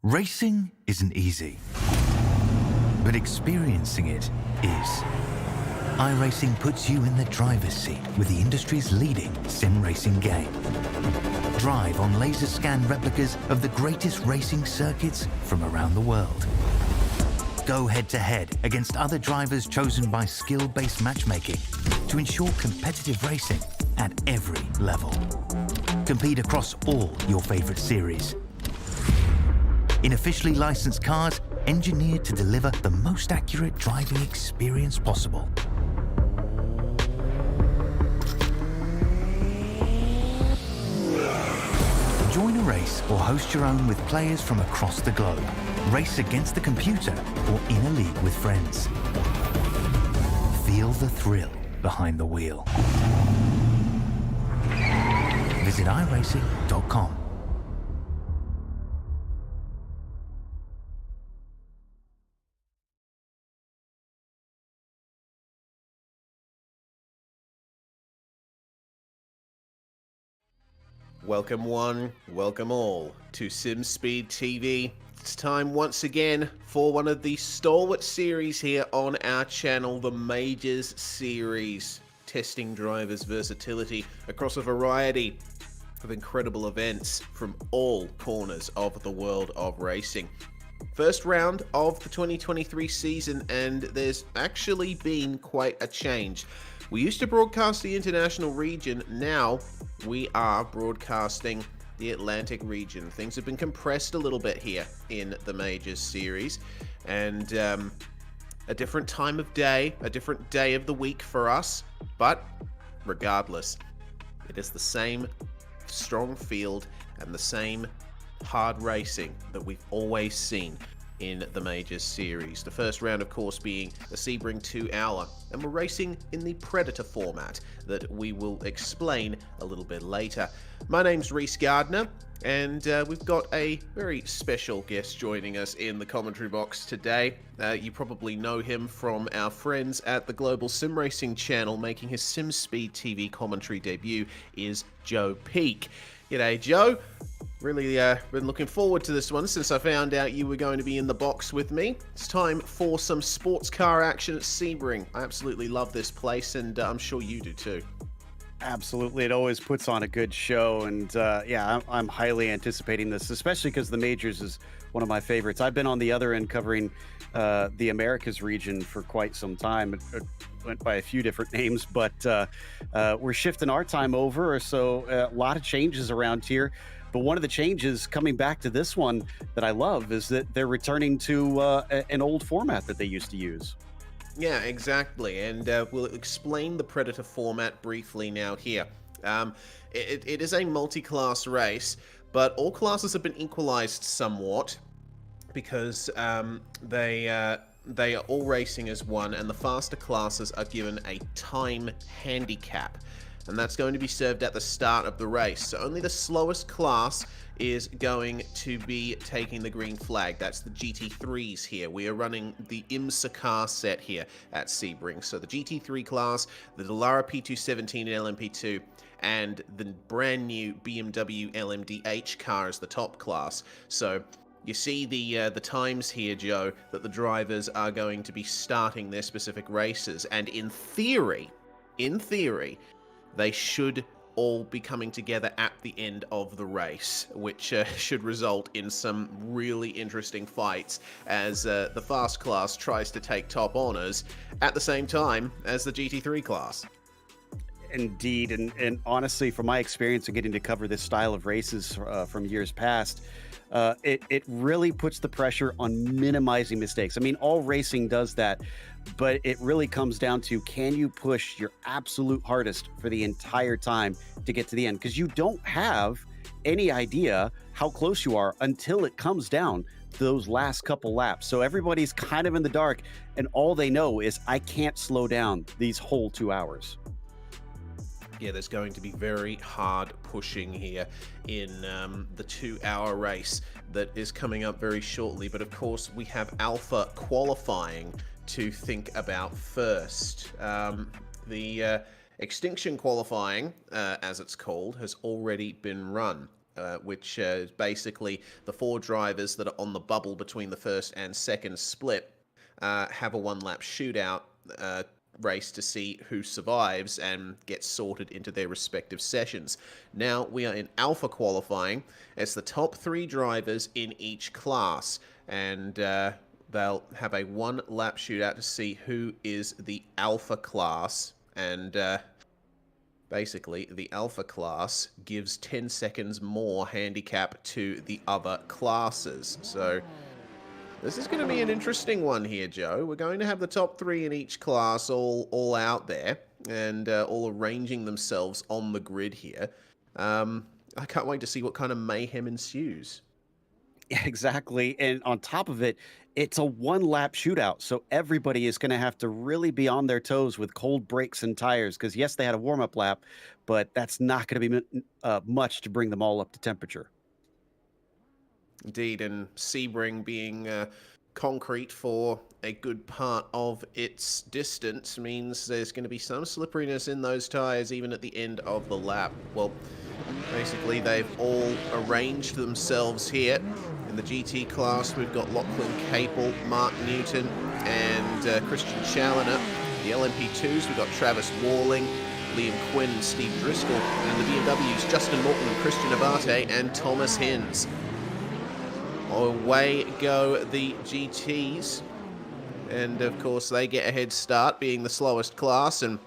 Racing isn't easy, but experiencing it is. iRacing puts you in the driver's seat with the industry's leading sim racing game. Drive on laser scan replicas of the greatest racing circuits from around the world. Go head-to-head against other drivers chosen by skill-based matchmaking to ensure competitive racing at every level. Compete across all your favorite series. In officially licensed cars, engineered to deliver the most accurate driving experience possible. Join a race or host your own with players from across the globe. Race against the computer or in a league with friends. Feel the thrill behind the wheel. Visit iRacing.com. Welcome one, welcome all to SimSpeed TV. It's time once again for one of the stalwart series here on our channel, the Majors series, testing drivers' versatility across a variety of incredible events from all corners of the world of racing. First round of the 2023 season, and there's actually been quite a change. We used to broadcast the international region, now we are broadcasting the Atlantic region. Things have been compressed a little bit here in the Majors series, and a different time of day, a different day of the week for us, but regardless, it is the same strong field and the same hard racing that we've always seen in the Majors series. The first round, of course, being the Sebring 2-hour, and we're racing in the Predator format that we will explain a little bit later. My name's Reese Gardner, and we've got a very special guest joining us in the commentary box today. You probably know him from our friends at the Global Sim Racing channel. Making his SimSpeed TV commentary debut is Joe Peak. G'day, Joe. Really been looking forward to this one since I found out you were going to be in the box with me. It's time for some sports car action at Sebring. I absolutely love this place, and I'm sure you do too. Absolutely. It always puts on a good show, and yeah, I'm highly anticipating this, especially because the Majors is one of my favorites. I've been on the other end covering the Americas region for quite some time. It went by a few different names, but we're shifting our time over, so a lot of changes around here. But one of the changes coming back to this one that I love is that they're returning to an old format that they used to use. Yeah, exactly, and we'll explain the Predator format briefly now here. It is a multi-class race, but all classes have been equalized somewhat because they are all racing as one, and the faster classes are given a time handicap. And that's going to be served at the start of the race. So only the slowest class is going to be taking the green flag. That's the GT3s here. We are running the IMSA car set here at Sebring. So the GT3 class, the Dallara P217 and LMP2, and the brand new BMW LMDH car is the top class. So you see the times here, Joe, that the drivers are going to be starting their specific races. And in theory, they should all be coming together at the end of the race, which should result in some really interesting fights as the fast class tries to take top honors at the same time as the GT3 class. Indeed, and honestly, from my experience of getting to cover this style of races from years past, it really puts the pressure on minimizing mistakes. I mean, all racing does that, but it really comes down to, can you push your absolute hardest for the entire time to get to the end? Because you don't have any idea how close you are until it comes down to those last couple laps. So everybody's kind of in the dark, and all they know is, I can't slow down these whole 2 hours. Yeah, there's going to be very hard pushing here in the 2-hour race that is coming up very shortly. But of course, we have Alpha qualifying to think about first. The extinction qualifying, as it's called, has already been run. which is basically the 4 drivers that are on the bubble between the first and second split, have a one-lap shootout race to see who survives and gets sorted into their respective sessions. Now we are in Alpha qualifying. It's the top 3 drivers in each class, and they'll have a one-lap shootout to see who is the Alpha class, and basically the Alpha class gives 10 seconds more handicap to the other classes. So this is going to be an interesting one here, Joe. We're going to have the top 3 in each class all out there and all arranging themselves on the grid here. I can't wait to see what kind of mayhem ensues. Exactly. And on top of it, it's a one-lap shootout. So everybody is going to have to really be on their toes with cold brakes and tires. Because, yes, they had a warm-up lap, but that's not going to be much to bring them all up to temperature. Indeed, and Sebring being concrete for a good part of its distance means there's going to be some slipperiness in those tires even at the end of the lap. Well, basically they've all arranged themselves here. In the GT class, we've got Lachlan Capel, Mark Newton, and Christian Challoner. The LMP2s, we've got Travis Walling, Liam Quinn, and Steve Driscoll. And the BMWs, Justin Morton, Christian Abate, and Thomas Hinz. Away go the GTs, and of course they get a head start being the slowest class, and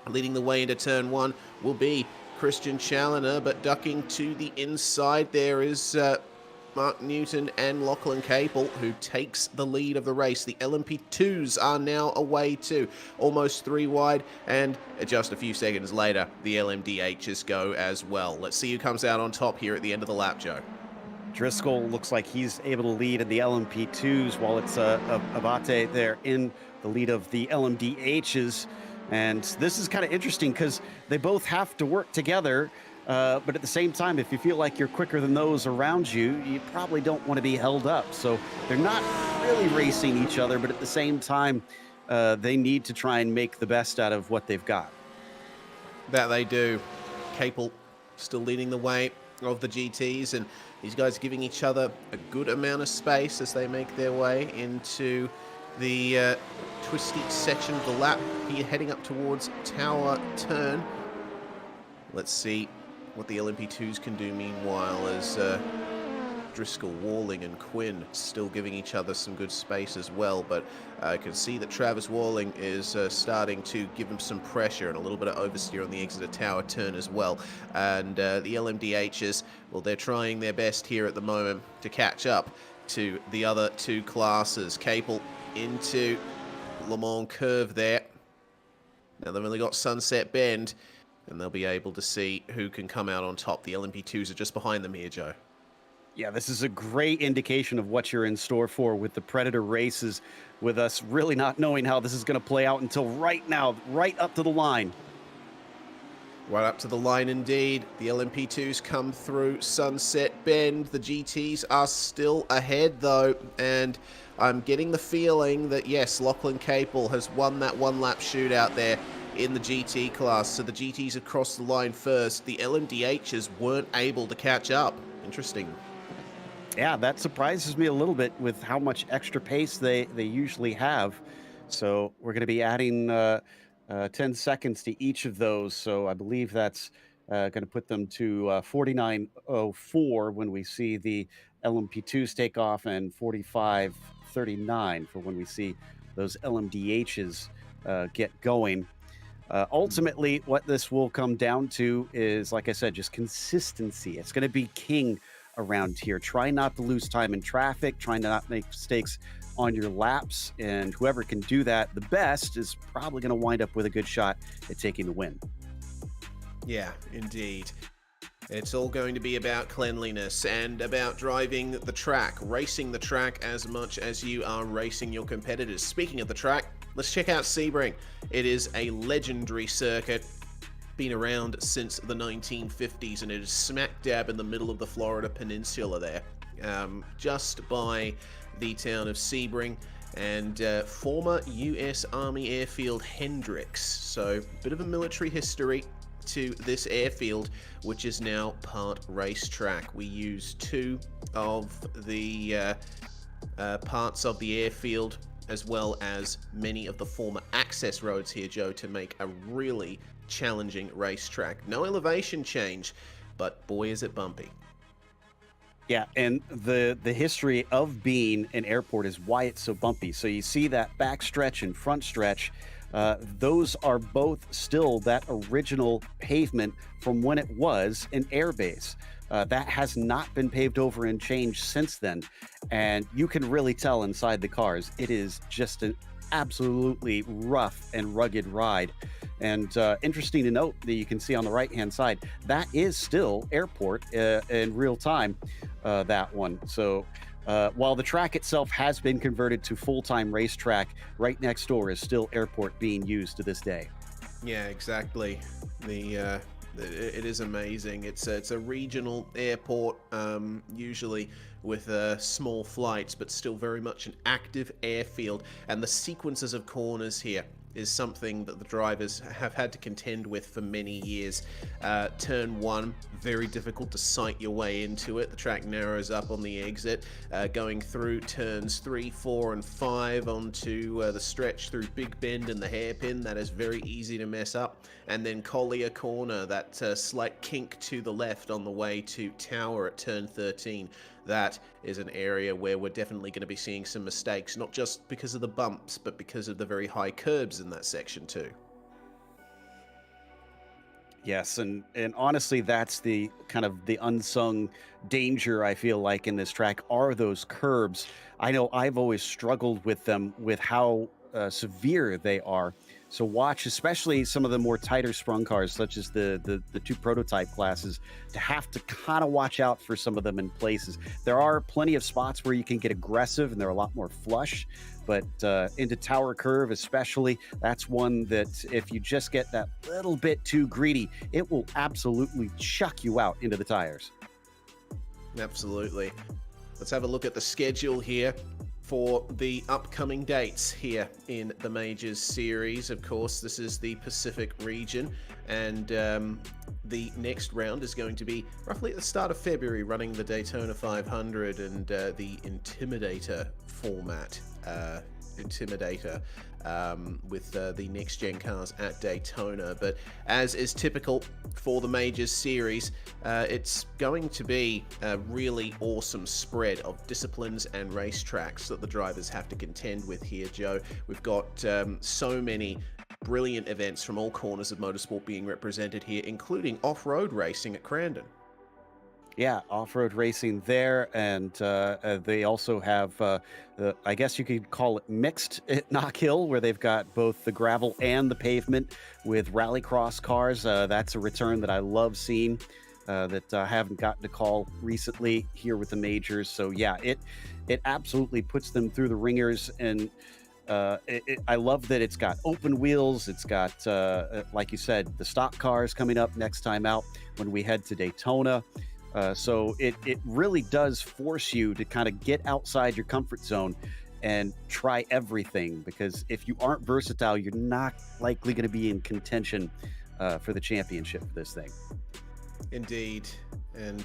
leading the way into turn 1 will be Christian Challoner, but ducking to the inside there is Mark Newton and Lachlan Capel, who takes the lead of the race. The LMP2s are now away too, almost 3 wide, and just a few seconds later the LMDHs go as well. Let's see who comes out on top here at the end of the lap, Joe. Driscoll looks like he's able to lead in the LMP2s, while it's Abate there in the lead of the LMDHs. And this is kind of interesting because they both have to work together. But at the same time, if you feel like you're quicker than those around you, you probably don't want to be held up. So they're not really racing each other, but at the same time, they need to try and make the best out of what they've got. That they do. Capel still leading the way of the GTs, and these guys giving each other a good amount of space as they make their way into the twisty section of the lap here, heading up towards Tower Turn. Let's see what the LMP2s can do meanwhile, as Driscoll, Walling, and Quinn still giving each other some good space as well. But I can see that Travis Walling is starting to give him some pressure and a little bit of oversteer on the exit of Tower Turn as well. And the LMDHs, well, they're trying their best here at the moment to catch up to the other 2 classes. Capel into Le Mans Curve there. Now they've only got Sunset Bend, and they'll be able to see who can come out on top. The LMP2s are just behind them here, Joe. Yeah, this is a great indication of what you're in store for with the Predator races, with us really not knowing how this is going to play out until right now, right up to the line. Right up to the line indeed. The LMP2s come through Sunset Bend. The GTs are still ahead though, and I'm getting the feeling that yes, Lachlan Capel has won that one-lap shootout there in the GT class. So the GTs have crossed the line first. The LMDHs weren't able to catch up. Interesting. Yeah, that surprises me a little bit with how much extra pace they usually have. So we're going to be adding 10 seconds to each of those. So I believe that's going to put them to 49.04 when we see the LMP2s take off, and 45.39 for when we see those LMDHs get going. Ultimately, what this will come down to is, like I said, just consistency. It's going to be king around here. Try not to lose time in traffic. Try not to make mistakes on your laps. And whoever can do that the best is probably going to wind up with a good shot at taking the win. Yeah, indeed. It's all going to be about cleanliness and about driving the track, racing the track as much as you are racing your competitors. Speaking of the track, let's check out Sebring. It is a legendary circuit, been around since the 1950s, and it is smack dab in the middle of the Florida Peninsula there, just by the town of Sebring and former US Army Airfield Hendricks. So a bit of a military history to this airfield, which is now part racetrack. We use two of the parts of the airfield, as well as many of the former access roads here, Joe, to make a really challenging racetrack. No elevation change, but boy is it bumpy. Yeah, and the history of being an airport is why it's so bumpy. So you see that back stretch and front stretch. Those are both still that original pavement from when it was an airbase. That has not been paved over and changed since then. And you can really tell inside the cars, it is just an absolutely rough and rugged ride. And interesting to note that you can see on the right-hand side, that is still airport in real time, that one. So while the track itself has been converted to full-time racetrack, right next door is still airport being used to this day. Yeah, exactly. It is amazing. It's a regional airport, usually with small flights, but still very much an active airfield. And the sequences of corners here is something that the drivers have had to contend with for many years. Turn 1, very difficult to sight your way into it. The track narrows up on the exit. Going through turns 3, 4, and 5 onto the stretch through Big Bend and the hairpin. That is very easy to mess up. And then Collier Corner, that slight kink to the left on the way to Tower at turn 13. That is an area where we're definitely going to be seeing some mistakes, not just because of the bumps, but because of the very high curbs in that section too. Yes, and honestly, that's the kind of the unsung danger I feel like in this track are those curbs. I know I've always struggled with them, with how severe they are. So watch, especially some of the more tighter sprung cars, such as the two prototype classes, to have to kind of watch out for some of them in places. There are plenty of spots where you can get aggressive and they're a lot more flush, but into Tower Curve especially, that's one that if you just get that little bit too greedy, it will absolutely chuck you out into the tires. Absolutely. Let's have a look at the schedule here for the upcoming dates here in the Majors series. Of course, this is the Pacific region, and the next round is going to be roughly at the start of February, running the Daytona 500 and the Intimidator format. With the next gen cars at Daytona. But as is typical for the Majors series, it's going to be a really awesome spread of disciplines and racetracks that the drivers have to contend with here, Joe. We've got so many brilliant events from all corners of motorsport being represented here, including off-road racing at Crandon. Yeah, off-road racing there, and they also have, I guess you could call it mixed at Knock Hill, where they've got both the gravel and the pavement with rallycross cars. That's a return that I love seeing, that I haven't gotten to call recently here with the majors. So yeah, it absolutely puts them through the ringers, and I love that it's got open wheels. It's got, like you said, the stock cars coming up next time out when we head to Daytona. So it really does force you to kind of get outside your comfort zone and try everything, because if you aren't versatile, you're not likely going to be in contention for the championship for this thing. Indeed, and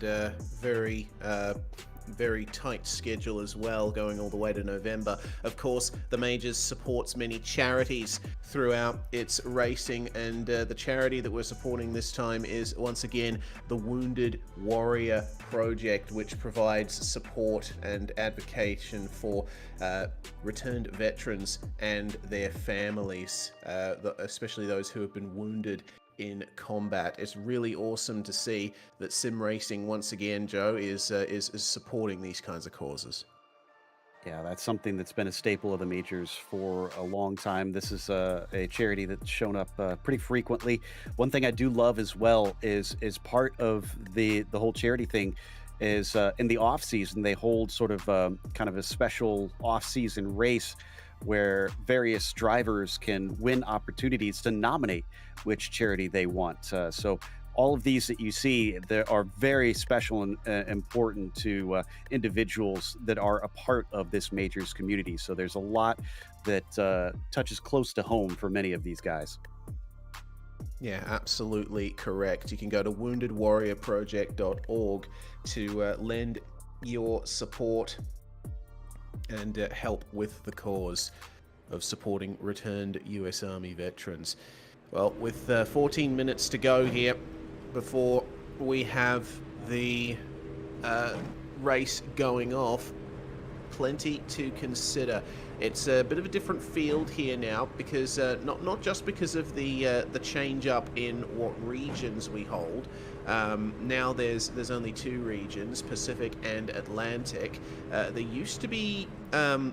very tight schedule as well, going all the way to November. Of course, the Majors supports many charities throughout its racing, and the charity that we're supporting this time is once again the Wounded Warrior Project, which provides support and advocacy for returned veterans and their families, especially those who have been wounded in combat. It's really awesome to see that sim racing once again, Joe, is supporting these kinds of causes. Yeah, that's something that's been a staple of the majors for a long time. This is a charity that's shown up pretty frequently. One thing I do love as well is part of the whole charity thing is in the off season they hold sort of kind of a special off season race where various drivers can win opportunities to nominate which charity they want. So all of these that you see, they are very special and important to individuals that are a part of this majors community. So there's a lot that touches close to home for many of these guys. Yeah, absolutely correct. You can go to woundedwarriorproject.org to lend your support and help with the cause of supporting returned US Army veterans. Well, with 14 minutes to go here before we have the race going off, plenty to consider. It's a bit of a different field here now because not just because of the change up in what regions we hold. Now there's only two regions, Pacific and Atlantic. There used to be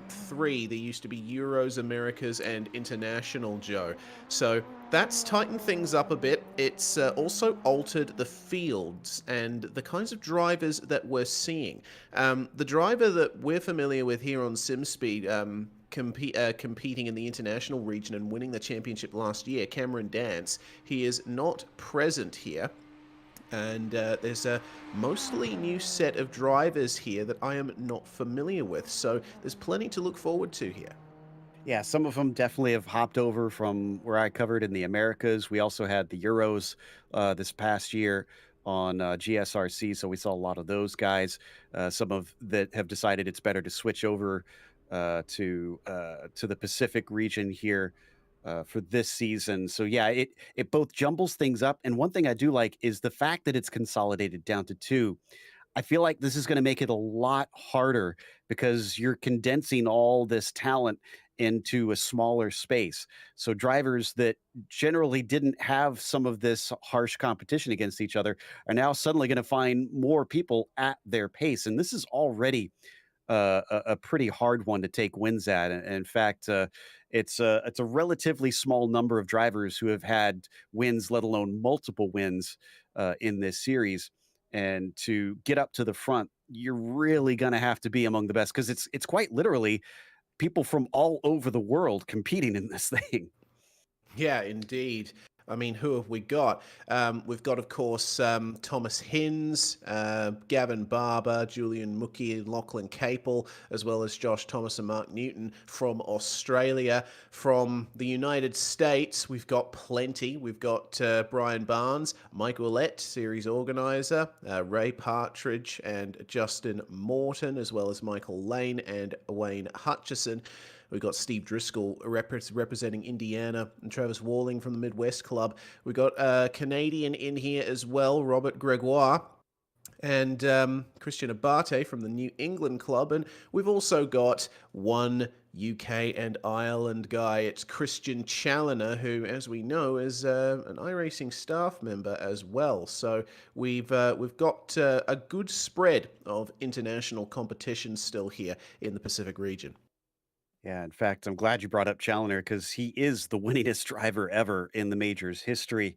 three. There used to be Euros, Americas, and International, Joe. So that's tightened things up a bit. It's also altered the fields and the kinds of drivers that we're seeing. The driver that we're familiar with here on SimSpeed, competing in the international region and winning the championship last year, Cameron Dance, he is not present here. And there's a mostly new set of drivers here that I am not familiar with. So there's plenty to look forward to here. Yeah, some of them definitely have hopped over from where I covered in the Americas. We also had the Euros this past year on GSRC, so we saw a lot of those guys. Some of that have decided it's better to switch over to the Pacific region here for this season. So yeah, it both jumbles things up, and one thing I do like is the fact that it's consolidated down to two. I feel like this is going to make it a lot harder because you're condensing all this talent into a smaller space. So drivers that generally didn't have some of this harsh competition against each other are now suddenly going to find more people at their pace. And this is already a pretty hard one to take wins at. And in fact, it's a relatively small number of drivers who have had wins, let alone multiple wins in this series. And to get up to the front, you're really going to have to be among the best because it's quite literally people from all over the world competing in this thing. Yeah, indeed. I mean, who have we got? We've got, of course, Thomas Hinz, Gavin Barber, Julian Mookie, and Lachlan Capel, as well as Josh Thomas and Mark Newton from Australia. From the United States, we've got plenty. We've got Brian Barnes, Mike Willett, series organizer, Ray Partridge, and Justin Morton, as well as Michael Lane and Wayne Hutchison. We've got Steve Driscoll representing Indiana and Travis Walling from the Midwest Club. We've got a Canadian in here as well, Robert Gregoire, and Christian Abate from the New England Club. And we've also got one UK and Ireland guy. It's Christian Challoner, who, as we know, is an iRacing staff member as well. So we've got a good spread of international competition still here in the Pacific region. Yeah, in fact, I'm glad you brought up Challoner because he is the winningest driver ever in the majors history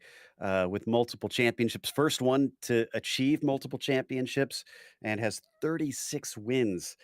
with multiple championships. First one to achieve multiple championships and has 36 wins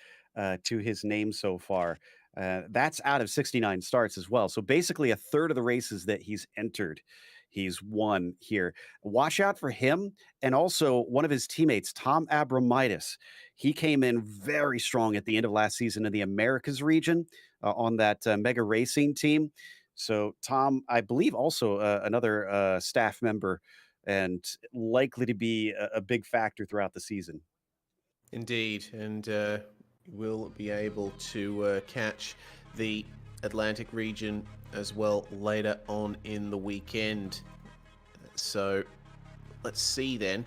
to his name so far. That's out of 69 starts as well. So basically a third of the races that he's entered, he's won here. Watch out for him and also one of his teammates, Tom Abramitis. He came in very strong at the end of last season in the Americas region on that Mega Racing team. So Tom, I believe also another staff member and likely to be a big factor throughout the season. Indeed, and we'll be able to catch the Atlantic region as well later on in the weekend. So let's see then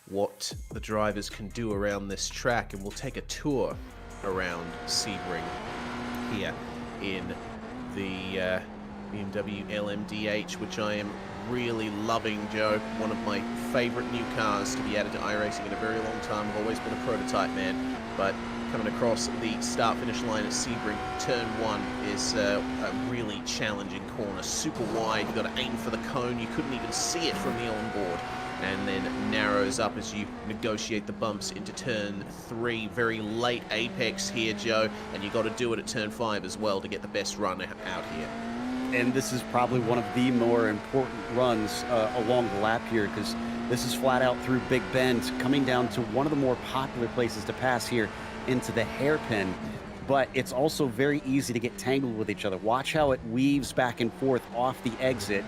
what the drivers can do around this track, and we'll take a tour around Sebring here in the BMW LMDH, which I am really loving, Joe. One of my favorite new cars to be added to iRacing in a very long time. I've always been a prototype man, but coming across the start-finish line at Sebring, turn one is a really challenging corner, super wide. You've got to aim for the cone. You couldn't even see it from the onboard, and then narrows up as you negotiate the bumps into turn three. Very late apex here, Joe, and you got to do it at turn five as well to get the best run out here. And this is probably one of the more important runs along the lap here because this is flat out through Big Bend, coming down to one of the more popular places to pass here into the hairpin. but it's also very easy to get tangled with each other. Watch how it weaves back and forth off the exit.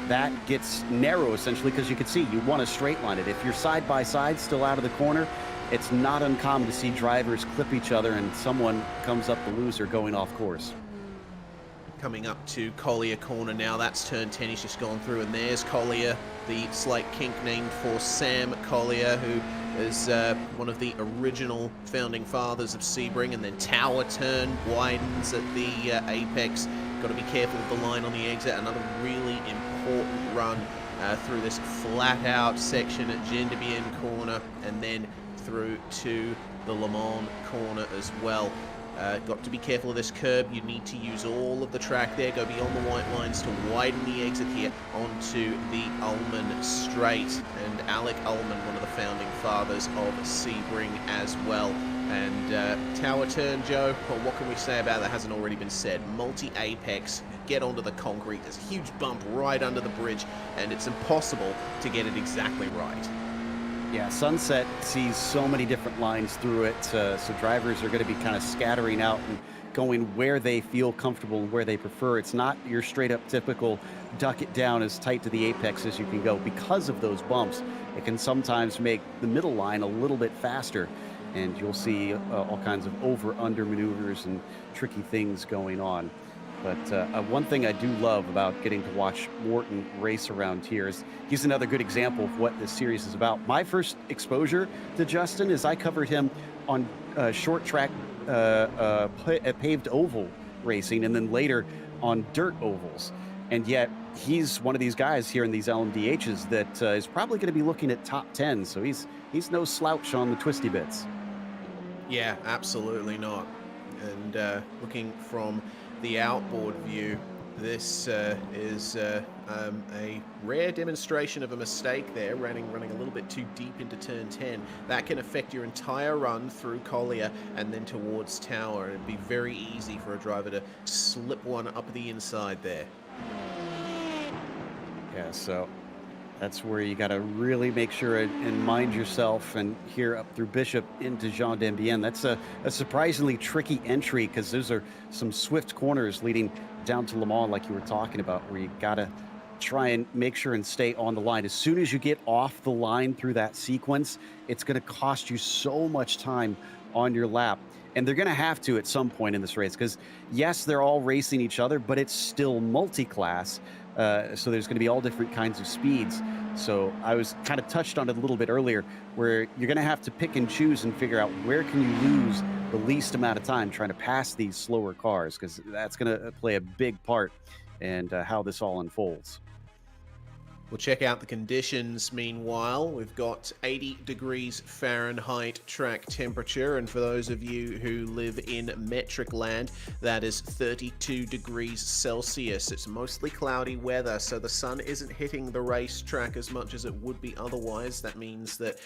That gets narrow essentially because you can see you want to straight line it. If you're side by side, still out of the corner, it's not uncommon to see drivers clip each other and someone comes up the loser going off course. Coming up to Collier corner now, that's turn 10, he's just gone through, and there's Collier, the slight kink named for Sam Collier, who is one of the original founding fathers of Sebring. And then Tower turn widens at the apex. Got to be careful of the line on the exit. Another really important run through this flat out section at Gendebien corner, and then through to the Le Mans corner as well. Got to be careful of this curb. You need to use all of the track there. Go beyond the white lines to widen the exit here onto the Ullman straight. And Alec Ullman, one of the founding fathers of Sebring as well. And Tower turn, Joe, well, what can we say about that hasn't already been said? Multi-apex, get onto the concrete. There's a huge bump right under the bridge, and it's impossible to get it exactly right. Yeah, Sunset sees so many different lines through it, so drivers are going to be kind of scattering out and going where they feel comfortable and where they prefer. It's not your straight up typical duck it down as tight to the apex as you can go. Because of those bumps, it can sometimes make the middle line a little bit faster, and you'll see all kinds of over-under maneuvers and tricky things going on. But one thing I do love about getting to watch Morton race around here is he's another good example of what this series is about. My first exposure to Justin is I covered him on short track paved oval racing, and then later on dirt ovals. And yet he's one of these guys here in these LMDHs that is probably going to be looking at top 10. So he's no slouch on the twisty bits. Yeah, absolutely not. And looking from the outboard view, this is a rare demonstration of a mistake there, running a little bit too deep into turn 10. That can affect your entire run through Collier and then towards Tower. It'd be very easy for a driver to slip one up the inside there. Yeah, so that's where you got to really make sure and mind yourself. And here up through Bishop into Jean Dembien, that's a surprisingly tricky entry because those are some swift corners leading down to Le Mans like you were talking about, where you got to try and make sure and stay on the line. As soon as you get off the line through that sequence, it's going to cost you so much time on your lap. And they're going to have to at some point in this race because, yes, they're all racing each other, but it's still multi-class. So there's going to be all different kinds of speeds. So I was kind of touched on it a little bit earlier, where you're going to have to pick and choose and figure out where can you lose the least amount of time trying to pass these slower cars, because that's going to play a big part in how this all unfolds. We'll check out the conditions meanwhile. We've got 80 degrees Fahrenheit track temperature, and for those of you who live in metric land, that is 32 degrees Celsius. It's mostly cloudy weather, so the sun isn't hitting the racetrack as much as it would be otherwise. That means that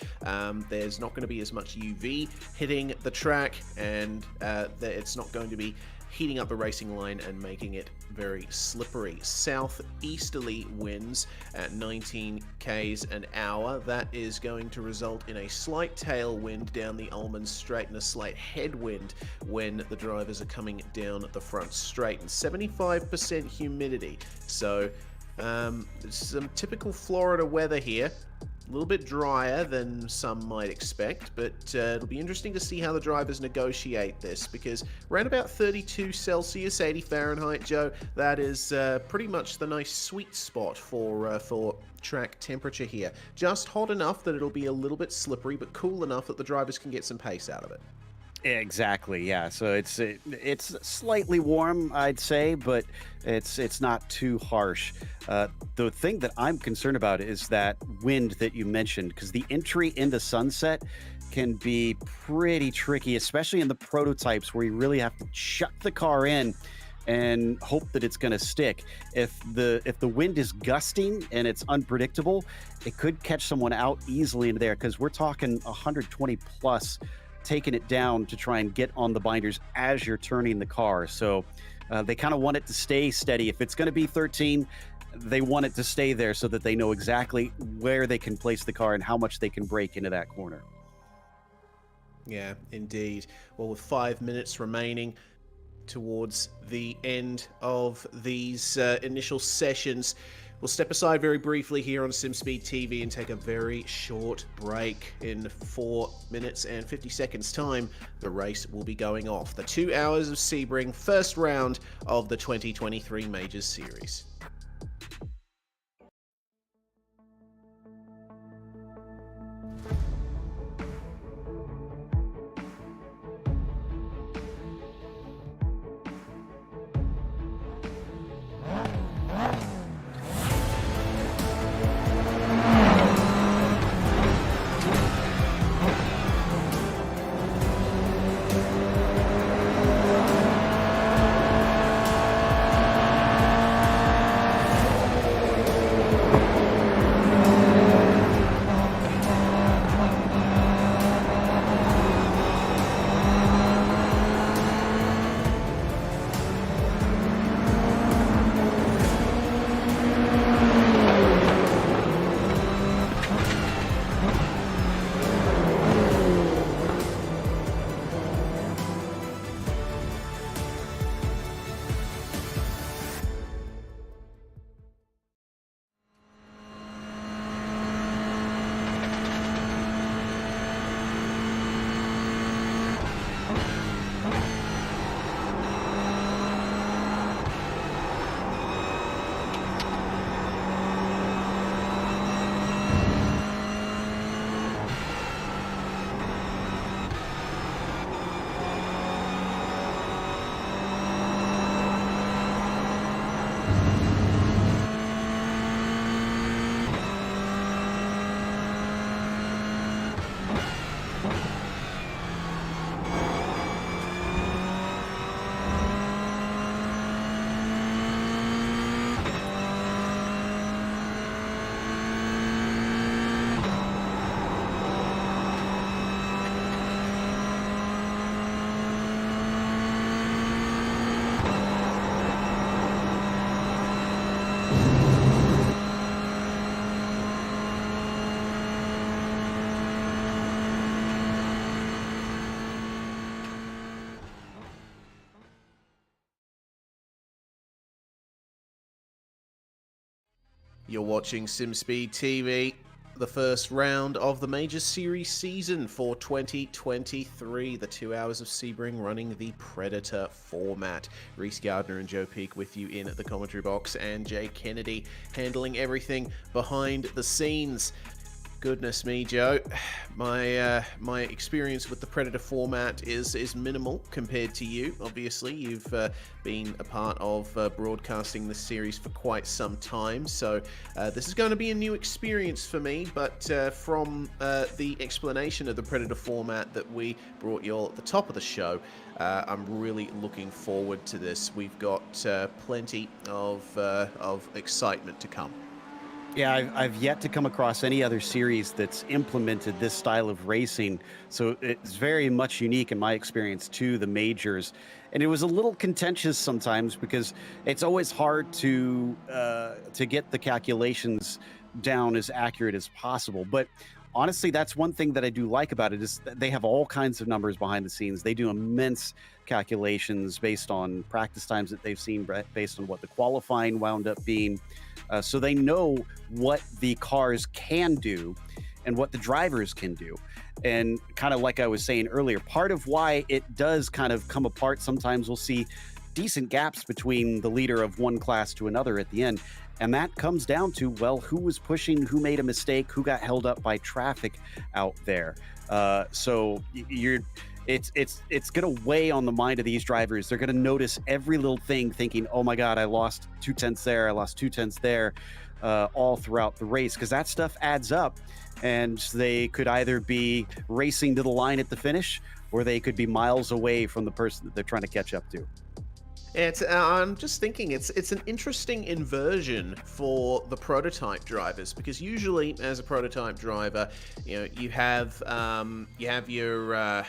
there's not going to be as much UV hitting the track, and that it's not going to be heating up the racing line and making it very slippery. Southeasterly winds at 19 k's an hour. That is going to result in a slight tailwind down the Ullman straight and a slight headwind when the drivers are coming down the front straight, and 75% humidity. So some typical Florida weather here. A little bit drier than some might expect, but it'll be interesting to see how the drivers negotiate this, because around about 32 Celsius, 80 Fahrenheit, Joe, that is pretty much the nice sweet spot for track temperature here. Just hot enough that it'll be a little bit slippery, but cool enough that the drivers can get some pace out of it. Exactly, yeah. So it's slightly warm, I'd say, but it's not too harsh. The thing that I'm concerned about is that wind that you mentioned, because the entry into Sunset can be pretty tricky, especially in the prototypes where you really have to chuck the car in and hope that it's going to stick. If the wind is gusting and it's unpredictable, it could catch someone out easily into there, because we're talking 120 plus taking it down to try and get on the binders as you're turning the car. So they kind of want it to stay steady. If it's going to be 13, they want it to stay there so that they know exactly where they can place the car and how much they can brake into that corner. Yeah, indeed. Well, with 5 minutes remaining towards the end of these initial sessions, we'll step aside very briefly here on SimSpeed TV and take a very short break. In 4 minutes and 50 seconds time, the race will be going off. The 2 hours of Sebring, first round of the 2023 Majors Series. You're watching SimSpeed TV, the first round of the Major Series season for 2023. The 2 hours of Sebring running the Predator format. Reese Gardner and Joe Peak with you in the commentary box, and Jay Kennedy handling everything behind the scenes. Goodness me, Joe. My experience with the Predator format is minimal compared to you. Obviously, you've been a part of broadcasting this series for quite some time, so this is going to be a new experience for me, but from the explanation of the Predator format that we brought you all at the top of the show, I'm really looking forward to this. We've got plenty of excitement to come. Yeah, I've yet to come across any other series that's implemented this style of racing. So it's very much unique in my experience to the majors. And it was a little contentious sometimes because it's always hard to get the calculations down as accurate as possible. But honestly, that's one thing that I do like about it is that they have all kinds of numbers behind the scenes. They do immense calculations based on practice times that they've seen, based on what the qualifying wound up being. So they know what the cars can do and what the drivers can do. And kind of like I was saying earlier, part of why it does kind of come apart, sometimes we'll see decent gaps between the leader of one class to another at the end. And that comes down to, well, who was pushing, who made a mistake, who got held up by traffic out there. So it's going to weigh on the mind of these drivers. They're going to notice every little thing thinking, oh my God, I lost 2/10 there. I lost 2/10 there, all throughout the race. Cause that stuff adds up, and they could either be racing to the line at the finish, or they could be miles away from the person that they're trying to catch up to. I'm just thinking it's an interesting inversion for the prototype drivers, because usually as a prototype driver, you have your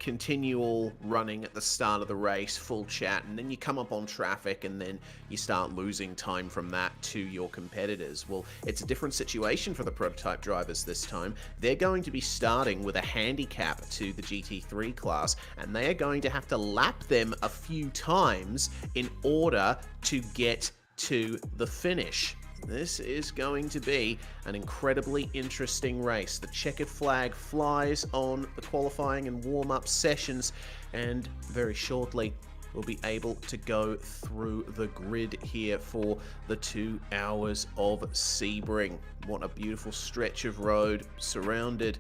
continual running at the start of the race, full chat, and then you come up on traffic and then you start losing time from that to your competitors. Well, it's a different situation for the prototype drivers this time. They're going to be starting with a handicap to the GT3 class, and they are going to have to lap them a few times in order to get to the finish. This is going to be an incredibly interesting race. The checkered flag flies on the qualifying and warm-up sessions, and very shortly we'll be able to go through the grid here for the 2 hours of Sebring. What a beautiful stretch of road surrounded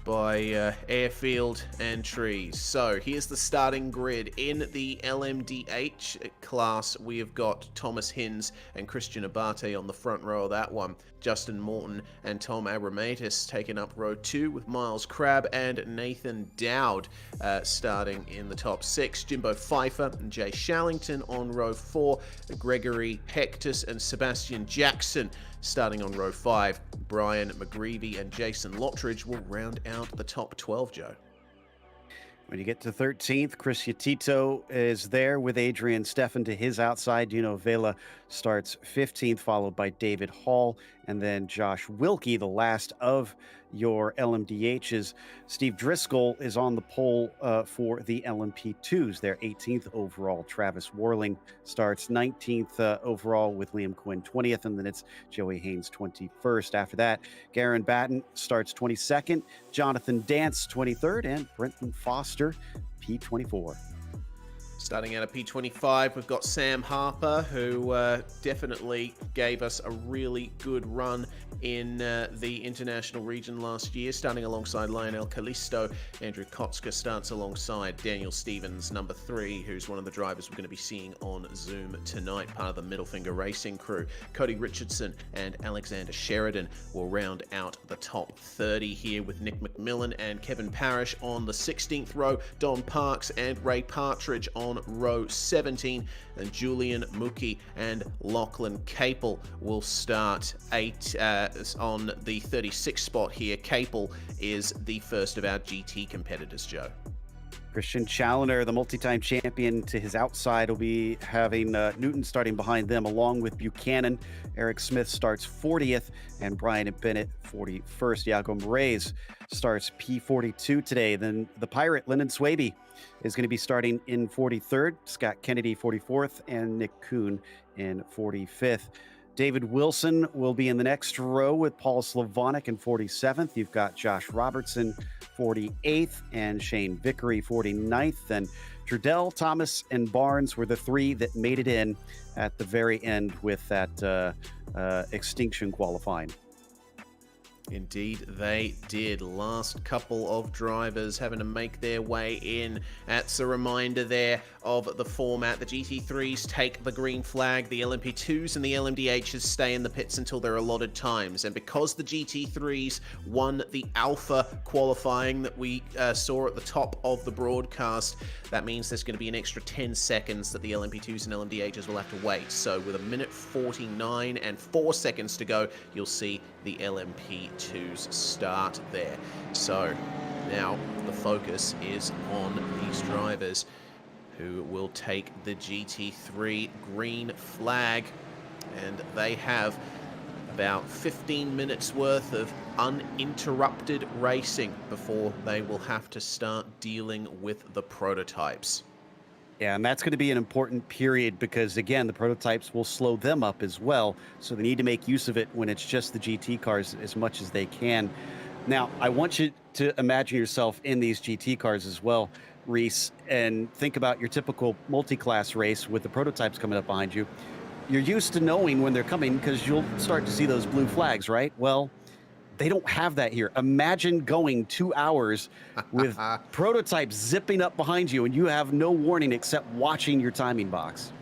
by airfield and trees. So here's the starting grid. In the LMDH class, we have got Thomas Hinz and Christian Abate on the front row of that one. Justin Morton and Tom Abramatis taking up row 2 with Miles Crabb and Nathan Dowd starting in the top 6. Jimbo Pfeiffer and Jay Shallington on row 4. Gregory Hectus and Sebastian Jackson starting on row 5. Brian McGreevy and Jason Lottridge will round out the top 12, Joe. When you get to 13th, Chris Yatito is there with Adrian Steffen to his outside. Dino Vela starts 15th, followed by David Hall, and then Josh Wilkie, the last of your LMDHs. Steve Driscoll is on the pole for the LMP2s. They're 18th overall. Travis Warling starts 19th overall with Liam Quinn 20th, and then it's Joey Haynes 21st. After that, Garen Batten starts 22nd, Jonathan Dance 23rd, and Brenton Foster P24. Starting out at P25, we've got Sam Harper, who definitely gave us a really good run in the international region last year, starting alongside Lionel Callisto. Andrew Kotska starts alongside Daniel Stevens, number 3, who's one of the drivers we're going to be seeing on Zoom tonight, part of the Middle Finger Racing crew. Cody Richardson and Alexander Sheridan will round out the top 30 here, with Nick McMillan and Kevin Parrish on the 16th row, Don Parks and Ray Partridge on row 17, and Julian Mookie and Lachlan Capel will start on the 36th spot here. Capel is the first of our GT competitors, Joe. Christian Challoner, the multi-time champion, to his outside will be having Newton starting behind them, along with Buchanan. Eric Smith starts 40th, and Brian Bennett 41st. Iago Moraes starts P42 today. Then the Pirate, Lyndon Swaby, is going to be starting in 43rd. Scott Kennedy 44th, and Nick Kuhn in 45th. David Wilson will be in the next row with Paul Slavonic in 47th. You've got Josh Robertson 48th and Shane Vickery 49th. And Trudell, Thomas, and Barnes were the 3 that made it in at the very end with that extinction qualifying. Indeed, they did. Last couple of drivers having to make their way in. That's a reminder there of the format. The GT3s take the green flag. The LMP2s and the LMDHs stay in the pits until their allotted times. And because the GT3s won the Alpha qualifying that we saw at the top of the broadcast, that means there's going to be an extra 10 seconds that the LMP2s and LMDHs will have to wait. So with 1:49 and 4 seconds to go, you'll see the LMP2s start there. So now the focus is on these drivers who will take the GT3 green flag, and they have about 15 minutes worth of uninterrupted racing before they will have to start dealing with the prototypes. Yeah, and that's going to be an important period because, again, the prototypes will slow them up as well. So they need to make use of it when it's just the GT cars as much as they can. Now, I want you to imagine yourself in these GT cars as well, Reese, and think about your typical multi-class race with the prototypes coming up behind you. You're used to knowing when they're coming because you'll start to see those blue flags, right? Well, they don't have that here. Imagine going 2 hours with prototypes zipping up behind you and you have no warning except watching your timing box.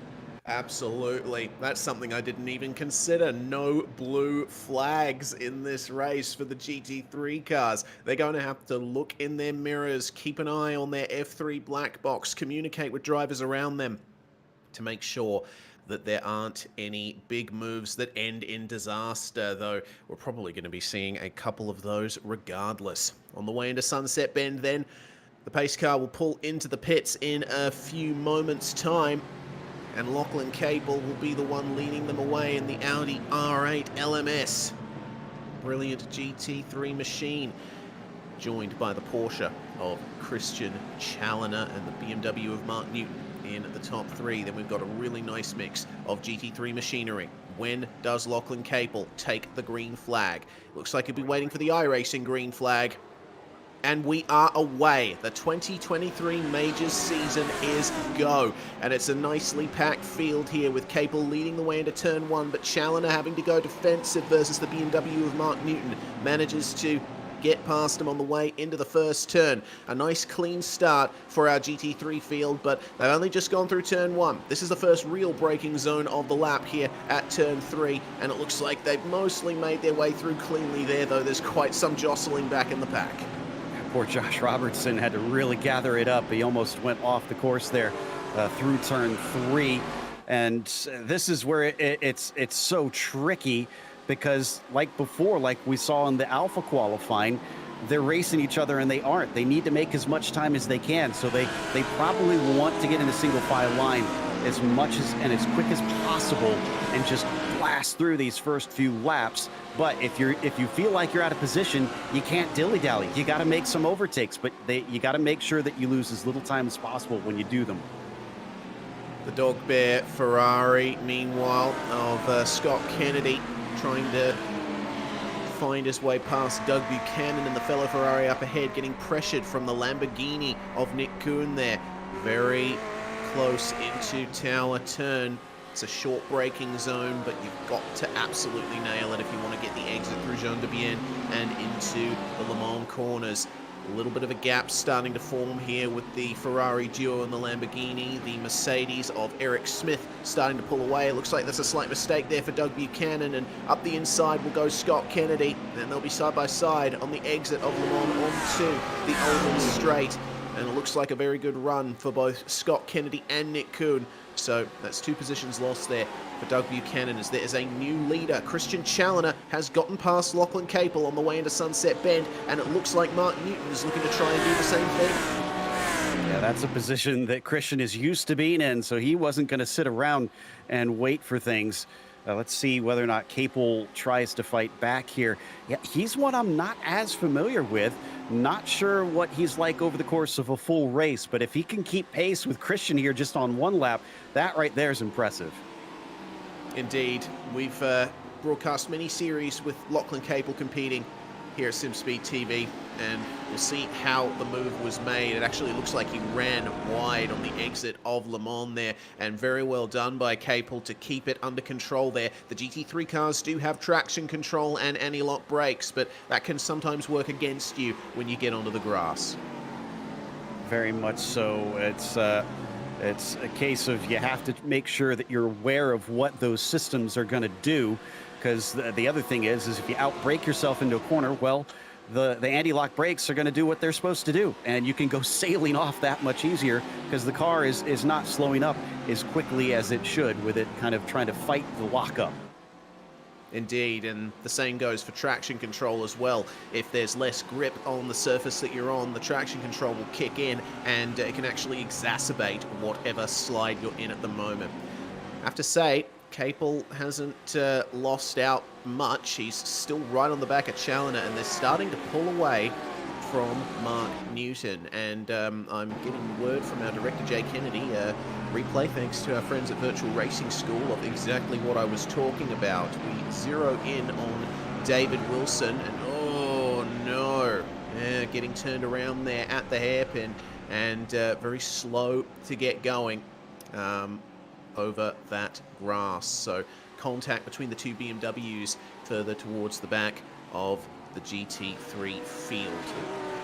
Absolutely. That's something I didn't even consider. No blue flags in this race for the GT3 cars. They're going to have to look in their mirrors, keep an eye on their F3 black box, communicate with drivers around them to make sure that there aren't any big moves that end in disaster, though we're probably going to be seeing a couple of those regardless. On the way into Sunset Bend then, The pace car will pull into the pits in a few moments' time, and Lachlan Cable will be the one leading them away in the Audi R8 LMS. Brilliant GT3 machine, joined by the Porsche of Christian Challoner and the BMW of Mark Newton in the top three. Then we've got a really nice mix of GT3 machinery. When does Lachlan Cable take the green flag? Looks like he'll be waiting for the iRacing green flag. And we are away. The 2023 Majors season is go. And it's a nicely packed field here with Cable leading the way into turn one, but Challoner having to go defensive versus the BMW of Mark Newton. Manages to get past him on the way into the first turn. A nice clean start for our GT3 field, but they've only just gone through turn one. This is the first real braking zone of the lap here at turn three, and it looks like they've mostly made their way through cleanly there, though there's quite some jostling back in the pack. Poor Josh Robertson had to really gather it up. He almost went off the course there through turn three. And this is where it's so tricky because like before, like we saw in the Alpha qualifying, they're racing each other and they aren't. They need to make as much time as they can. So they probably want to get in a single file line as much as and as quick as possible and just blast through these first few laps. But if you feel like you're out of position, you can't dilly-dally. You got to make some overtakes, but you got to make sure that you lose as little time as possible when you do them. The Dog Bear Ferrari, meanwhile, of Scott Kennedy, trying to find his way past Doug Buchanan and the fellow Ferrari up ahead, getting pressured from the Lamborghini of Nick Kuhn there. Very close into Tower Turn. It's a short braking zone, but you've got to absolutely nail it if you want to get the exit through Jean de Bienne and into the Le Mans corners. A little bit of a gap starting to form here with the Ferrari duo and the Lamborghini. The Mercedes of Eric Smith starting to pull away. It looks like there's a slight mistake there for Doug Buchanan, and up the inside will go Scott Kennedy. Then they'll be side by side on the exit of Le Mans onto the Oldham Straight. And it looks like a very good run for both Scott Kennedy and Nick Kuhn. So that's two positions lost there for Doug Buchanan as there is a new leader. Christian Challoner has gotten past Lachlan Cable on the way into Sunset Bend, and it looks like Mark Newton is looking to try and do the same thing. Yeah, that's a position that Christian is used to being in, so he wasn't going to sit around and wait for things. Let's see whether or not Capel tries to fight back here. Yeah, he's one I'm not as familiar with. Not sure what he's like over the course of a full race, but if he can keep pace with Christian here just on one lap, that right there is impressive. Indeed. We've broadcast many series with Lachlan Cable competing here at SimSpeed TV, and we'll see how the move was made. It actually looks like he ran wide on the exit of Le Mans there, and very well done by Capel to keep it under control there. The GT3 cars do have traction control and anti-lock brakes, but that can sometimes work against you when you get onto the grass. Very much so. It's a case of you have to make sure that you're aware of what those systems are going to do. Because the other thing is if you outbrake yourself into a corner, well, the anti-lock brakes are going to do what they're supposed to do. And you can go sailing off that much easier because the car is not slowing up as quickly as it should with it kind of trying to fight the lockup. Indeed, and the same goes for traction control as well. If there's less grip on the surface that you're on, the traction control will kick in and it can actually exacerbate whatever slide you're in at the moment. I have to say, Capel hasn't lost out much. He's still right on the back of Challoner, and they're starting to pull away from Mark Newton. And I'm getting word from our director, Jay Kennedy, replay thanks to our friends at Virtual Racing School, of exactly what I was talking about. We zero in on David Wilson, and oh no, getting turned around there at the hairpin, and very slow to get going. Over that grass. So contact between the two BMWs further towards the back of the GT3 field.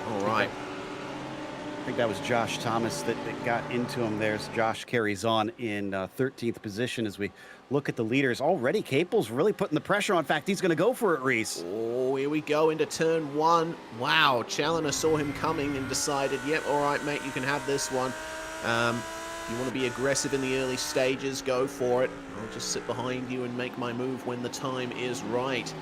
All right. I think that was Josh Thomas that got into him there. As Josh carries on in 13th position as we look at the leaders. Already Capel's really putting the pressure on. In fact, he's going to go for it, Reese. Oh, here we go into turn one. Wow, Challoner saw him coming and decided, yep, all right, mate, you can have this one. You want to be aggressive in the early stages, go for it. I'll just sit behind you and make my move when the time is right.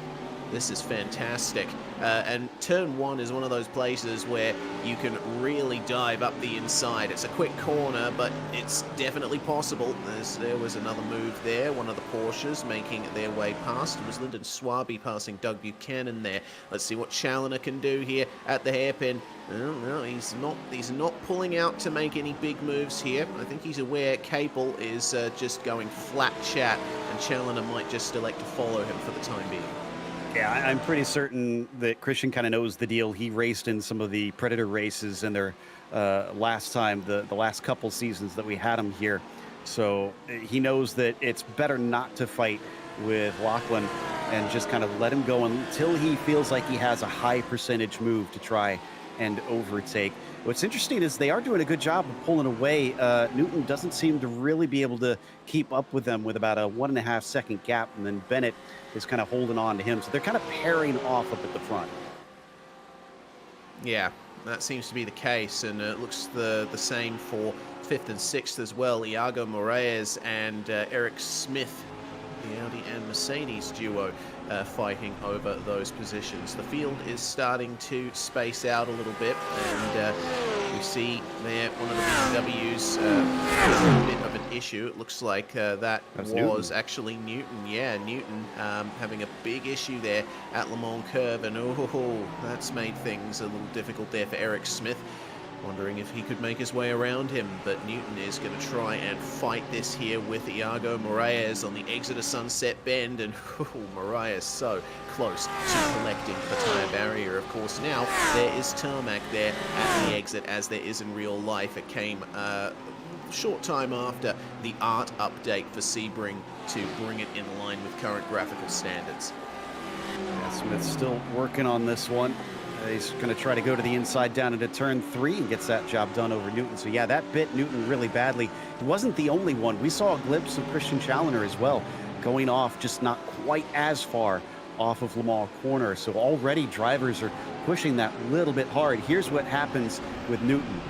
This is fantastic. And turn 1 is one of those places where you can really dive up the inside. It's a quick corner, but it's definitely possible. As there was another move there. One of the Porsches making their way past. It was Lyndon Swaby passing Doug Buchanan there. Let's see what Challoner can do here at the hairpin. No, he's not pulling out to make any big moves here. I think he's aware Capel is just going flat chat, and Challoner might just elect to follow him for the time being. Yeah, I'm pretty certain that Christian kind of knows the deal. He raced in some of the Predator races in their last time, the last couple seasons that we had him here. So he knows that it's better not to fight with Lachlan and just kind of let him go until he feels like he has a high percentage move to try and overtake. What's interesting is they are doing a good job of pulling away. Newton doesn't seem to really be able to keep up with them with about a 1.5 second gap, and then Bennett is kind of holding on to him. So they're kind of pairing off up at the front. Yeah, that seems to be the case, and it looks the same for 5th and 6th as well. Iago Moraes and Eric Smith, the Audi and Mercedes duo, fighting over those positions. The field is starting to space out a little bit, and we see there one of the BMWs a bit of an issue. It looks like that was Newton. Actually Newton. Yeah, Newton having a big issue there at Le Mans Curve, and that's made things a little difficult there for Eric Smith. Wondering if he could make his way around him, but Newton is going to try and fight this here with Iago Moraes on the exit of Sunset Bend, and Moraes so close to collecting the tyre barrier. Of course, now there is tarmac there at the exit, as there is in real life. It came a short time after the art update for Sebring to bring it in line with current graphical standards. Yeah, Smith's still working on this one. He's going to try to go to the inside down into turn 3 and gets that job done over Newton. So yeah, that bit Newton really badly. He wasn't the only one. We saw a glimpse of Christian Challoner as well, going off just not quite as far off of Le Mans corner. So already drivers are pushing that little bit hard. Here's what happens with Newton.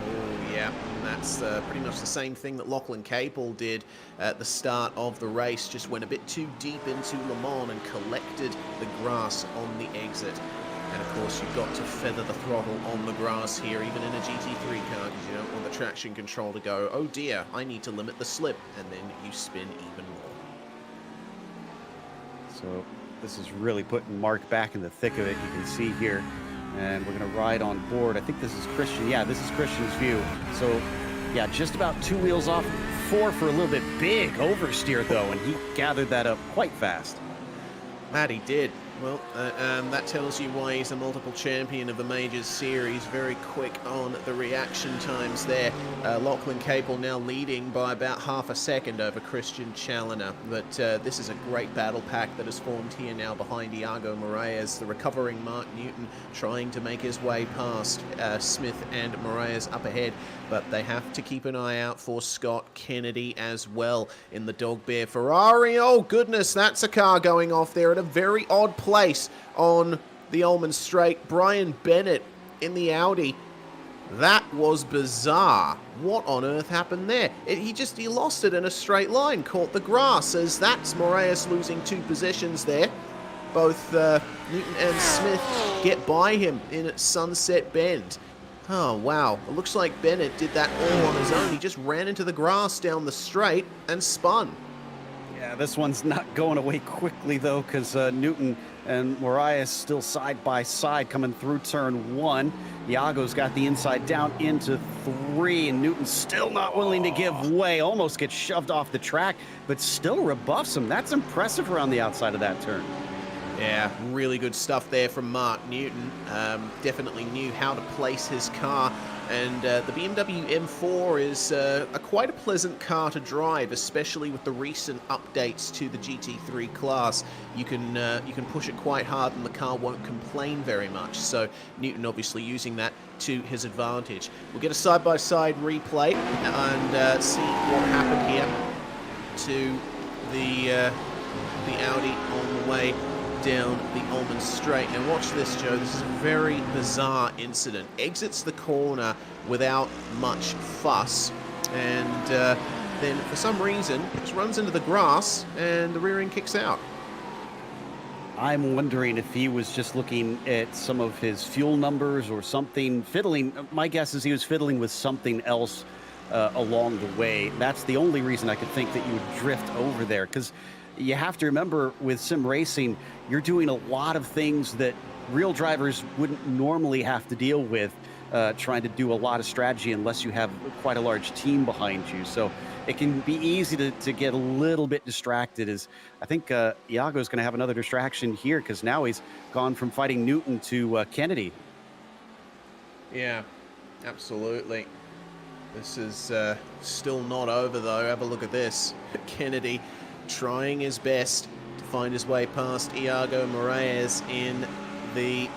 Oh yeah, and that's pretty much the same thing that Lachlan Capel did at the start of the race. Just went a bit too deep into Le Mans and collected the grass on the exit. And of course, you've got to feather the throttle on the grass here, even in a GT3 car, because you don't want the traction control to go, oh dear, I need to limit the slip, and then you spin even more. So this is really putting Mark back in the thick of it, you can see here. And we're going to ride on board. I think this is Christian. Yeah, this is Christian's view. So, yeah, just about 2 wheels off, 4 for a little bit. Big oversteer, though, and he gathered that up quite fast. That he did. Well, that tells you why he's a multiple champion of the Majors Series. Very quick on the reaction times there. Lachlan Capel now leading by about half a second over Christian Challoner. But this is a great battle pack that has formed here now behind Iago Moraes. The recovering Mark Newton trying to make his way past Smith and Moraes up ahead. But they have to keep an eye out for Scott Kennedy as well in the Dog Bear Ferrari. Oh goodness, that's a car going off there at a very odd place on the Ullman Straight. Brian Bennett in the Audi. That was bizarre. What on earth happened there? He lost it in a straight line, caught the grass, as that's Moraes losing 2 positions there. Both Newton and Smith get by him in Sunset Bend. Oh, wow. It looks like Bennett did that all on his own. He just ran into the grass down the straight and spun. Yeah, this one's not going away quickly, though, because Newton and Moraes still side by side coming through turn 1. Iago's got the inside down into 3, and Newton's still not willing to give way. Almost gets shoved off the track, but still rebuffs him. That's impressive around the outside of that turn. Yeah, really good stuff there from Mark Newton. Definitely knew how to place his car. And the BMW M4 is quite a pleasant car to drive, especially with the recent updates to the GT3 class. You can push it quite hard and the car won't complain very much. So Newton obviously using that to his advantage. We'll get a side-by-side replay and see what happened here to the Audi on the way down the Ullman Straight. Now watch this, Joe. This is a very bizarre incident. Exits the corner without much fuss, and then for some reason just runs into the grass and the rear end kicks out. I'm wondering if he was just looking at some of his fuel numbers or something, fiddling. My guess is he was fiddling with something else along the way. That's the only reason I could think that you would drift over there, because you have to remember with sim racing, you're doing a lot of things that real drivers wouldn't normally have to deal with, trying to do a lot of strategy unless you have quite a large team behind you. So it can be easy to get a little bit distracted. As I think Iago's going to have another distraction here, because now he's gone from fighting Newton to Kennedy. Yeah, absolutely. This is still not over, though. Have a look at this. Kennedy trying his best to find his way past Iago Moraes in the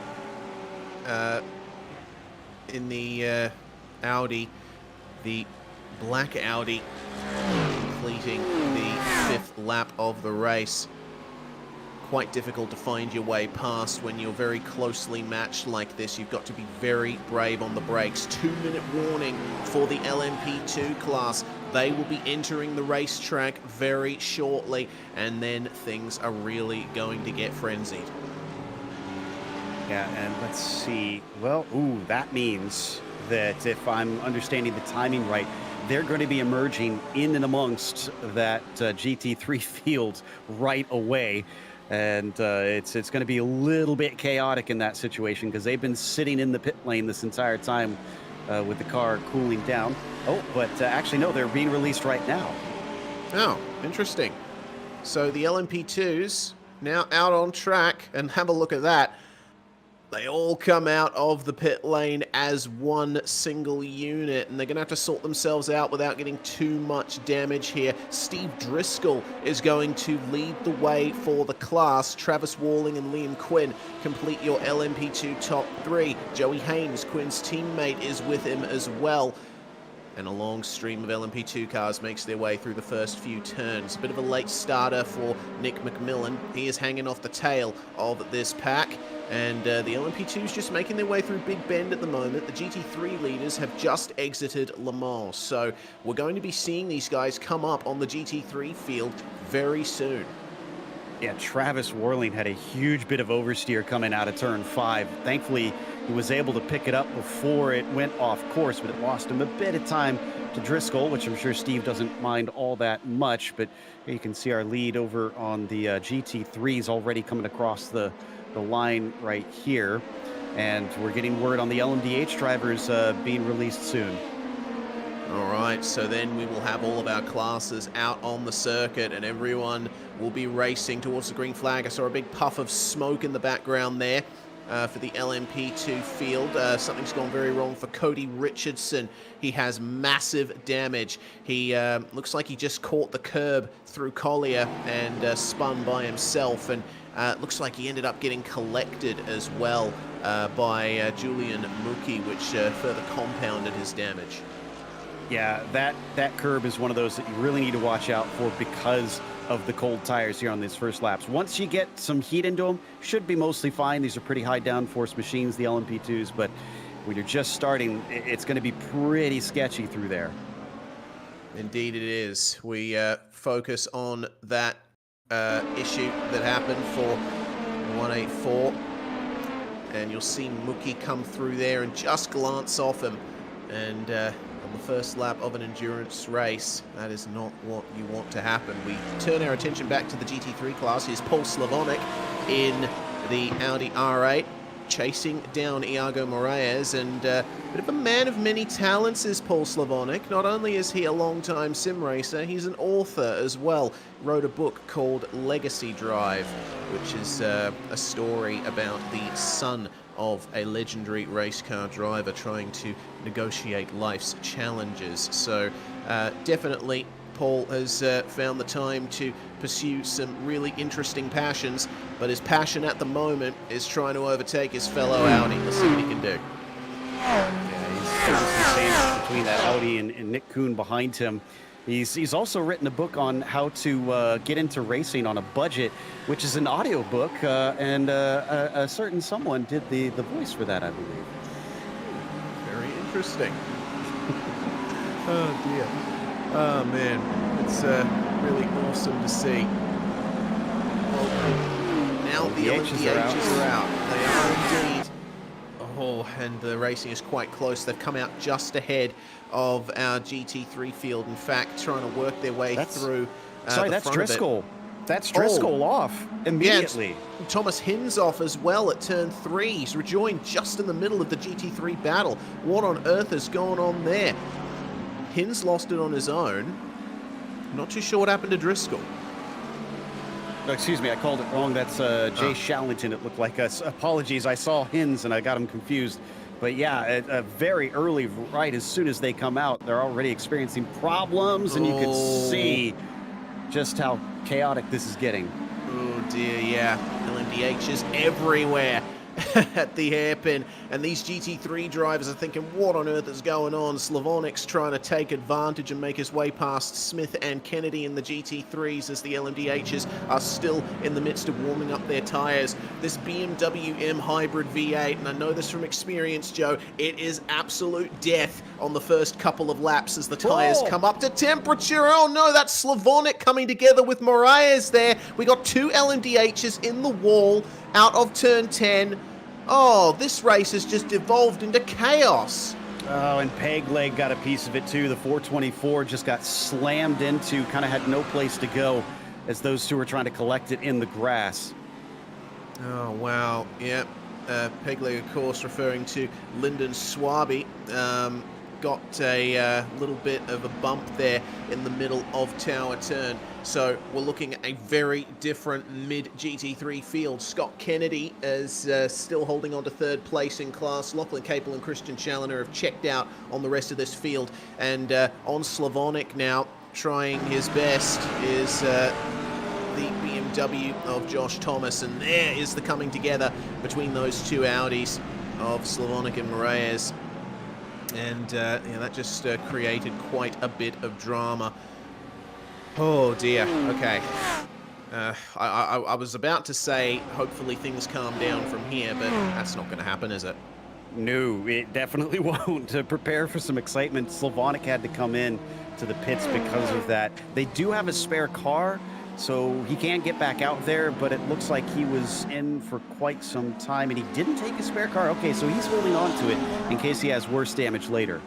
Audi, the black Audi, completing the 5th lap of the race. Quite difficult to find your way past when you're very closely matched like this. You've got to be very brave on the brakes. 2-minute warning for the LMP2 class. They will be entering the racetrack very shortly, and then things are really going to get frenzied. Yeah, and let's see. Well, ooh, that means that if I'm understanding the timing right, they're going to be emerging in and amongst that GT3 field right away. And it's going to be a little bit chaotic in that situation, because they've been sitting in the pit lane this entire time with the car cooling down. Oh, but actually, no, they're being released right now. Oh, interesting. So the LMP2s now out on track, and have a look at that. They all come out of the pit lane as one single unit, and they're going to have to sort themselves out without getting too much damage here. Steve Driscoll is going to lead the way for the class. Travis Walling and Liam Quinn complete your LMP2 top 3. Joey Haynes, Quinn's teammate, is with him as well. And a long stream of LMP2 cars makes their way through the first few turns. A bit of a late starter for Nick McMillan. He is hanging off the tail of this pack. And the LMP2's just making their way through Big Bend at the moment. The GT3 leaders have just exited Le Mans. So we're going to be seeing these guys come up on the GT3 field very soon. Yeah, Travis Warling had a huge bit of oversteer coming out of turn 5. Thankfully, he was able to pick it up before it went off course, but it lost him a bit of time to Driscoll, which I'm sure Steve doesn't mind all that much. But you can see our lead over on the GT3s already coming across the line right here. And we're getting word on the LMDH drivers being released soon. All right, so then we will have all of our classes out on the circuit, and everyone will be racing towards the green flag. I saw a big puff of smoke in the background there for the LMP2 field. Something's gone very wrong for Cody Richardson. He has massive damage. He looks like he just caught the curb through Collier and spun by himself, and looks like he ended up getting collected as well by Julian Mookie, which further compounded his damage. Yeah, that curb is one of those that you really need to watch out for because of the cold tires here on these first laps. Once you get some heat into them, should be mostly fine. These are pretty high downforce machines, the LMP2s, but when you're just starting, it's going to be pretty sketchy through there. Indeed it is. We focus on that issue that happened for 184, and you'll see Mookie come through there and just glance off him, and on the first lap of an endurance race, that is not what you want to happen. We turn our attention back to the GT3 class. Here's Paul Slavonic in the Audi R8, chasing down Iago Moraes, and a bit of a man of many talents is Paul Slavonic. Not only is he a long-time sim racer, he's an author as well. Wrote a book called Legacy Drive, which is a story about the son of a legendary race car driver trying to negotiate life's challenges. So definitely Paul has found the time to pursue some really interesting passions, but his passion at the moment is trying to overtake his fellow Audi. Let's see what he can do. Yeah, he's sandwiched between that Audi and Nick Kuhn behind him. He's also written a book on how to get into racing on a budget, which is an audio book, and a certain someone did the voice for that, I believe. Very interesting. Oh dear. Oh man, it's really awesome to see. Well, out. The LMDHs are out. They are indeed. Oh, and the racing is quite close. They've come out just ahead of our GT3 field. In fact, trying to work their way through. Sorry, that's Driscoll. That's Driscoll off immediately. Yeah, Thomas Hinz off as well at turn 3. He's rejoined just in the middle of the GT3 battle. What on earth has gone on there? Hinz lost it on his own. Not too sure what happened to Driscoll. Oh, excuse me, I called it wrong. That's Jay Shallington, it looked like. Apologies, I saw Hinz and I got him confused. But yeah, very early, right as soon as they come out, they're already experiencing problems, and you can see just how chaotic this is getting. Oh dear, yeah. LMDH is everywhere at the hairpin, and these GT3 drivers are thinking, what on earth is going on? Slavonic's trying to take advantage and make his way past Smith and Kennedy in the GT3s as the LMDHs are still in the midst of warming up their tyres. This BMW M Hybrid V8, and I know this from experience, Joe, it is absolute death on the first couple of laps as the tyres come up to temperature. Oh no, that's Slavonic coming together with Moraes there. We got two LMDHs in the wall out of turn 10. Oh, this race has just evolved into chaos. Oh, and Pegleg got a piece of it too. The 424 just got slammed into, kind of had no place to go as those two were trying to collect it in the grass. Oh, wow. Yeah. Pegleg, of course, referring to Lyndon Swaby. Got a little bit of a bump there in the middle of Tower Turn. So we're looking at a very different mid-GT3 field. Scott Kennedy is still holding on to third place in class. Lachlan Capel and Christian Challoner have checked out on the rest of this field. And on Slavonic now, trying his best, is the BMW of Josh Thomas. And there is the coming together between those two Audis of Slavonic and Moraes. And yeah, that just created quite a bit of drama. Oh dear. Okay. I was about to say, hopefully things calm down from here, but that's not going to happen, is it? No, it definitely won't. To prepare for some excitement, Slavonic had to come in to the pits because of that. They do have a spare car, so he can get back out there, but it looks like he was in for quite some time, and he didn't take a spare car. Okay, so he's holding on to it in case he has worse damage later.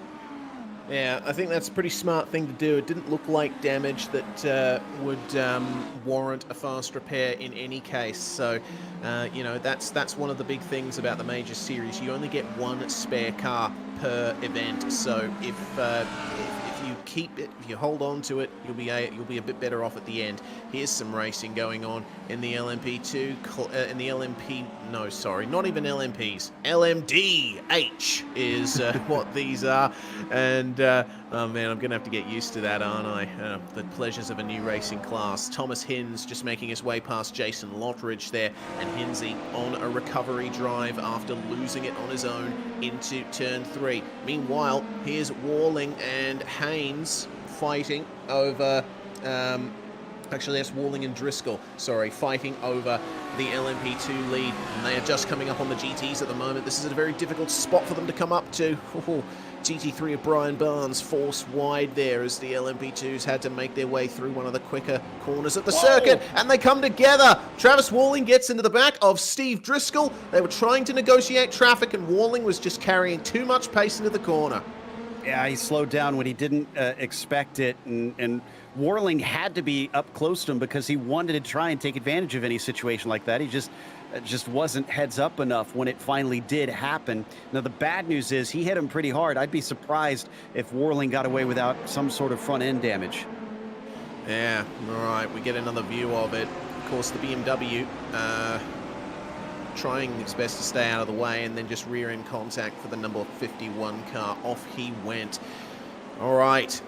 Yeah, I think that's a pretty smart thing to do. It didn't look like damage that would warrant a fast repair in any case. So, you know, that's one of the big things about the Major Series. You only get one spare car per event. So if you keep it, if you hold on to it, you'll be a bit better off at the end. Here's some racing going on in the LMP2, in the LMP. No, sorry, not even LMPs. LMDH is what these are, and oh man, I'm gonna have to get used to that, aren't I? The pleasures of a new racing class. Thomas Hinz just making his way past Jason Lottridge there, and Hinzy on a recovery drive after losing it on his own into turn 3. Meanwhile, here's Warling and Haynes fighting over. Actually, that's Warling and Driscoll, sorry, fighting over the LMP2 lead. And they are just coming up on the GTs at the moment. This is a very difficult spot for them to come up to. GT3 of Brian Barnes forced wide there as the LMP2s had to make their way through one of the quicker corners of the circuit. And they come together. Travis Warling gets into the back of Steve Driscoll. They were trying to negotiate traffic, and Warling was just carrying too much pace into the corner. Yeah, he slowed down when he didn't expect it, and Warling had to be up close to him because he wanted to try and take advantage of any situation like that. He just wasn't heads up enough when it finally did happen. Now, the bad news is he hit him pretty hard. I'd be surprised if Warling got away without some sort of front end damage. Yeah, all right, we get another view of it. Of course, the BMW trying its best to stay out of the way, and then just rear-end contact for the number 51 car. Off he went. All right,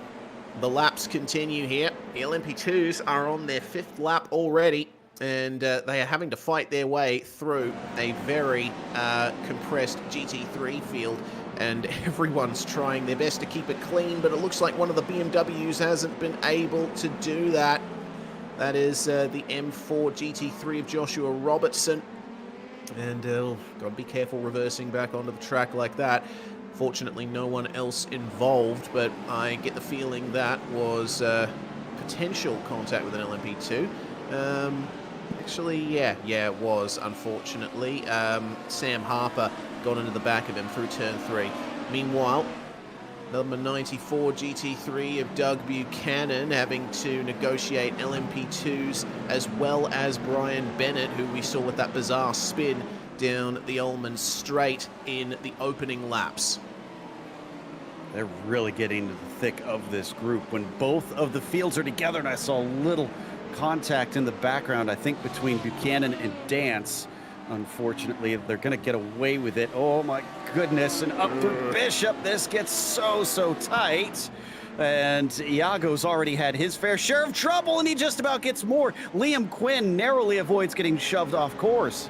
the laps continue here. The LMP2s are on their 5th lap already, and they are having to fight their way through a very compressed GT3 field, and everyone's trying their best to keep it clean, but it looks like one of the BMWs hasn't been able to do that. That is the M4 GT3 of Joshua Robertson. And got to be careful reversing back onto the track like that. Fortunately, no one else involved, but I get the feeling that was potential contact with an LMP2. Actually, yeah, it was, unfortunately. Sam Harper got into the back of him through turn 3. Meanwhile, number 94 GT3 of Doug Buchanan having to negotiate LMP2s, as well as Brian Bennett, who we saw with that bizarre spin down the Ullman Straight in the opening laps. They're really getting into the thick of this group when both of the fields are together, and I saw a little contact in the background, I think, between Buchanan and Dance. Unfortunately, they're going to get away with it. Oh my goodness, and up for Bishop. This gets so tight. And Iago's already had his fair share of trouble, and he just about gets more. Liam Quinn narrowly avoids getting shoved off course.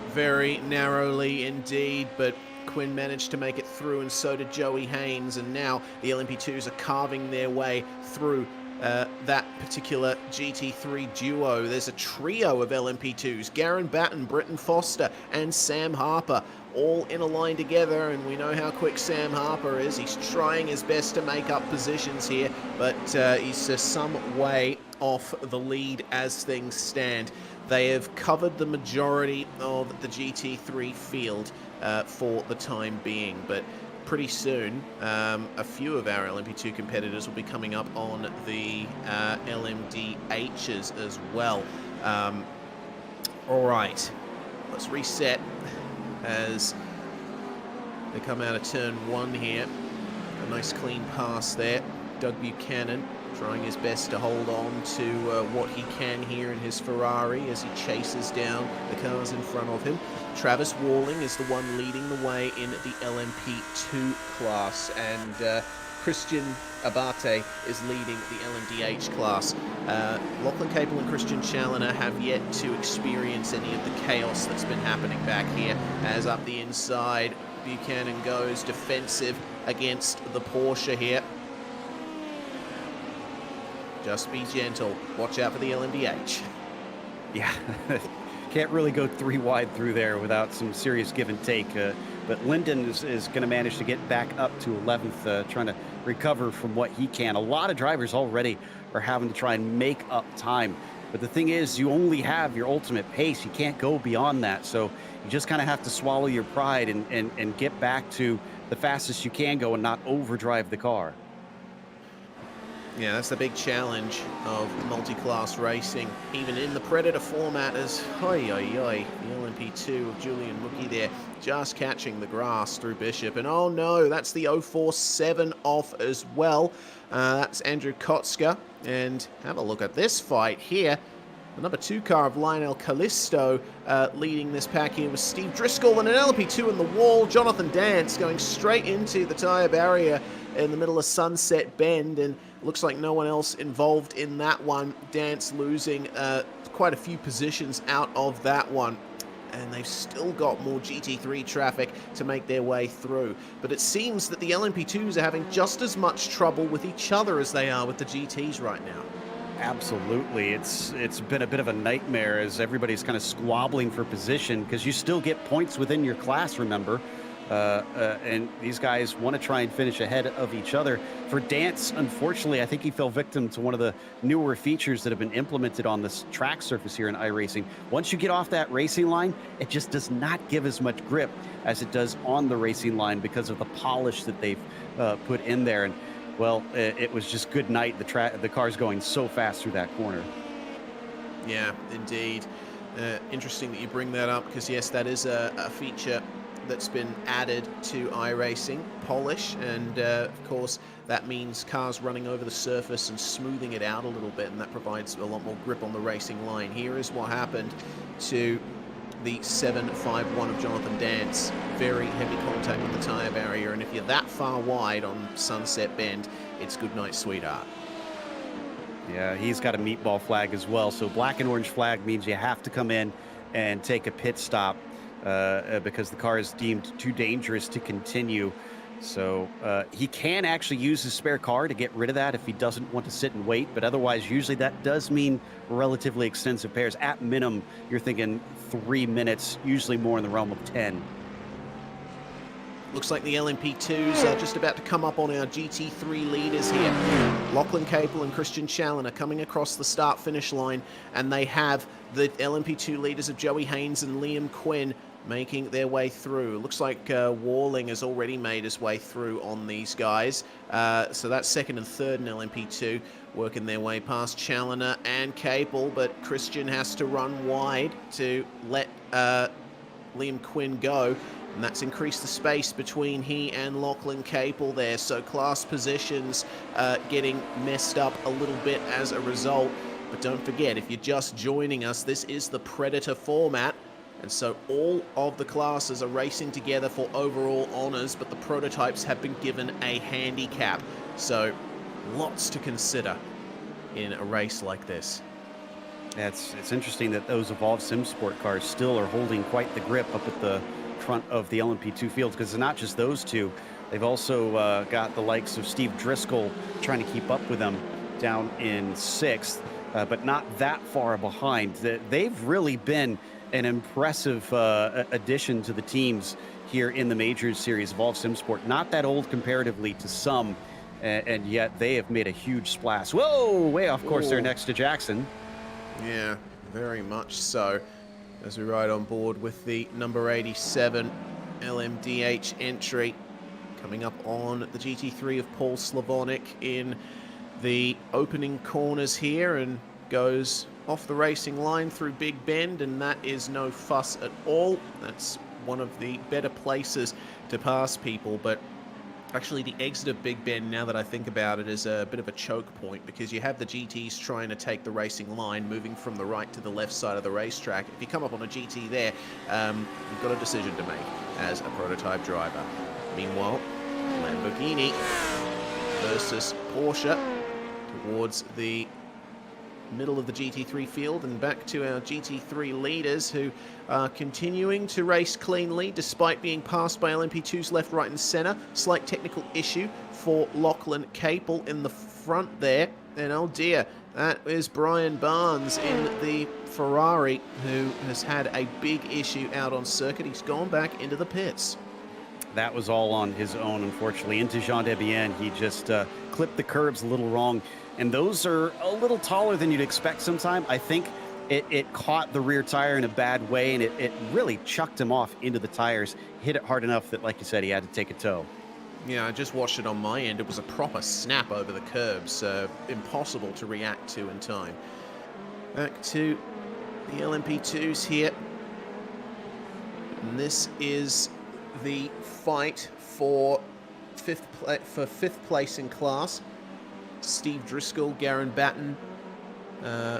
Very narrowly indeed, but Quinn managed to make it through, and so did Joey Haynes, and now the LMP2s are carving their way through that particular GT3 duo. There's a trio of LMP2s, Garen Batten, Britton Foster, and Sam Harper, all in a line together, and we know how quick Sam Harper is. He's trying his best to make up positions here, but he's some way off the lead as things stand. They have covered the majority of the GT3 field for the time being, but pretty soon a few of our LMP2 competitors will be coming up on the LMDHs as well. All right, let's reset as they come out of turn 1 here. A nice clean pass there. Doug Buchanan trying his best to hold on to what he can here in his Ferrari as he chases down the cars in front of him. Travis Walling is the one leading the way in the LMP2 class, and Christian Abate is leading the LMDH class. Lachlan Capel and Christian Challoner have yet to experience any of the chaos that's been happening back here, as up the inside Buchanan goes defensive against the Porsche here. Just be gentle. Watch out for the LMDH. Yeah, can't really go 3 wide through there without some serious give and take. But Linden is going to manage to get back up to 11th, trying to recover from what he can. A lot of drivers already are having to try and make up time. But the thing is, you only have your ultimate pace. You can't go beyond that. So you just kind of have to swallow your pride and get back to the fastest you can go and not overdrive the car. Yeah, that's the big challenge of multi-class racing, even in the Predator format, as the LMP2 of Julian Mookie there just catching the grass through Bishop. And oh no, that's the 047 off as well. That's Andrew Kotska. And have a look at this fight here. The number 2 car of Lionel Callisto leading this pack here with Steve Driscoll, and an LMP2 in the wall. Jonathan Dance going straight into the tyre barrier in the middle of Sunset Bend, and looks like no one else involved in that one. Dance losing quite a few positions out of that one. And they've still got more GT3 traffic to make their way through. But it seems that the LMP2s are having just as much trouble with each other as they are with the GTs right now. Absolutely. It's been a bit of a nightmare as everybody's kind of squabbling for position, because you still get points within your class, remember. And these guys want to try and finish ahead of each other. For Dance, unfortunately, I think he fell victim to one of the newer features that have been implemented on this track surface here in iRacing. Once you get off that racing line, it just does not give as much grip as it does on the racing line because of the polish that they've put in there. And well, it was just good night. The car's going so fast through that corner. Yeah, indeed. Interesting that you bring that up, because yes, that is a feature that's been added to iRacing, polish, and of course that means cars running over the surface and smoothing it out a little bit, and that provides a lot more grip on the racing line. Here is what happened to the 751 of Jonathan Dance. Very heavy contact with the tyre barrier, and if you're that far wide on Sunset Bend, it's good night, sweetheart. Yeah, he's got a meatball flag as well, so black and orange flag means you have to come in and take a pit stop because the car is deemed too dangerous to continue. So he can actually use his spare car to get rid of that if he doesn't want to sit and wait, but otherwise usually that does mean relatively extensive pairs. At minimum, you're thinking 3 minutes, usually more in the realm of 10. Looks like the LMP2s are just about to come up on our GT3 leaders here. Lachlan Capel and Christian Challoner coming across the start-finish line, and they have the LMP2 leaders of Joey Hinz and Liam Quinn making their way through. Looks like Warling has already made his way through on these guys. So that's second and third in LMP2, working their way past Challoner and Capel, but Christian has to run wide to let Liam Quinn go. And that's increased the space between he and Lachlan Capel there. So class positions getting messed up a little bit as a result. But don't forget, if you're just joining us, this is the Predator format. And so all of the classes are racing together for overall honours, but the prototypes have been given a handicap. So lots to consider in a race like this. It's interesting that those Evolved Sim Sport cars still are holding quite the grip up at the front of the LMP2 fields, because it's not just those two. They've also got the likes of Steve Driscoll trying to keep up with them down in 6th, but not that far behind. They've really been an impressive addition to the teams here in the Majors Series. Evolved Sim Sport, not that old comparatively to some, and yet they have made a huge splash. Whoa, way off course there next to Jackson. Yeah, very much so. As we ride on board with the number 87 LMDH entry, coming up on the GT3 of Paul Slavonic in the opening corners here, and goes off the racing line through Big Bend, and that is no fuss at all. That's one of the better places to pass people, but actually the exit of Big Bend, now that I think about it, is a bit of a choke point, because you have the GTs trying to take the racing line, moving from the right to the left side of the racetrack. If you come up on a GT there, you've got a decision to make as a prototype driver. Meanwhile, Lamborghini versus Porsche towards the middle of the GT3 field, and back to our GT3 leaders, who are continuing to race cleanly despite being passed by LMP2s left, right and centre. Slight technical issue for Lachlan Capel in the front there, and oh dear, that is Brian Barnes in the Ferrari, who has had a big issue out on circuit. He's gone back into the pits. That was all on his own, unfortunately. Into Jean Debienne, he just clipped the curbs a little wrong. And those are a little taller than you'd expect sometime. I think it caught the rear tire in a bad way, and it really chucked him off into the tires. Hit it hard enough that, like you said, he had to take a tow. Yeah, I just watched it on my end. It was a proper snap over the curbs. Impossible to react to in time. Back to the LMP2s here. And this is the fight for fifth place in class. Steve Driscoll, Garen Batten.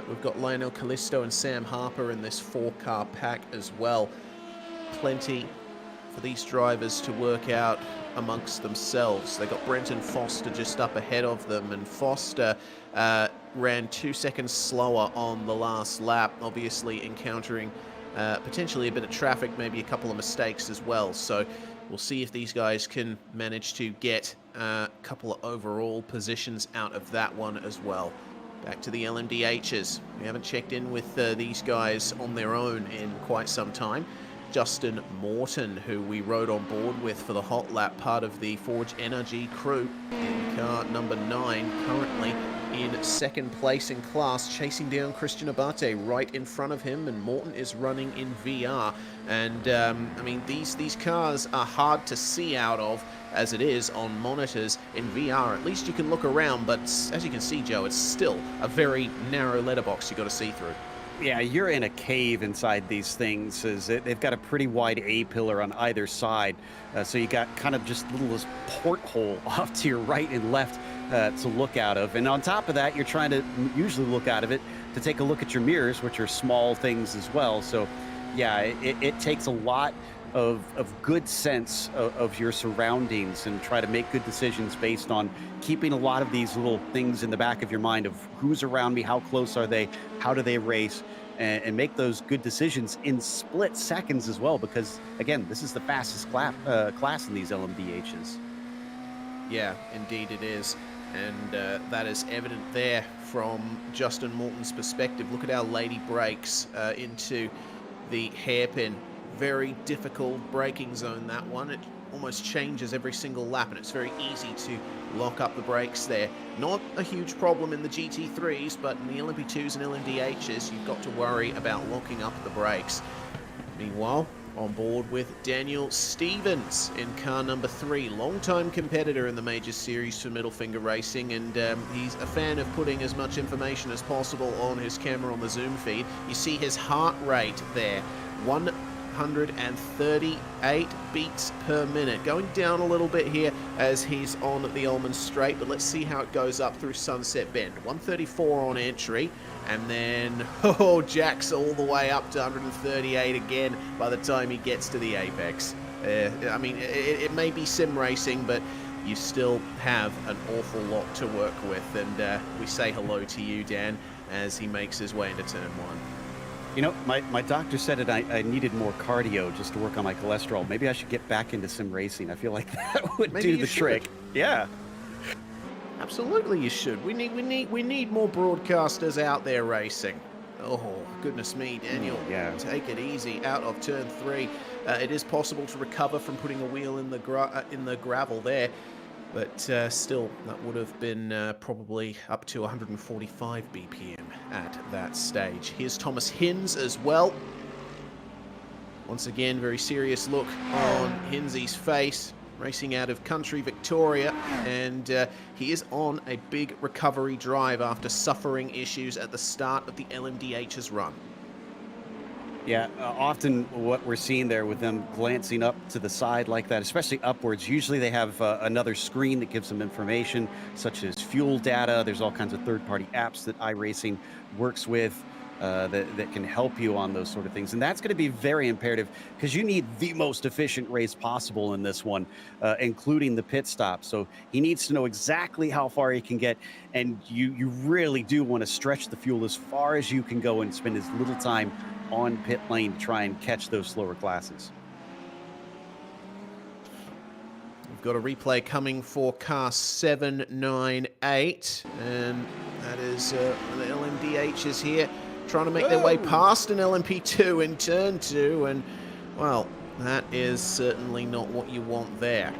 We've got Lionel Callisto and Sam Harper in this 4-car pack as well. Plenty for these drivers to work out amongst themselves. They got Brenton Foster just up ahead of them, and Foster ran 2 seconds slower on the last lap, obviously encountering potentially a bit of traffic, maybe a couple of mistakes as well. So we'll see if these guys can manage to get a couple of overall positions out of that one as well. Back to the LMDHs. We haven't checked in with these guys on their own in quite some time. Justin Morton, who we rode on board with for the hot lap, part of the Forge Energy crew in car number 9, currently in second place in class, chasing down Christian Abate right in front of him, and Morton is running in VR. And I mean, these cars are hard to see out of as it is on monitors. In VR, at least you can look around, but as you can see, Joe, it's still a very narrow letterbox you got to see through. Yeah, you're in a cave inside these things. They've got a pretty wide A-pillar on either side, so you got kind of just little this porthole off to your right and left to look out of. And on top of that, you're trying to usually look out of it to take a look at your mirrors, which are small things as well. So yeah, it takes a lot of good sense of your surroundings, and try to make good decisions based on keeping a lot of these little things in the back of your mind of who's around me, how close are they, how do they race, and make those good decisions in split seconds as well, because again, this is the fastest class in these LMDHs. Yeah, indeed it is. And that is evident there from Justin Morton's perspective. Look at our lady brakes into the hairpin. Very difficult braking zone, that one. It almost changes every single lap, and it's very easy to lock up the brakes there. Not a huge problem in the GT3s, but in the LMP2s and LMDHs, you've got to worry about locking up the brakes. Meanwhile, on board with Daniel Stevens in car number 3, longtime competitor in the Major Series for Middle Finger Racing, and he's a fan of putting as much information as possible on his camera on the zoom feed. You see his heart rate there, 138 beats per minute. Going down a little bit here as he's on the Ullman Straight, but let's see how it goes up through Sunset Bend. 134 on entry, and then, jacks all the way up to 138 again by the time he gets to the apex. I mean, it may be sim racing, but you still have an awful lot to work with, and we say hello to you, Dan, as he makes his way into turn 1. You know, my doctor said that I needed more cardio just to work on my cholesterol. Maybe I should get back into sim racing. I feel like that would do the trick. Yeah. Absolutely, you should. We need more broadcasters out there racing. Oh, goodness me, Daniel. Yeah. Take it easy out of turn 3. It is possible to recover from putting a wheel in the gravel there, but still, that would have been probably up to 145 BPM at that stage. Here's Thomas Hinz as well. Once again, very serious look on Hinz's face. Racing out of country Victoria, and he is on a big recovery drive after suffering issues at the start of the LMDH's run. Yeah, often what we're seeing there with them glancing up to the side like that, especially upwards, usually they have another screen that gives them information, such as fuel data. There's all kinds of third-party apps that iRacing works with that can help you on those sort of things. And that's going to be very imperative because you need the most efficient race possible in this one, including the pit stop. So he needs to know exactly how far he can get. And you really do want to stretch the fuel as far as you can go and spend as little time on pit lane to try and catch those slower classes. We've got a replay coming for car 798, and that is the LMDH is here trying to make their way past an LMP2 in turn 2, and well, that is certainly not what you want there.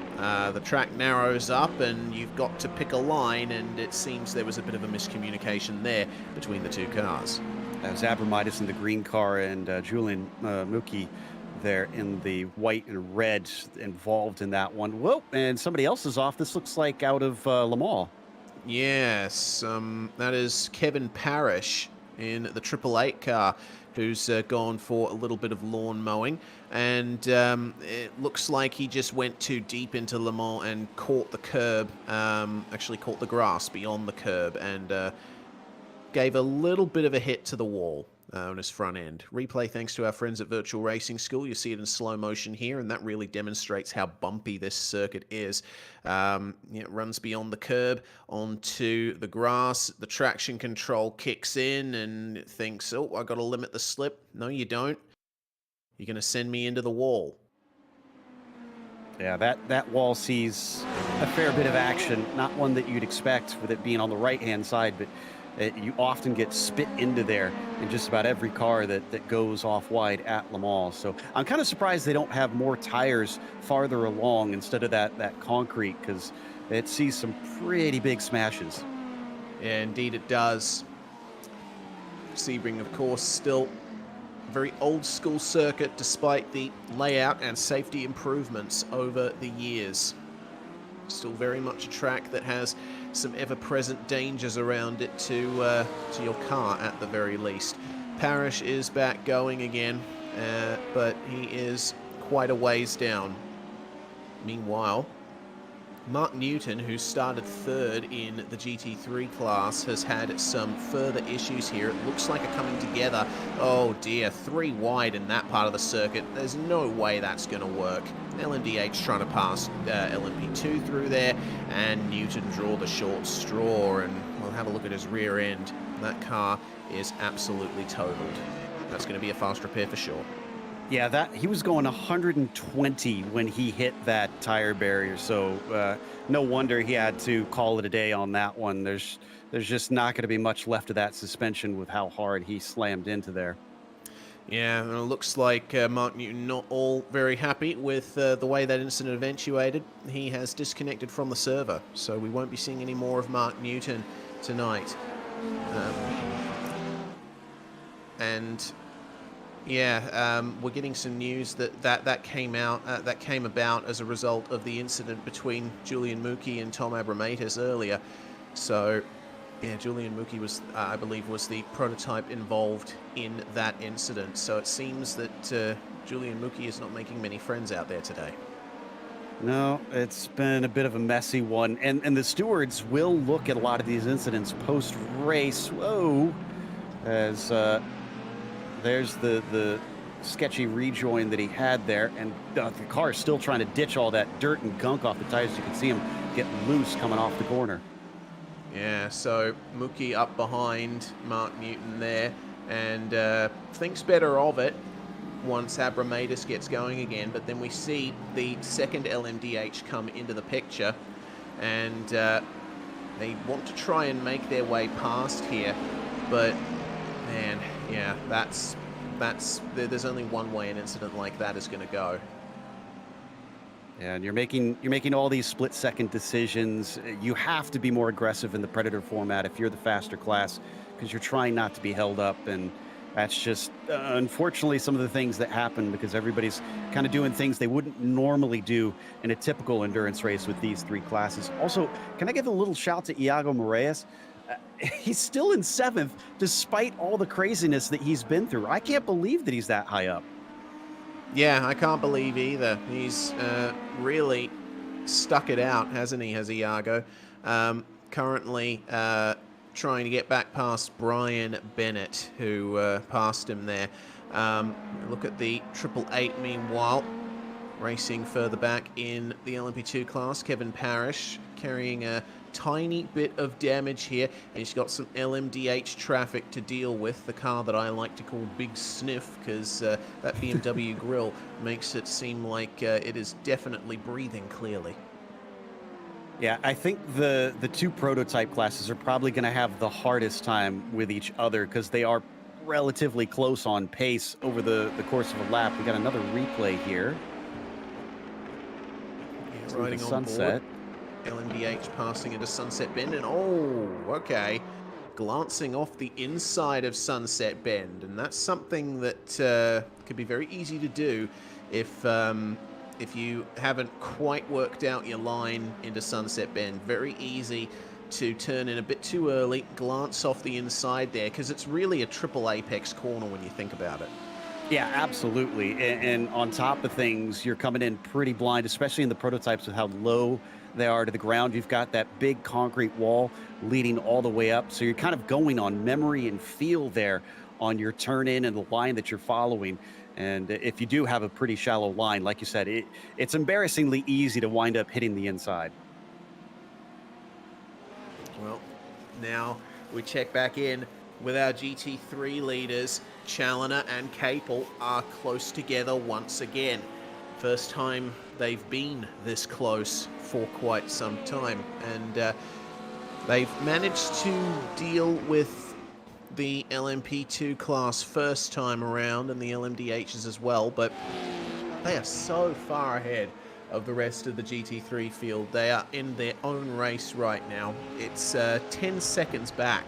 The track narrows up and you've got to pick a line, and it seems there was a bit of a miscommunication there between the two cars. That was Abramitis in the green car and Julian Mookie there in the white and red involved in that one. Whoa, and somebody else is off. This looks like out of Le Mans. Yes, that is Kevin Parrish in the 888 car, who's gone for a little bit of lawn mowing, and it looks like he just went too deep into Le Mans and caught the curb, actually caught the grass beyond the curb, and gave a little bit of a hit to the wall on his front end. Replay thanks to our friends at Virtual Racing School. You see it in slow motion here, and that really demonstrates how bumpy this circuit is. It runs beyond the curb onto the grass. The traction control kicks in and it thinks, oh, I got to limit the slip. No, you don't. You're going to send me into the wall. Yeah, that wall sees a fair bit of action. Not one that you'd expect with it being on the right-hand side, but you often get spit into there in just about every car that goes off wide at Le Mans. So I'm kind of surprised they don't have more tires farther along instead of that concrete, because it sees some pretty big smashes. Yeah, indeed it does. Sebring, of course, still a very old school circuit despite the layout and safety improvements over the years. Still very much a track that has some ever-present dangers around it to your car at the very least. Parrish is back going again, but he is quite a ways down. Meanwhile, Mark Newton, who started third in the GT3 class, has had some further issues here. It looks like a coming together. Oh dear, 3 wide in that part of the circuit. There's no way that's going to work. LMDH trying to pass LMP2 through there, and Newton draw the short straw, and we'll have a look at his rear end. That car is absolutely totaled. That's going to be a fast repair for sure. Yeah, he was going 120 when he hit that tire barrier, so no wonder he had to call it a day on that one. There's just not going to be much left of that suspension with how hard he slammed into there. Yeah, and it looks like Mark Newton not all very happy with the way that incident eventuated. He has disconnected from the server, so we won't be seeing any more of Mark Newton tonight. And yeah, we're getting some news that came about as a result of the incident between Julian Mookie and Tom Abramatis earlier. So yeah, Julian Mookie was, I believe, was the prototype involved in that incident. So it seems that Julian Mookie is not making many friends out there today. No, it's been a bit of a messy one. And the stewards will look at a lot of these incidents post-race. Whoa. As there's the sketchy rejoin that he had there. And the car is still trying to ditch all that dirt and gunk off the tires. You can see him get loose coming off the corner. Yeah, so Mookie up behind Mark Newton there, and thinks better of it once Abramatis gets going again. But then we see the second LMDH come into the picture, and they want to try and make their way past here. But man, yeah, there's only one way an incident like that is going to go. And you're making all these split-second decisions. You have to be more aggressive in the Predator format if you're the faster class, because you're trying not to be held up. And that's just, unfortunately, some of the things that happen because everybody's kind of doing things they wouldn't normally do in a typical endurance race with these three classes. Also, can I give a little shout to Iago Moraes? He's still in 7th, despite all the craziness that he's been through. I can't believe that he's that high up. Yeah, I can't believe either. He's really stuck it out, hasn't he, has Iago? Currently trying to get back past Brian Bennett, who passed him there. Look at the 888 meanwhile. Racing further back in the LMP2 class, Kevin Parrish carrying a tiny bit of damage here, and he's got some LMDH traffic to deal with. The car that I like to call Big Sniff, because that BMW grille makes it seem like it is definitely breathing clearly. Yeah, I think the two prototype classes are probably going to have the hardest time with each other because they are relatively close on pace over the course of a lap. We got another replay here. Yeah, riding on Sunset. Board. LMDH passing into Sunset Bend, and oh, okay, glancing off the inside of Sunset Bend, and that's something that could be very easy to do if you haven't quite worked out your line into Sunset Bend. Very easy to turn in a bit too early, glance off the inside there, because it's really a triple apex corner when you think about it. Yeah, absolutely. And on top of things, you're coming in pretty blind, especially in the prototypes with how low they are to the ground. You've got that big concrete wall leading all the way up. So you're kind of going on memory and feel there on your turn in and the line that you're following. And if you do have a pretty shallow line, like you said, it's embarrassingly easy to wind up hitting the inside. Well, now we check back in with our GT3 leaders. Challoner and Capel are close together once again. First time they've been this close for quite some time, and they've managed to deal with the LMP2 class first time around and the LMDHs as well, but they are so far ahead of the rest of the GT3 field. They are in their own race right now. It's 10 seconds back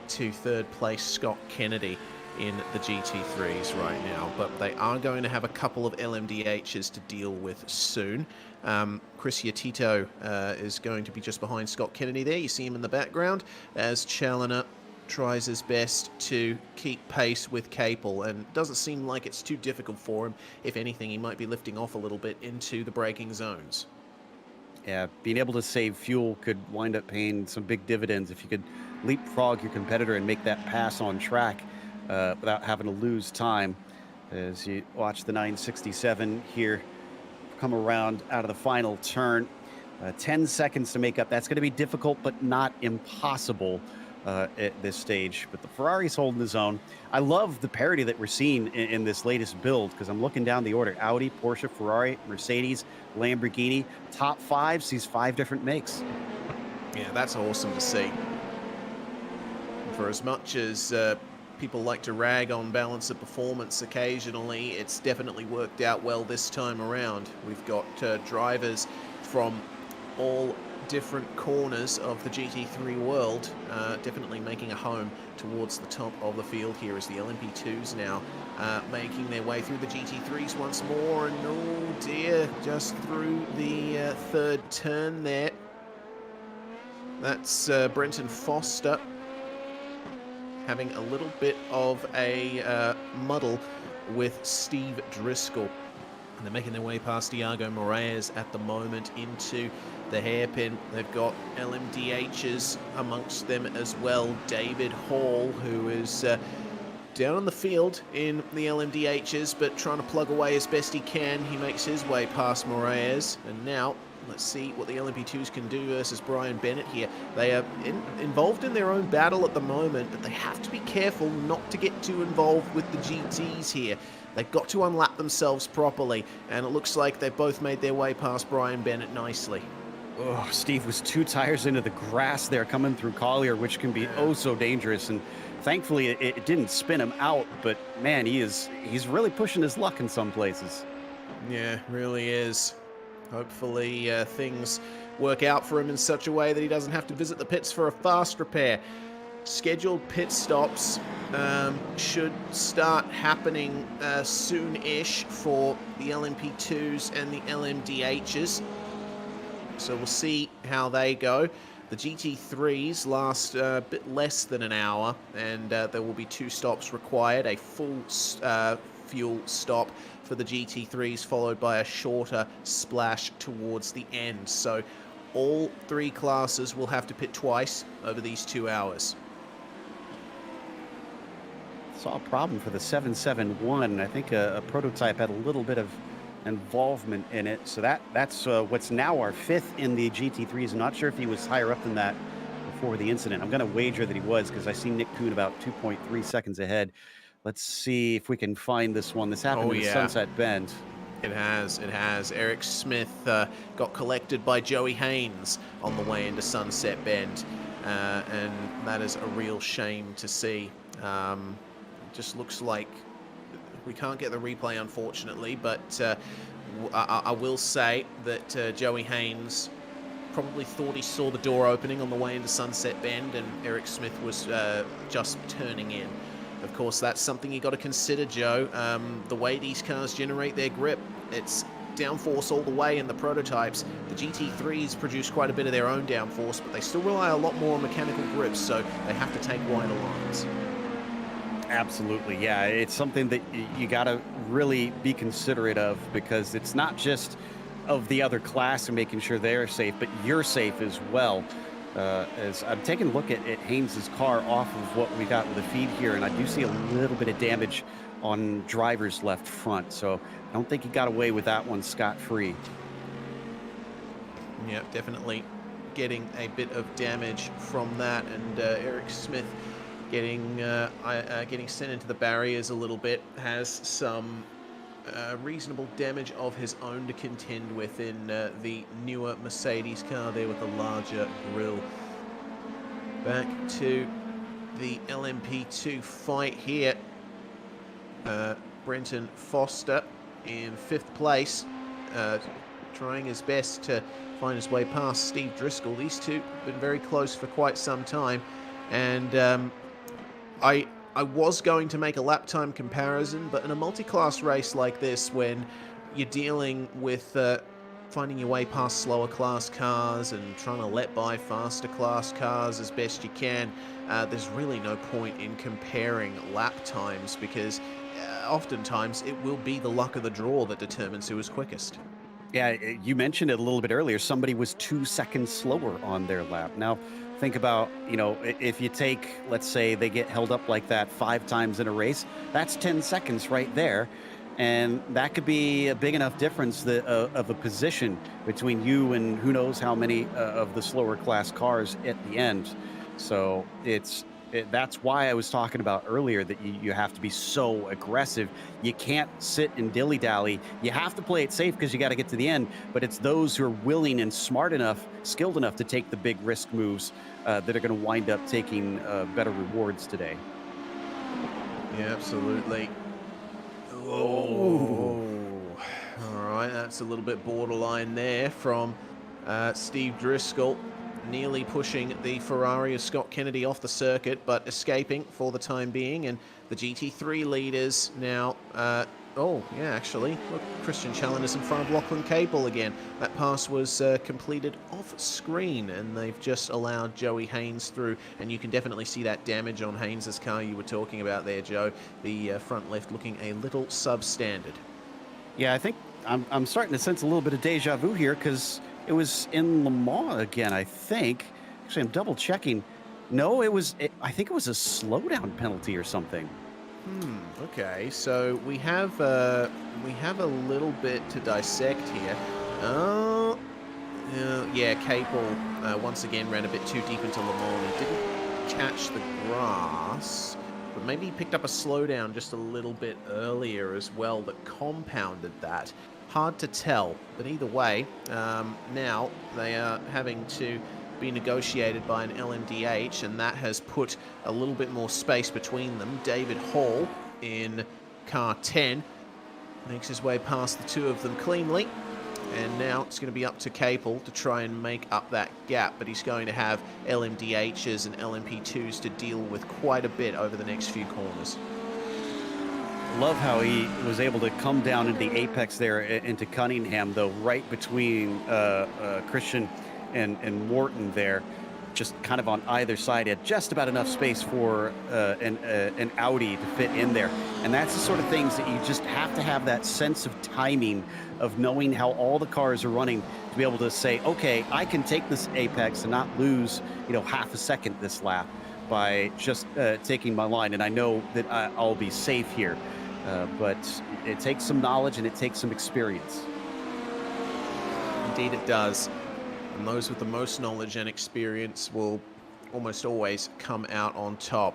to third place Scott Kennedy in the GT3s right now, but they are going to have a couple of LMDHs to deal with soon. Chris Yatito is going to be just behind Scott Kennedy there. You see him in the background as Challoner tries his best to keep pace with Capel, and it doesn't seem like it's too difficult for him. If anything, he might be lifting off a little bit into the braking zones. Yeah, being able to save fuel could wind up paying some big dividends if you could leapfrog your competitor and make that pass on track without having to lose time. As you watch the 967 here come around out of the final turn. 10 seconds to make up. That's going to be difficult, but not impossible at this stage. But the Ferrari's holding his own. I love the parity that we're seeing in this latest build, because I'm looking down the order. Audi, Porsche, Ferrari, Mercedes, Lamborghini. Top 5 sees 5 different makes. Yeah, that's awesome to see. For as much as people like to rag on balance of performance occasionally, it's definitely worked out well this time around. We've got drivers from all different corners of the GT3 world, definitely making a home towards the top of the field here as the LMP2s now making their way through the GT3s once more, and oh dear, just through the third turn there. That's Brenton Foster having a little bit of a muddle with Steve Driscoll. And they're making their way past Iago Moraes at the moment into the hairpin. They've got LMDHs amongst them as well. David Hall, who is down on the field in the LMDHs, but trying to plug away as best he can. He makes his way past Moraes. And now, let's see what the LMP2s can do versus Brian Bennett here. They are involved in their own battle at the moment, but they have to be careful not to get too involved with the GTs here. They've got to unlap themselves properly, and it looks like they've both made their way past Brian Bennett nicely. Oh, Steve was 2 tires into the grass there coming through Collier, which can be oh so dangerous. And thankfully it didn't spin him out, but man, he's really pushing his luck in some places. Yeah, really is. Hopefully things work out for him in such a way that he doesn't have to visit the pits for a fast repair. Scheduled pit stops should start happening soon-ish for the LMP2s and the LMDHs. So we'll see how they go. The GT3s last a bit less than an hour, and there will be 2 stops required. A full fuel stop for the GT3s, followed by a shorter splash towards the end. So all 3 classes will have to pit twice over these 2 hours. Saw a problem for the 771. I think a prototype had a little bit of involvement in it. So that's what's now our 5th in the GT3s. I'm not sure if he was higher up than that before the incident. I'm going to wager that he was, because I see Nick Kuhn about 2.3 seconds ahead. Let's see if we can find this one. This happened in Sunset Bend. It has. Eric Smith got collected by Joey Haynes on the way into Sunset Bend, and that is a real shame to see. Just looks like we can't get the replay, unfortunately, but I will say that Joey Haynes probably thought he saw the door opening on the way into Sunset Bend, and Eric Smith was just turning in. Of course, that's something you got to consider, Joe. The way these cars generate their grip, it's downforce all the way in the prototypes. The GT3s produce quite a bit of their own downforce, but they still rely a lot more on mechanical grips, so they have to take wider lines. Absolutely, yeah. It's something that you got to really be considerate of, because it's not just of the other class and making sure they're safe, but you're safe as well. As I'm taking a look at Haynes' car off of what we got with the feed here, and I do see a little bit of damage on driver's left front, so I don't think he got away with that one scot-free. Yeah, definitely getting a bit of damage from that, and Eric Smith getting sent into the barriers a little bit, has some reasonable damage of his own to contend with in the newer Mercedes car there with the larger grille. Back to the LMP2 fight here. Brenton Foster in 5th place, trying his best to find his way past Steve Driscoll. These two have been very close for quite some time, and I was going to make a lap time comparison, but in a multi-class race like this, when you're dealing with finding your way past slower class cars and trying to let by faster class cars as best you can, there's really no point in comparing lap times, because oftentimes it will be the luck of the draw that determines who is quickest. Yeah, you mentioned it a little bit earlier. Somebody was 2 seconds slower on their lap. Now, think about, if you take, let's say they get held up like that 5 times in a race, that's 10 seconds right there. And that could be a big enough difference of a position between you and who knows how many of the slower class cars at the end. So that's why I was talking about earlier that you have to be so aggressive. You can't sit and dilly-dally. You have to play it safe because you got to get to the end, but it's those who are willing and smart enough, skilled enough to take the big risk moves that are going to wind up taking better rewards today. Yeah, absolutely. Oh, all right. That's a little bit borderline there from Steve Driscoll, nearly pushing the Ferrari of Scott Kennedy off the circuit, but escaping for the time being. And the GT3 leaders now. Oh, yeah, actually, look, Christian Challender's in front of Lachlan Cable again. That pass was completed off screen, and they've just allowed Joey Hinz through, and you can definitely see that damage on Haynes's car you were talking about there, Joe. The front left looking a little substandard. Yeah, I think I'm starting to sense a little bit of deja vu here, because it was in Le Mans again, I think. Actually, I'm double checking. No, I think it was a slowdown penalty or something. Okay, so we have a little bit to dissect here. Yeah, Capel once again ran a bit too deep into Le Mans. He didn't catch the grass, but maybe he picked up a slowdown just a little bit earlier as well that compounded that. Hard to tell, but either way, now they are having to be negotiated by an LMDH, and that has put a little bit more space between them. David Hall in car 10 makes his way past the two of them cleanly, and now it's going to be up to Capel to try and make up that gap, but he's going to have LMDHs and LMP2s to deal with quite a bit over the next few corners. Love how he was able to come down into the apex there into Cunningham, though, right between Christian and Morton there, just kind of on either side. He had just about enough space for an Audi to fit in there. And that's the sort of things that you just have to have that sense of timing, of knowing how all the cars are running, to be able to say, okay, I can take this apex and not lose, half a second this lap by just taking my line. And I know that I'll be safe here. But it takes some knowledge and it takes some experience. Indeed it does. And those with the most knowledge and experience will almost always come out on top.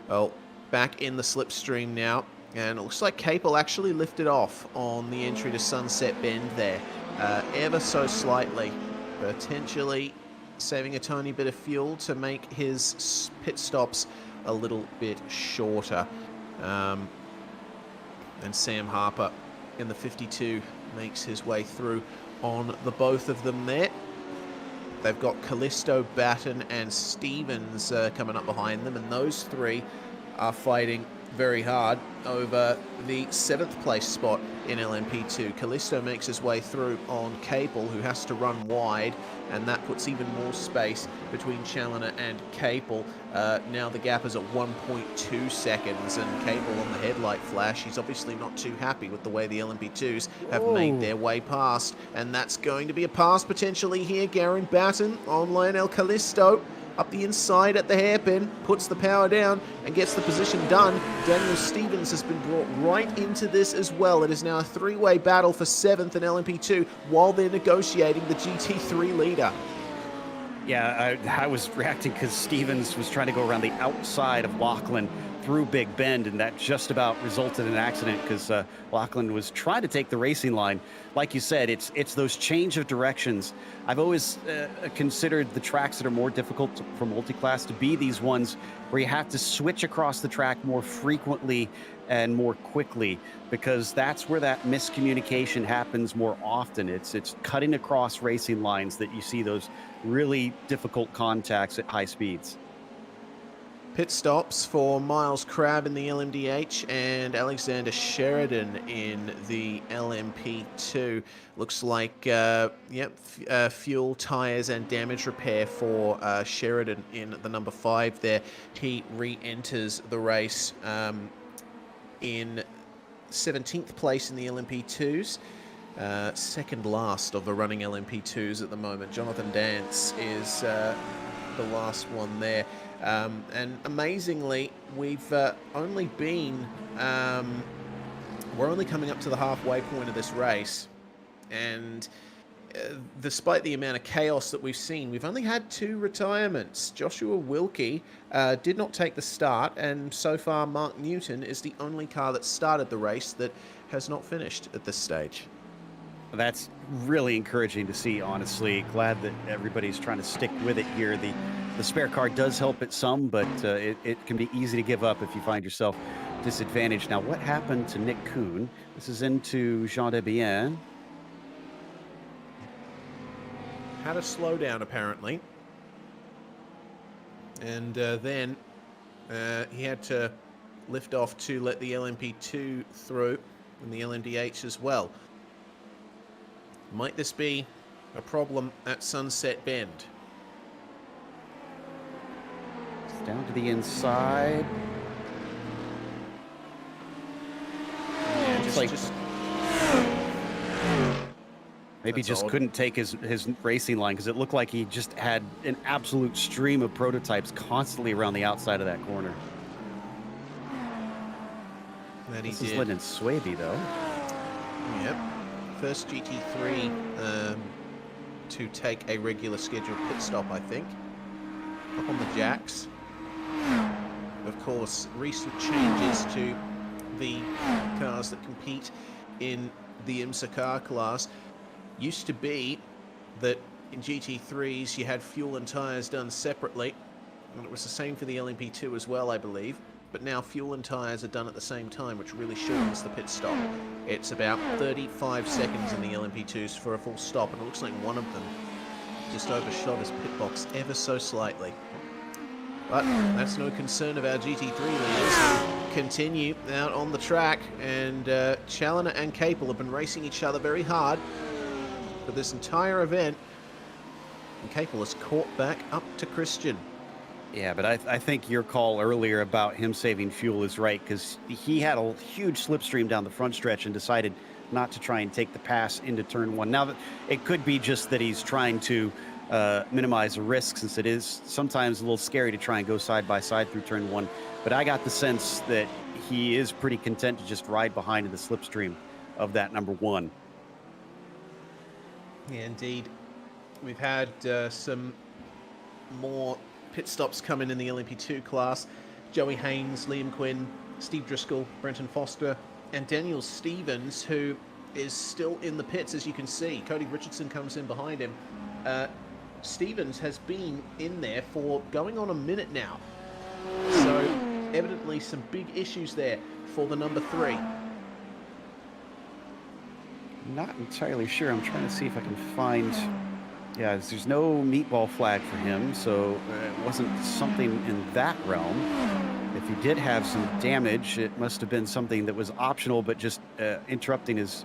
Well, back in the slipstream now, and it looks like Capel actually lifted off on the entry to Sunset Bend there, ever so slightly, potentially saving a tiny bit of fuel to make his pit stops a little bit shorter. And Sam Harper in the 52 makes his way through on the both of them there. They've got Callisto, Batten, and Stevens coming up behind them, and those three are fighting very hard over the 7th place spot in LMP2. Callisto makes his way through on Capel, who has to run wide, and that puts even more space between Challoner and Capel. Now the gap is at 1.2 seconds, and Capel on the headlight flash. He's obviously not too happy with the way the LMP2s have made their way past, and that's going to be a pass potentially here. Garen Batten on Lionel Callisto. Up the inside at the hairpin, puts the power down and gets the position done. Daniel Stevens has been brought right into this as well. It is now a three-way battle for 7th and LMP2 while they're negotiating the GT3 leader. Yeah, I was reacting because Stevens was trying to go around the outside of Lachlan through Big Bend, and that just about resulted in an accident because Lachlan was trying to take the racing line. Like you said, it's those change of directions. I've always considered the tracks that are more difficult for multi-class to be these ones where you have to switch across the track more frequently and more quickly, because that's where that miscommunication happens more often. It's cutting across racing lines that you see those really difficult contacts at high speeds. Pit stops for Miles Crabb in the LMDH and Alexander Sheridan in the LMP2. Looks like, fuel, tyres and damage repair for Sheridan in the number 5 there. He re-enters the race in 17th place in the LMP2s. Second last of the running LMP2s at the moment. Jonathan Dance is the last one there. And amazingly, we've only been, we're only coming up to the halfway point of this race, and despite the amount of chaos that we've seen, we've only had 2 retirements. Joshua Wilkie did not take the start, and so far Mark Newton is the only car that started the race that has not finished at this stage. That's really encouraging to see, honestly. Glad that everybody's trying to stick with it here. The spare car does help it some, but it can be easy to give up if you find yourself disadvantage. Now, what happened to Nick Kuhn? This is into Jean Debian. Had a slowdown, apparently. And then he had to lift off to let the LMP2 through and the LMDH as well. Might this be a problem at Sunset Bend? It's down to the inside. Yeah, Looks like maybe That's just odd. couldn't take his racing line, because it looked like he just had an absolute stream of prototypes constantly around the outside of that corner. That he This is did. Lyndon Swaby, though. Yep. First GT3 to take a regular scheduled pit stop, I think. Up on the jacks. Of course, recent changes to the cars that compete in the IMSA car class. Used to be that in GT3s you had fuel and tyres done separately, and it was the same for the LMP2 as well, I believe. But now fuel and tyres are done at the same time, which really shortens the pit stop. It's about 35 seconds in the LMP2s for a full stop, and it looks like one of them just overshot his pit box ever so slightly. But that's no concern of our GT3 leaders, who continue out on the track, and Challoner and Capel have been racing each other very hard for this entire event, and Capel has caught back up to Christian. Yeah, but I think your call earlier about him saving fuel is right, because he had a huge slipstream down the front stretch and decided not to try and take the pass into turn one. Now, it could be just that he's trying to minimize the risk, since it is sometimes a little scary to try and go side by side through turn one. But I got the sense that he is pretty content to just ride behind in the slipstream of that number one. Yeah, indeed. We've had some more pit stops come in the LMP2 class. Joey Haynes, Liam Quinn, Steve Driscoll, Brenton Foster, and Daniel Stevens, who is still in the pits, as you can see. Cody Richardson comes in behind him. Stevens has been in there for going on a minute now. So evidently some big issues there for the number 3. Not entirely sure. I'm trying to see if I can find... Yeah, there's no meatball flag for him, so it wasn't something in that realm. If he did have some damage, it must have been something that was optional, but just interrupting his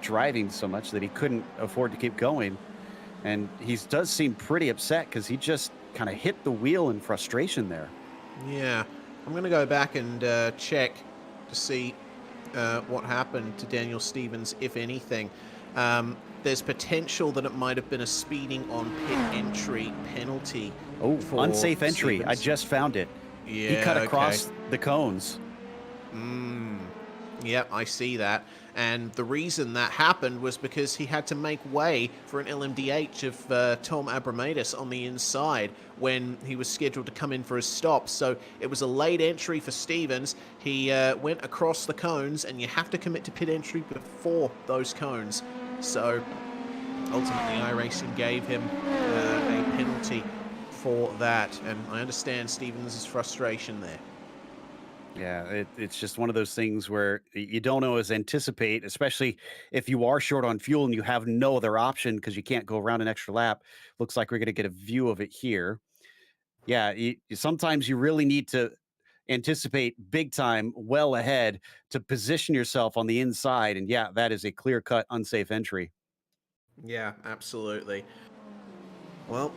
driving so much that he couldn't afford to keep going. And he does seem pretty upset, because he just kind of hit the wheel in frustration there. Yeah, I'm going to go back and check to see what happened to Daniel Stevens, if anything. There's potential that it might have been a speeding on pit entry penalty. Oh, unsafe entry. Stevens. I just found it. Yeah, he cut across the cones. Yep, I see that. And the reason that happened was because he had to make way for an LMDH of Tom Abramatis on the inside when he was scheduled to come in for his stop. So it was a late entry for Stevens. He went across the cones, and you have to commit to pit entry before those cones. So ultimately iRacing gave him a penalty for that. And I understand Stevens' frustration there. Yeah, it's just one of those things where you don't always anticipate, especially if you are short on fuel and you have no other option because you can't go around an extra lap. Looks like we're going to get a view of it here. Yeah, sometimes you really need to anticipate big time well ahead to position yourself on the inside. And yeah, that is a clear-cut unsafe entry. Yeah, absolutely. Well,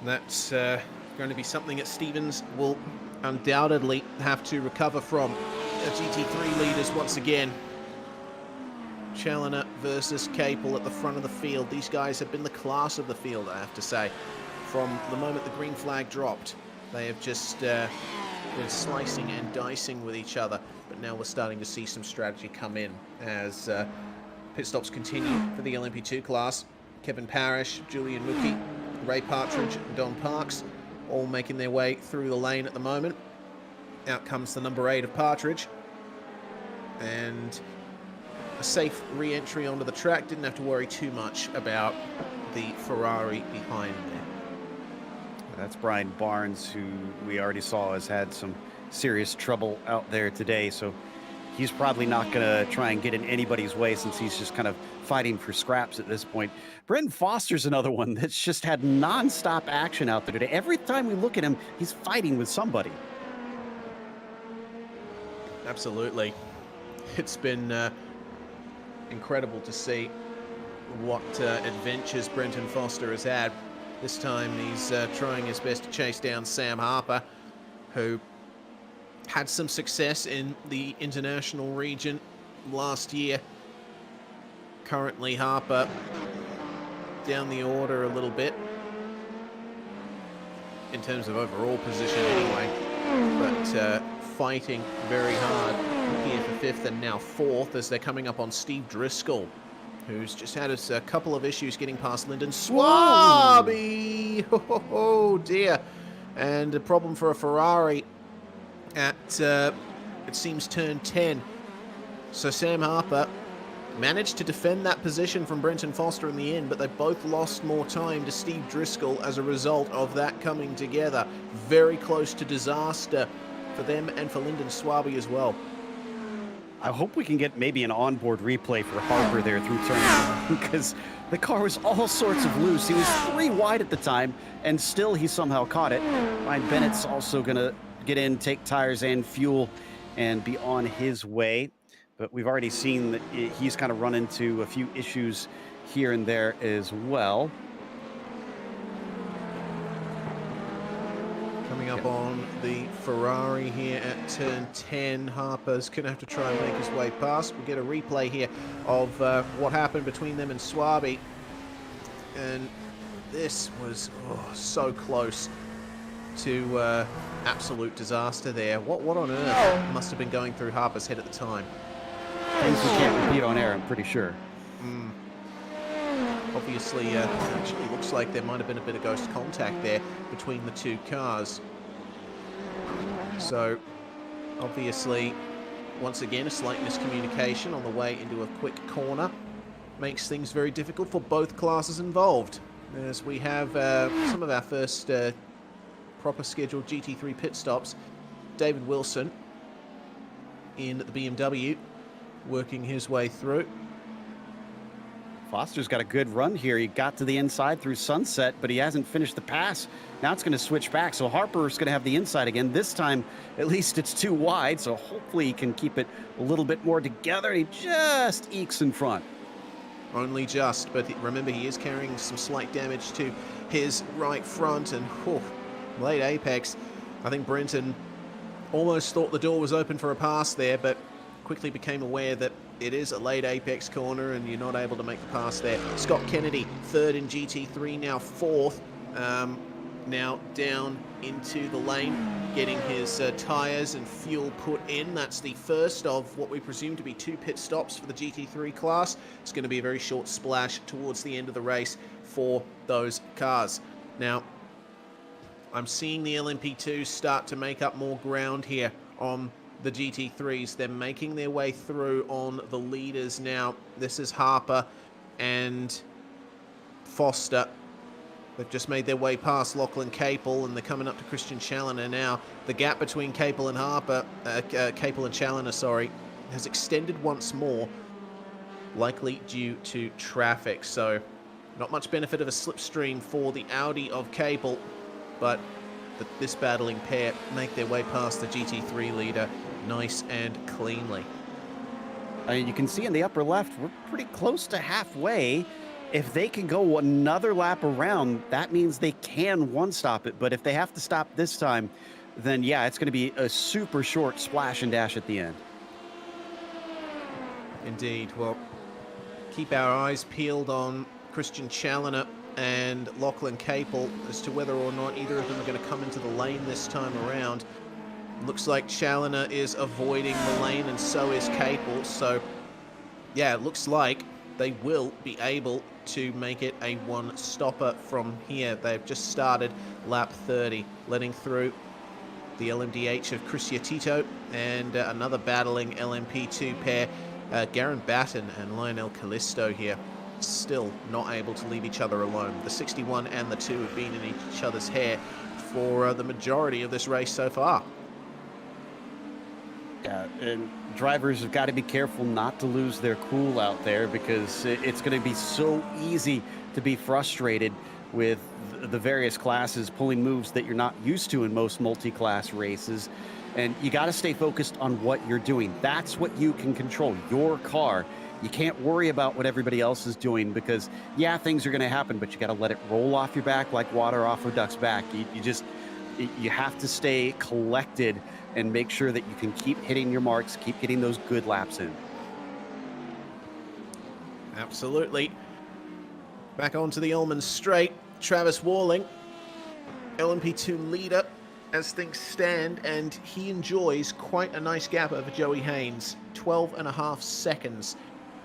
that's going to be something that Stevens will undoubtedly have to recover from. The GT3 leaders once again. Challoner versus Capel at the front of the field. These guys have been the class of the field, I have to say. From the moment the green flag dropped, they have just been slicing and dicing with each other. But now we're starting to see some strategy come in as pit stops continue for the LMP2 class. Kevin Parrish, Julian Mookie, Ray Partridge, and Don Parks all making their way through the lane at the moment. Out comes the number 8 of Partridge. And a safe re-entry onto the track. Didn't have to worry too much about the Ferrari behind there. That's Brian Barnes, who we already saw has had some serious trouble out there today. So he's probably not going to try and get in anybody's way since he's just kind of fighting for scraps at this point. Brenton Foster's another one that's just had nonstop action out there today. Every time we look at him, he's fighting with somebody. Absolutely. It's been incredible to see what adventures Brenton Foster has had. This time he's trying his best to chase down Sam Harper, who had some success in the international region last year. Currently Harper down the order a little bit in terms of overall position anyway, but fighting very hard here for 5th and now 4th as they're coming up on Steve Driscoll, who's just had a couple of issues getting past Lyndon Swaby. Oh dear. And a problem for a Ferrari at, it seems, turn 10. So Sam Harper managed to defend that position from Brenton Foster in the end, but they both lost more time to Steve Driscoll as a result of that coming together. Very close to disaster for them and for Lyndon Swaby as well. I hope we can get maybe an onboard replay for Harper there through turn 1, because the car was all sorts of loose. He was 3 wide at the time, and still he somehow caught it. Ryan Bennett's also going to get in, take tires and fuel, and be on his way. But we've already seen that he's kind of run into a few issues here and there as well. Coming up on the Ferrari here at turn 10. Harper's going to have to try and make his way past. We'll get a replay here of what happened between them and Swaby. And this was so close to absolute disaster there. What on earth must have been going through Harper's head at the time? Things we can't repeat on air, I'm pretty sure. Obviously, actually looks like there might have been a bit of ghost contact there between the two cars. So, obviously, once again, a slight miscommunication on the way into a quick corner makes things very difficult for both classes involved. As we have some of our first proper scheduled GT3 pit stops, David Wilson in the BMW working his way through. Foster's got a good run here. He got to the inside through Sunset, but he hasn't finished the pass. Now it's going to switch back, so Harper's going to have the inside again. This time, at least it's 2 wide, so hopefully he can keep it a little bit more together. He just ekes in front. Only just, but remember, he is carrying some slight damage to his right front, and late apex. I think Brenton almost thought the door was open for a pass there, but quickly became aware that it is a late apex corner and you're not able to make the pass there. Scott Kennedy, 3rd in GT3, now 4th. Now down into the lane, getting his tyres and fuel put in. That's the first of what we presume to be 2 pit stops for the GT3 class. It's going to be a very short splash towards the end of the race for those cars. Now, I'm seeing the LMP2s start to make up more ground here on the GT3s. They're making their way through on the leaders now. This is Harper and Foster. They've just made their way past Lachlan Capel, and they're coming up to Christian Challoner now. The gap between Capel and Challoner, sorry, has extended once more, likely due to traffic. So not much benefit of a slipstream for the Audi of Capel, but this battling pair make their way past the GT3 leader nice and cleanly. You can see in the upper left, we're pretty close to halfway. If they can go another lap around, that means they can one-stop it. But if they have to stop this time, then yeah, it's going to be a super short splash and dash at the end. Indeed. Well, keep our eyes peeled on Christian Challoner and Lachlan Capel as to whether or not either of them are going to come into the lane this time around. Looks like Challoner is avoiding the lane, and so is Capel. So, yeah, it looks like they will be able to make it a one-stopper from here. They've just started lap 30, letting through the LMDH of Chris Tito and another battling LMP2 pair, Garen Batten and Lionel Callisto here. Still not able to leave each other alone. The 61 and the 2 have been in each other's hair for the majority of this race so far. Yeah, and drivers have got to be careful not to lose their cool out there because it's going to be so easy to be frustrated with the various classes pulling moves that you're not used to in most multi-class races. And you got to stay focused on what you're doing. That's what you can control, your car. You can't worry about what everybody else is doing because, yeah, things are going to happen, but you got to let it roll off your back like water off a duck's back. You have to stay collected and make sure that you can keep hitting your marks, keep getting those good laps in. Absolutely. Back onto the Ullman straight. Travis Warling, LMP2 leader as things stand, and he enjoys quite a nice gap over Joey Hinz, 12.5 seconds,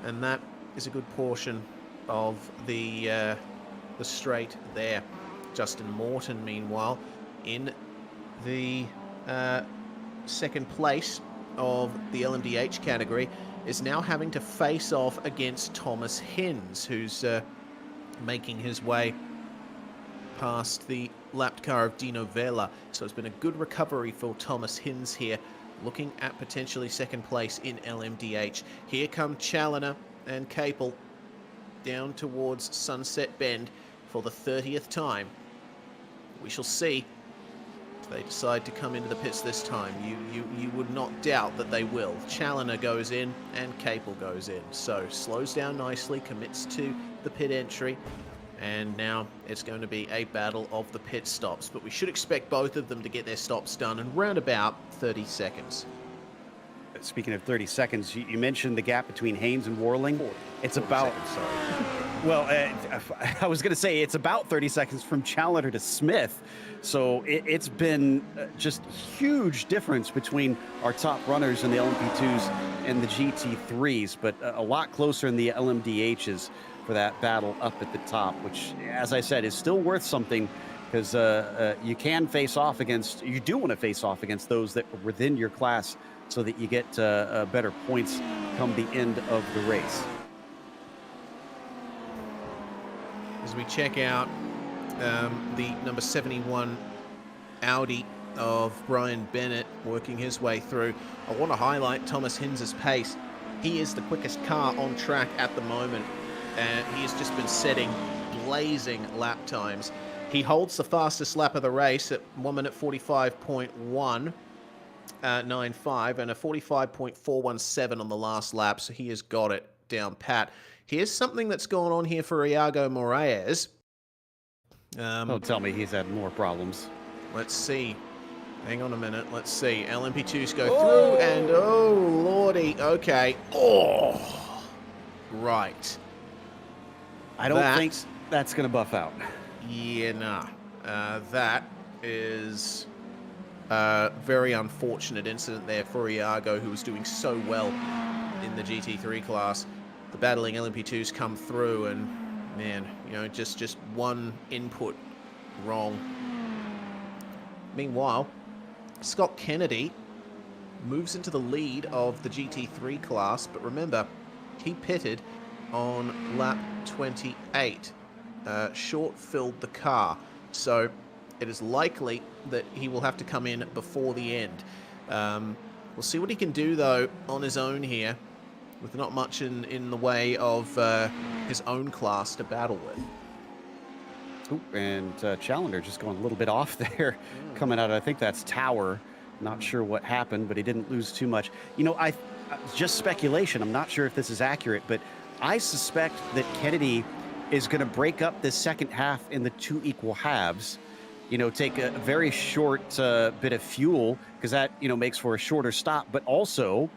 and that is a good portion of the straight there. Justin Morton, meanwhile, in the second place of the LMDH category, is now having to face off against Thomas Hinz, who's making his way past the lapped car of Dino Vela. So it's been a good recovery for Thomas Hinz here, looking at potentially second place in LMDH. Here come Challoner and Capel down towards Sunset Bend for the 30th time. We shall see if they decide to come into the pits this time. You would not doubt that they will. Challoner goes in and Capel goes in. So slows down nicely, commits to the pit entry, and now it's going to be a battle of the pit stops. But we should expect both of them to get their stops done in round about 30 seconds. Speaking of 30 seconds, you mentioned the gap between Hinz and Warling. It's about, seconds, sorry. Well, I was going to say it's about 30 seconds from Challoner to Smith. So it's been just huge difference between our top runners in the LMP2s and the GT3s, but a lot closer in the LMDHs for that battle up at the top, which, as I said, is still worth something because you can face off against, you do want to face off against those that are within your class so that you get better points come the end of the race. As we check out the number 71 Audi of Brian Bennett working his way through, I want to highlight Thomas Hinz's pace. He is the quickest car on track at the moment, and he has just been setting blazing lap times. He holds the fastest lap of the race at 1 minute 45.195 and a 45.417 on the last lap, so he has got it down pat. Here's something that's going on here for Iago Moraes. Don't tell me he's had more problems. Let's see. Hang on a minute. Let's see. LMP2s go through, and oh, lordy. Okay. Oh, right. I don't think that's going to buff out. Yeah, nah. That is a very unfortunate incident there for Iago, who was doing so well in the GT3 class. The battling LMP2s come through, and man, you know, just one input wrong. Meanwhile, Scott Kennedy moves into the lead of the GT3 class, but remember, he pitted on lap 28. Short filled the car, so it is likely that he will have to come in before the end. We'll see what he can do, though, on his own here, with not much in the way of his own class to battle with. Ooh, and Challoner just going a little bit off there, coming out. I think that's Tower. Not sure what happened, but he didn't lose too much. You know, just speculation. I'm not sure if this is accurate, but I suspect that Kennedy is going to break up this second half in the 2 equal halves. You know, take a very short bit of fuel, because that, you know, makes for a shorter stop, but also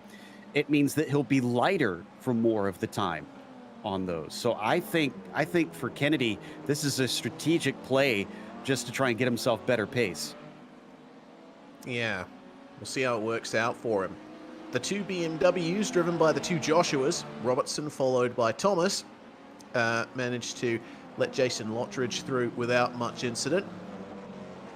it means that he'll be lighter for more of the time on those. So I think for Kennedy, this is a strategic play just to try and get himself better pace. Yeah, we'll see how it works out for him. The 2 BMWs driven by the 2 Joshuas, Robertson followed by Thomas, managed to let Jason Lottridge through without much incident.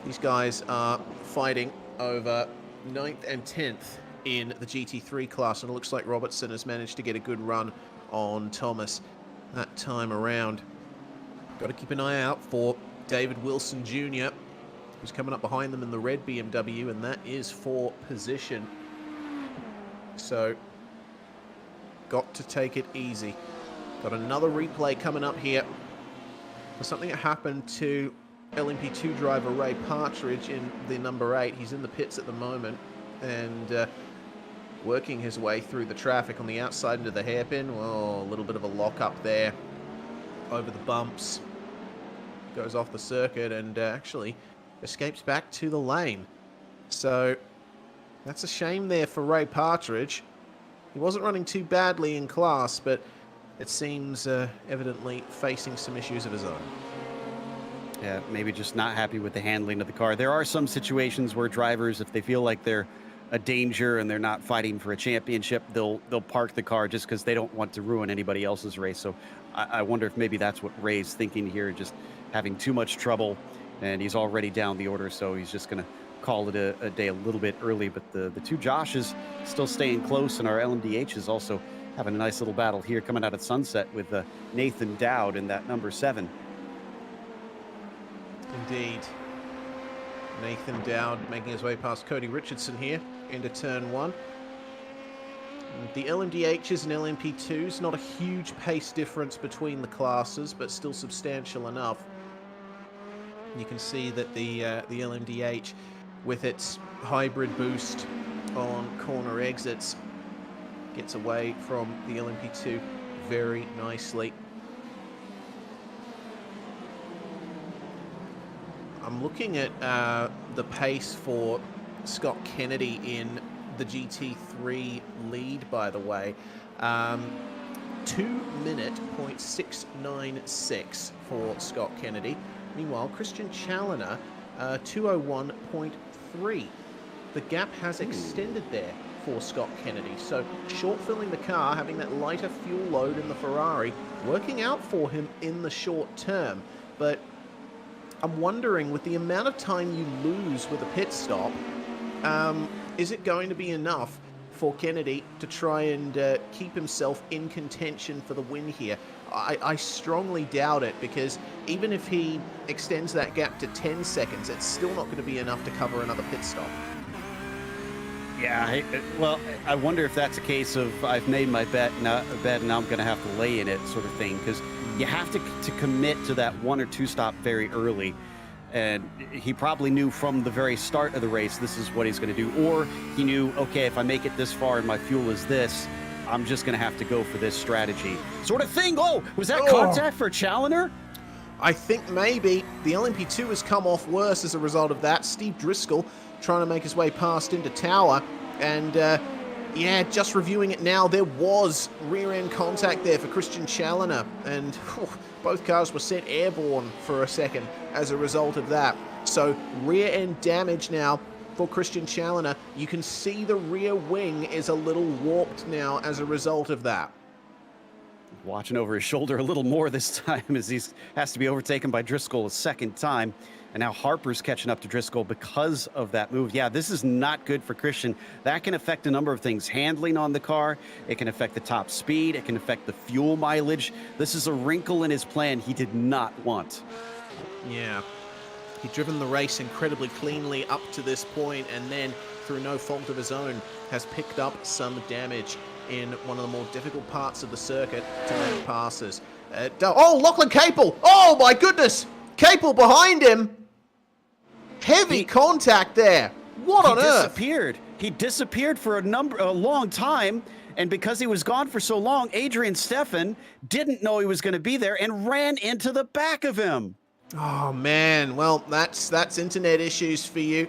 These guys are fighting over 9th and 10th in the GT3 class, and it looks like Robertson has managed to get a good run on Thomas that time around. Got to keep an eye out for David Wilson Jr., who's coming up behind them in the red BMW, and that is for position. So, got to take it easy. Got another replay coming up here for something that happened to LMP2 driver Ray Partridge in the number 8. He's in the pits at the moment and working his way through the traffic on the outside into the hairpin. Oh, a little bit of a lock up there over the bumps. Goes off the circuit and actually escapes back to the lane. So that's a shame there for Ray Partridge. He wasn't running too badly in class, but it seems evidently facing some issues of his own. Yeah, maybe just not happy with the handling of the car. There are some situations where drivers, if they feel like they're a danger and they're not fighting for a championship, they'll park the car just because they don't want to ruin anybody else's race. So I wonder if maybe that's what Ray's thinking here, just having too much trouble, and he's already down the order, so he's just going to call it a day a little bit early. But the two Joshes still staying close, and our LMDH is also having a nice little battle here coming out of Sunset with Nathan Dowd in that number 7. Indeed. Nathan Dowd making his way past Cody Richardson here into turn 1. The LMDHs and LMP2s, not a huge pace difference between the classes, but still substantial enough. You can see that the LMDH, with its hybrid boost on corner exits, gets away from the LMP2 very nicely. I'm looking at the pace for Scott Kennedy in the GT3 lead, by the way. 2:06.96 for Scott Kennedy. Meanwhile, Christian Challoner, 2:01.3. The gap has extended there for Scott Kennedy. So short filling the car, having that lighter fuel load in the Ferrari, working out for him in the short term. But I'm wondering, with the amount of time you lose with a pit stop, is it going to be enough for Kennedy to try and keep himself in contention for the win here? I strongly doubt it, because even if he extends that gap to 10 seconds, it's still not going to be enough to cover another pit stop. Yeah, well, I wonder if that's a case of I've made my bet, and now I'm going to have to lay in it sort of thing, because you have to commit to that 1 or 2 stop very early. And he probably knew from the very start of the race this is what he's going to do. Or he knew, okay, if I make it this far and my fuel is this, I'm just going to have to go for this strategy sort of thing. Oh, was that contact for Challoner? I think maybe. The LMP2 has come off worse as a result of that. Steve Driscoll trying to make his way past into Tower. And, yeah, just reviewing it now, there was rear-end contact there for Christian Challoner. And both cars were sent airborne for a second as a result of that. So rear-end damage now for Christian Challoner. You can see the rear wing is a little warped now as a result of that. Watching over his shoulder a little more this time as he has to be overtaken by Driscoll a second time. And now Harper's catching up to Driscoll because of that move. Yeah, this is not good for Christian. That can affect a number of things. Handling on the car, it can affect the top speed, it can affect the fuel mileage. This is a wrinkle in his plan he did not want. Yeah. He'd driven the race incredibly cleanly up to this point, and then, through no fault of his own, has picked up some damage in one of the more difficult parts of the circuit to make passes. Oh, Lachlan Capel! Oh, my goodness! Capel behind him! Heavy contact there! What on earth? He disappeared for a long time, and because he was gone for so long, Adrian Stefan didn't know he was going to be there and ran into the back of him. Oh, man. Well, that's internet issues for you.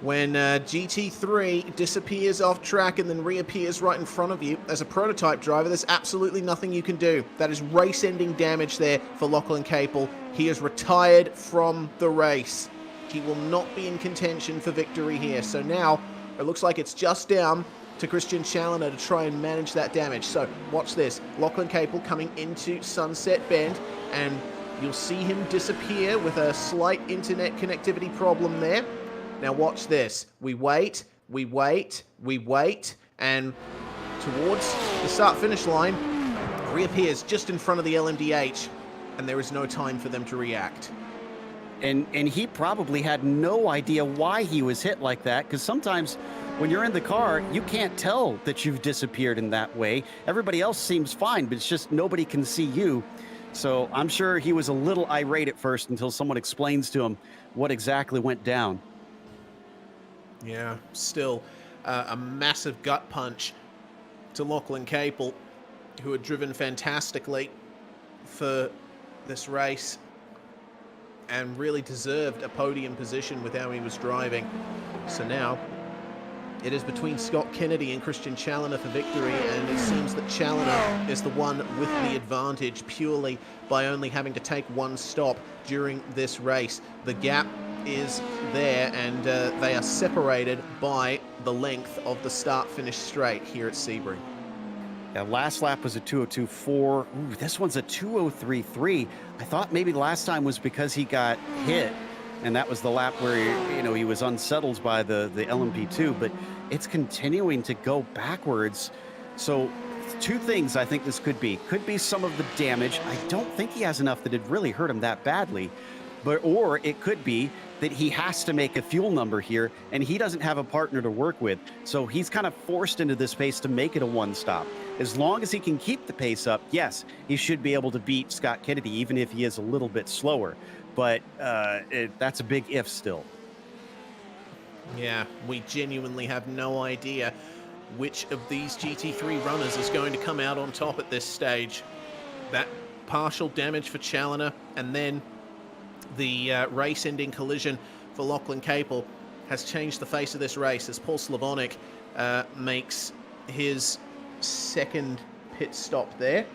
When GT3 disappears off track and then reappears right in front of you as a prototype driver, there's absolutely nothing you can do. That is race-ending damage there for Lachlan Capel. He is retired from the race. He will not be in contention for victory here. So now it looks like it's just down to Christian Challoner to try and manage that damage. So watch this. Lachlan Capel coming into Sunset Bend, and you'll see him disappear with a slight internet connectivity problem there. Now watch this. We wait, and towards the start-finish line, reappears just in front of the LMDH, and there is no time for them to react. And he probably had no idea why he was hit like that, because sometimes when you're in the car, you can't tell that you've disappeared in that way. Everybody else seems fine, but it's just nobody can see you. So I'm sure he was a little irate at first until someone explains to him what exactly went down. Yeah, still a massive gut punch to Lachlan Capel, who had driven fantastically for this race and really deserved a podium position with how he was driving. So now it is between Scott Kennedy and Christian Challoner for victory, and it seems that Challoner is the one with the advantage purely by only having to take one stop during this race. The gap is there, and they are separated by the length of the start-finish straight here at Sebring. Yeah, last lap was a 2:02.4. Ooh, this one's a 2:03.3. I thought maybe the last time was because he got hit, and that was the lap where he was unsettled by the LMP2, but it's continuing to go backwards. So two things I think this could be. Could be some of the damage. I don't think he has enough that it really hurt him that badly. Or it could be that he has to make a fuel number here, and he doesn't have a partner to work with. So he's kind of forced into this pace to make it a one-stop. As long as he can keep the pace up, yes, he should be able to beat Scott Kennedy, even if he is a little bit slower. But that's a big if still. Yeah, we genuinely have no idea which of these GT3 runners is going to come out on top at this stage. That partial damage for Challoner, and then the race-ending collision for Lachlan Capel has changed the face of this race as Paul Slavonic makes his second pit stop there,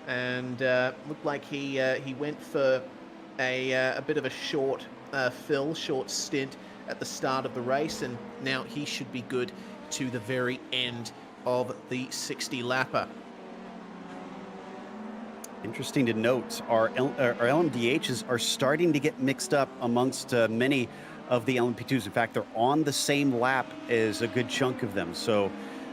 and looked like he went for a bit of a short stint at the start of the race, and now he should be good to the very end of the 60-lapper. Interesting to note, our LMDHs are starting to get mixed up amongst many of the LMP2s. In fact, they're on the same lap as a good chunk of them. So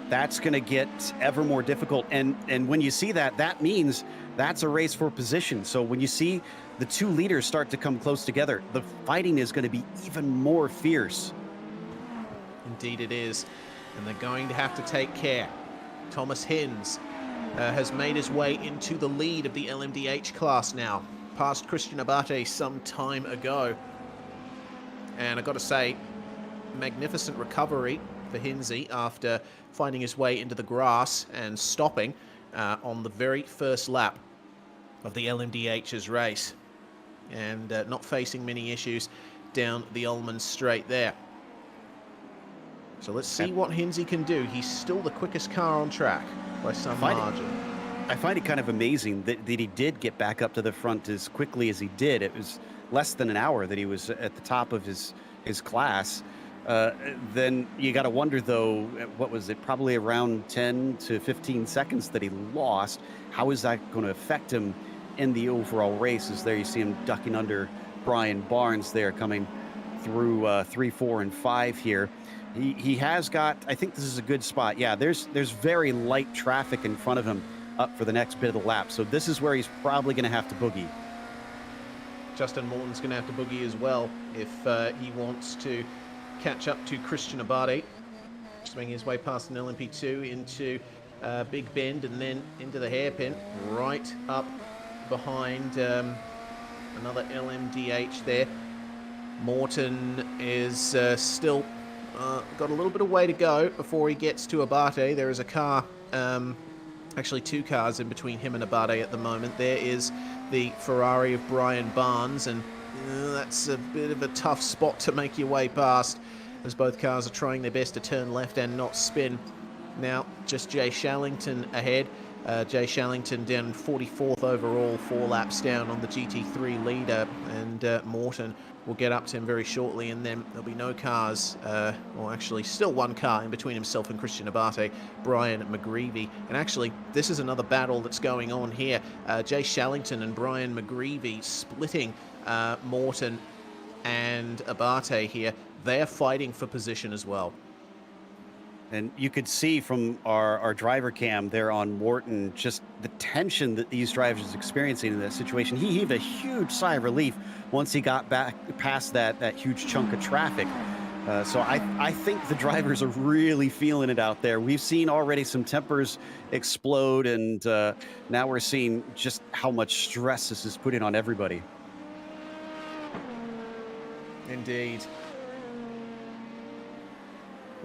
that's going to get ever more difficult. And when you see that, that means that's a race for position. So when you see the two leaders start to come close together, the fighting is going to be even more fierce. Indeed it is. And they're going to have to take care. Thomas Hinz has made his way into the lead of the LMDH class now, past Christian Abate some time ago. And I've got to say, magnificent recovery for Hinzy after finding his way into the grass and stopping on the very first lap of the LMDH's race, and not facing many issues down the Ullman straight there. So let's see what Hinzy can do. He's still the quickest car on track by some margin. I find it kind of amazing that he did get back up to the front as quickly as he did. It was less than an hour that he was at the top of his class. Then you got to wonder, though, what was it? Probably around 10 to 15 seconds that he lost. How is that going to affect him in the overall race? As there you see him ducking under Brian Barnes there, coming through 3, 4, and 5 here. He has got, I think this is a good spot. Yeah, there's very light traffic in front of him up for the next bit of the lap. So this is where he's probably going to have to boogie. Justin Morton's going to have to boogie as well if he wants to catch up to Christian Abate. Just making his way past an LMP2 into Big Bend and then into the hairpin, right up behind another LMDH there. Morton is still got a little bit of way to go before he gets to Abate. There is a car, actually two cars in between him and Abate at the moment. There is the Ferrari of Brian Barnes, and that's a bit of a tough spot to make your way past, as both cars are trying their best to turn left and not spin. Now, just Jay Shallington ahead. Jay Shallington down 44th overall, 4 laps down on the GT3 leader, and Morton will get up to him very shortly, and then there'll be no cars, or actually still one car in between himself and Christian Abate, Brian McGreevy. And actually, this is another battle that's going on here. Jay Shallington and Brian McGreevy splitting Morton and Abate here. They're fighting for position as well. And you could see from our driver cam there on Morton just the tension that these drivers are experiencing in that situation. He heaved a huge sigh of relief once he got back past that huge chunk of traffic. So I think the drivers are really feeling it out there. We've seen already some tempers explode, and now we're seeing just how much stress this is putting on everybody. Indeed.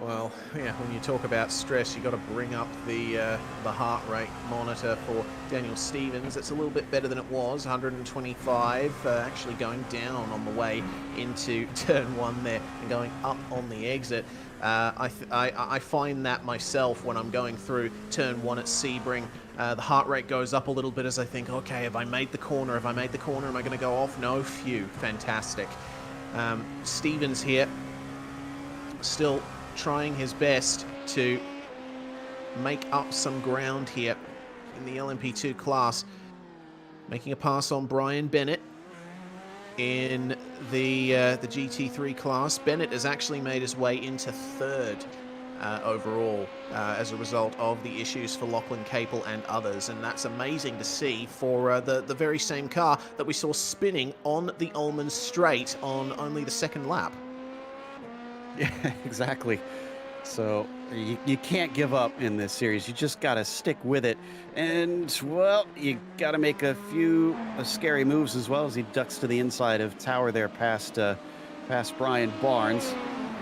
Well, yeah, when you talk about stress, you got to bring up the heart rate monitor for Daniel Stevens. It's a little bit better than it was, 125, actually going down on the way into turn 1 there and going up on the exit. I find that myself when I'm going through turn 1 at Sebring. The heart rate goes up a little bit as I think, okay, have I made the corner? Have I made the corner? Am I going to go off? No, phew, fantastic. Stevens here, still trying his best to make up some ground here in the LMP2 class, making a pass on Brian Bennett in the GT3 class. Bennett has actually made his way into 3rd overall as a result of the issues for Lachlan Capel and others, and that's amazing to see for the very same car that we saw spinning on the Ullman straight on only the 2nd lap. Yeah, exactly. So you can't give up in this series. You just got to stick with it. And, well, you got to make a few scary moves as well as he ducks to the inside of Tower there past Brian Barnes.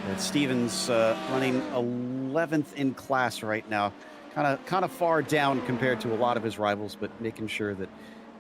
And Stevens running 11th in class right now. Kind of far down compared to a lot of his rivals, but making sure that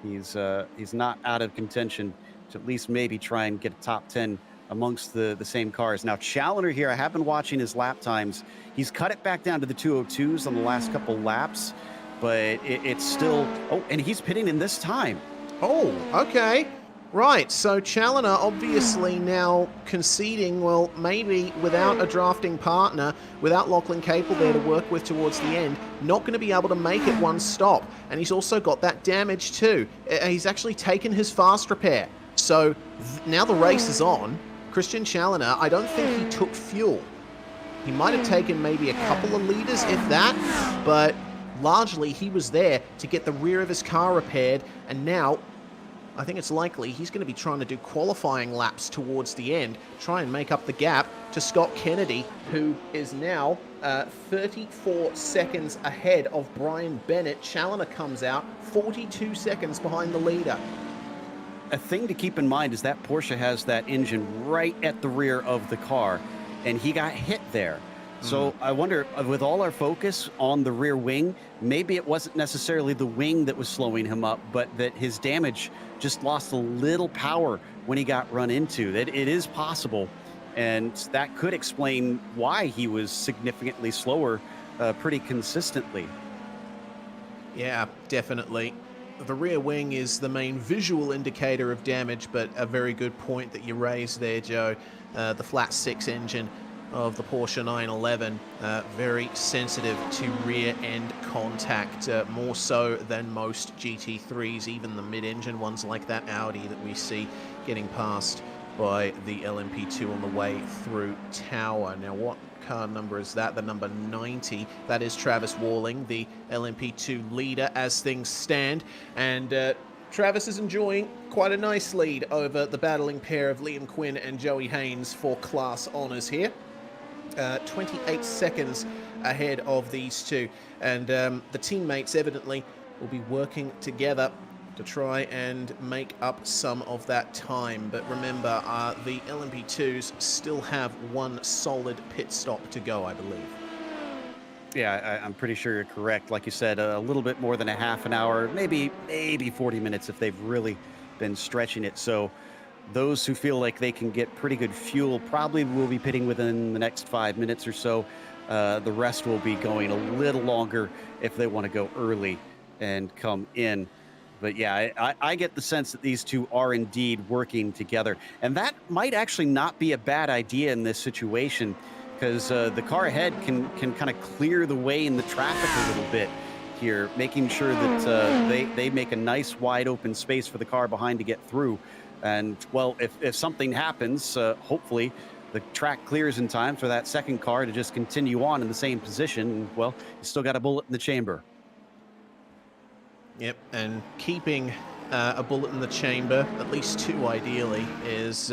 he's not out of contention to at least maybe try and get a top 10 amongst the same cars. Now, Challoner here, I have been watching his lap times. He's cut it back down to the 202s on the last couple laps, but it's still... Oh, and he's pitting in this time. Oh, okay. Right, so Challoner obviously now conceding, well, maybe without a drafting partner, without Lachlan Capel there to work with towards the end, not going to be able to make it one stop. And he's also got that damage too. He's actually taken his fast repair. So now the race is on. Christian Challoner, I don't think he took fuel. He might have taken maybe a couple of liters, if that, but largely he was there to get the rear of his car repaired, and now I think it's likely he's going to be trying to do qualifying laps towards the end, try and make up the gap to Scott Kennedy, who is now 34 seconds ahead of Brian Bennett. Challoner comes out 42 seconds behind the leader. A thing to keep in mind is that Porsche has that engine right at the rear of the car, and he got hit there. So I wonder, with all our focus on the rear wing, maybe it wasn't necessarily the wing that was slowing him up, but that his damage just lost a little power when he got run into. That it is possible, and that could explain why he was significantly slower pretty consistently. Yeah, definitely. The rear wing is the main visual indicator of damage, but a very good point that you raised there, Joe. The flat 6 engine of the Porsche 911, very sensitive to rear end contact, more so than most GT3s, even the mid-engine ones like that Audi that we see getting passed by the LMP2 on the way through Tower. Now, what car number is that? The number 90. That is Travis Walling, the LMP2 leader as things stand. And Travis is enjoying quite a nice lead over the battling pair of Liam Quinn and Joey Haynes for class honours here. 28 seconds ahead of these two. And the teammates evidently will be working together to try and make up some of that time. But remember, the LMP2s still have one solid pit stop to go, I believe. Yeah, I'm pretty sure you're correct. Like you said, a little bit more than a half an hour, maybe 40 minutes if they've really been stretching it. So those who feel like they can get pretty good fuel probably will be pitting within the next 5 minutes or so. The rest will be going a little longer if they want to go early and come in. But yeah, I get the sense that these two are indeed working together. And that might actually not be a bad idea in this situation, because the car ahead can kind of clear the way in the traffic a little bit here, making sure that they make a nice wide open space for the car behind to get through. And, well, if something happens, hopefully the track clears in time for that second car to just continue on in the same position. And, well, you still got a bullet in the chamber. Yep, and keeping a bullet in the chamber, at least two ideally, is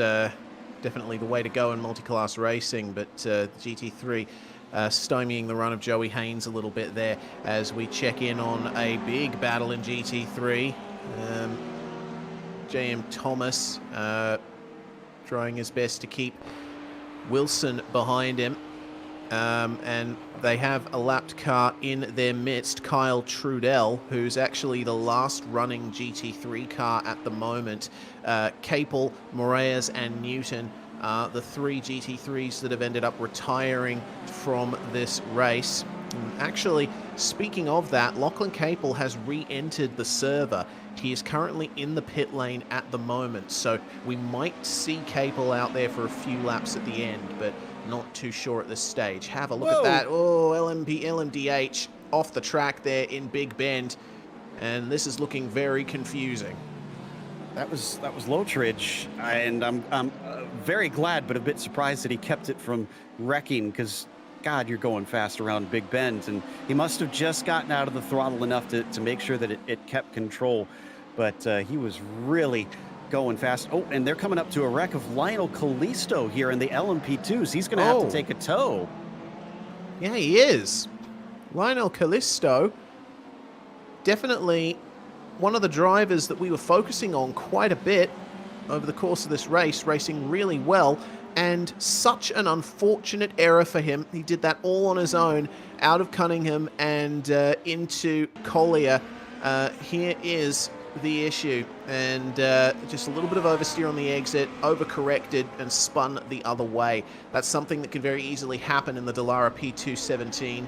definitely the way to go in multi-class racing, but GT3 stymieing the run of Joey Haynes a little bit there as we check in on a big battle in GT3. JM Thomas trying his best to keep Wilson behind him. And they have a lapped car in their midst, Kyle Trudell, who's actually the last running GT3 car at the moment. Capel, Moraes, and Newton are the 3 GT3s that have ended up retiring from this race. And actually, speaking of that, Lachlan Capel has re-entered the server. He is currently in the pit lane at the moment, so we might see Capel out there for a few laps at the end, but not too sure at this stage. Have a look at that. Oh, LMDH off the track there in Big Bend, and this is looking very confusing. That was Lotridge, and I'm very glad, but a bit surprised that he kept it from wrecking, because God, you're going fast around Big Bend, and he must have just gotten out of the throttle enough to make sure that it kept control, but he was really going fast. Oh, and they're coming up to a wreck of Lionel Callisto here in the LMP2s. He's going to have to take a tow. Yeah, he is. Lionel Callisto, definitely one of the drivers that we were focusing on quite a bit over the course of this race, racing really well, and such an unfortunate error for him. He did that all on his own, out of Cunningham and into Collier. Here is the issue, and just a little bit of oversteer on the exit, overcorrected and spun the other way. That's something that could very easily happen in the Dallara P217.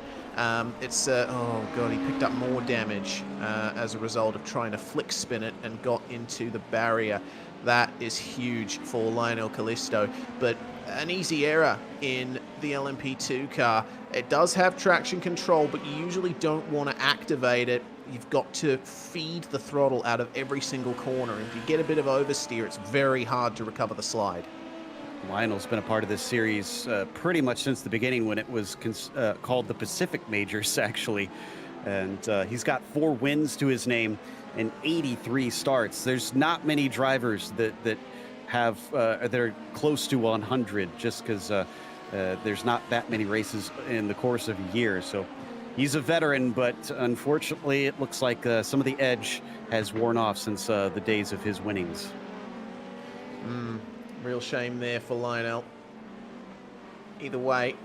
It's oh god, he picked up more damage as a result of trying to flick spin it and got into the barrier. That is huge for Lionel Callisto, but an easy error in the LMP2 car. It does have traction control, but you usually don't want to activate it. You've got to feed the throttle out of every single corner. If you get a bit of oversteer, it's very hard to recover the slide. Lionel's been a part of this series pretty much since the beginning, when it was called the Pacific Majors, actually. And he's got 4 wins to his name and 83 starts. There's not many drivers that have that are close to 100, just because there's not that many races in the course of a year. So he's a veteran, but unfortunately, it looks like some of the edge has worn off since the days of his winnings. Real shame there for Lionel. Either way,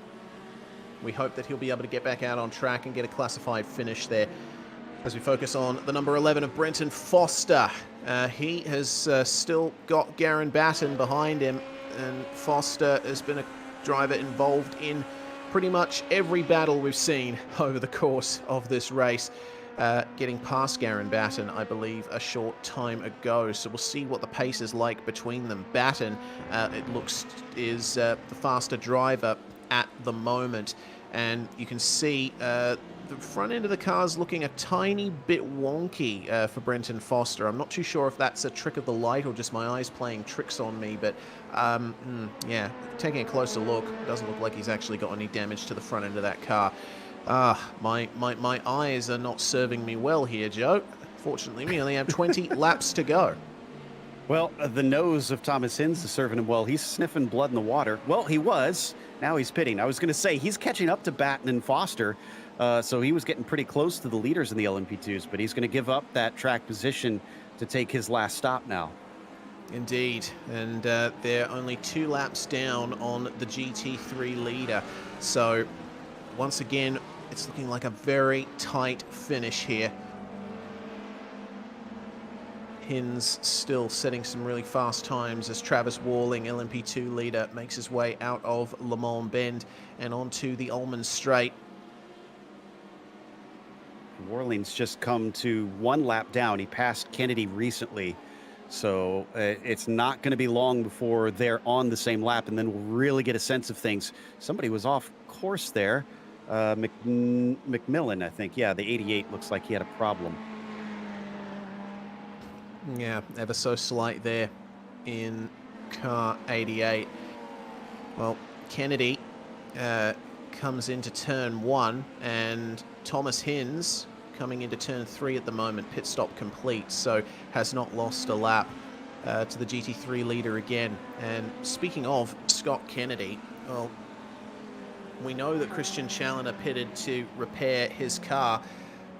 we hope that he'll be able to get back out on track and get a classified finish there. As we focus on the number 11 of Brenton Foster. He has still got Garen Batten behind him, and Foster has been a driver involved in pretty much every battle we've seen over the course of this race. Getting past Garen Batten, I believe, a short time ago. So we'll see what the pace is like between them. Batten, it looks, is the faster driver at the moment. And you can see the front end of the car is looking a tiny bit wonky for Brenton Foster. I'm not too sure if that's a trick of the light or just my eyes playing tricks on me, but yeah, taking a closer look, doesn't look like he's actually got any damage to the front end of that car. My eyes are not serving me well here, Joe. Fortunately, we only have 20 laps to go. Well, the nose of Thomas Hinz is serving him well. He's sniffing blood in the water. Well, he was. Now he's pitting. I was going to say, he's catching up to Batten and Foster. So he was getting pretty close to the leaders in the LMP2s, but he's going to give up that track position to take his last stop now. Indeed, and they're only 2 laps down on the GT3 leader. So once again, it's looking like a very tight finish here. Hinz still setting some really fast times as Travis Walling, LMP2 leader, makes his way out of Le Mans Bend and onto the Ullman Straight. Warling's just come to 1 lap down. He passed Kennedy recently, so it's not going to be long before they're on the same lap, and then we'll really get a sense of things. Somebody was off course there. McMillan, I think. Yeah, the 88 looks like he had a problem. Yeah, ever so slight there in car 88. Well, Kennedy comes into turn 1, and Thomas Hinz coming into turn 3 at the moment, pit stop complete, so has not lost a lap. to the GT3 leader again. And speaking of Scott Kennedy, well, we know that Christian Challoner pitted to repair his car,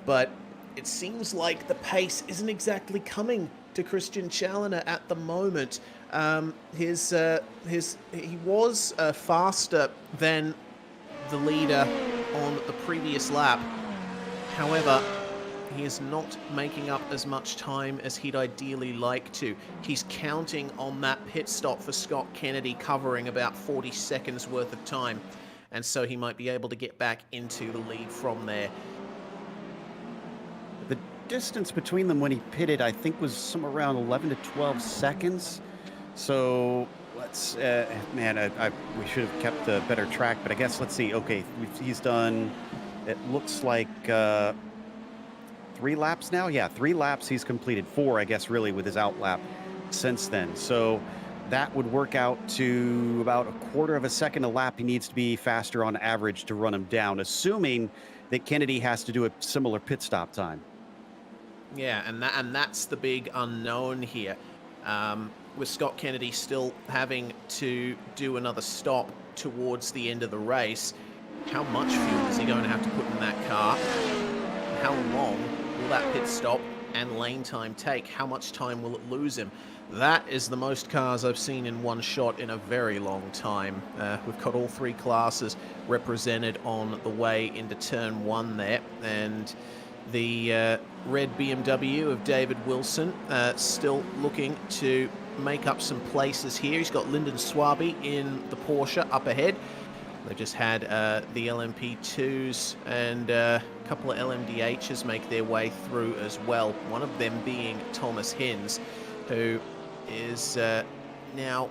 but it seems like the pace isn't exactly coming to Christian Challoner at the moment. He was faster than the leader on the previous lap. However, he is not making up as much time as he'd ideally like to. He's counting on that pit stop for Scott Kennedy covering about 40 seconds worth of time. And so he might be able to get back into the lead from there. The distance between them when he pitted, I think, was somewhere around 11 to 12 seconds. So let's, we should have kept a better track, but I guess let's see. Okay, he's done, it looks like 3 laps now. Yeah, 3 laps he's completed. 4, I guess, really, with his out lap since then. So that would work out to about a quarter of a second a lap. He needs to be faster on average to run him down, assuming that Kennedy has to do a similar pit stop time. Yeah, and that's the big unknown here. With Scott Kennedy still having to do another stop towards the end of the race, how much fuel is he going to have to put in that car? How long will that pit stop and lane time take? How much time will it lose him? That is the most cars I've seen in one shot in a very long time. We've got all 3 classes represented on the way into turn 1 there, and the red BMW of David Wilson still looking to make up some places here. He's got Lyndon Swaby in the Porsche up ahead. They've just had the LMP2s and a couple of LMDHs make their way through as well. One of them being Thomas Hinz, who is now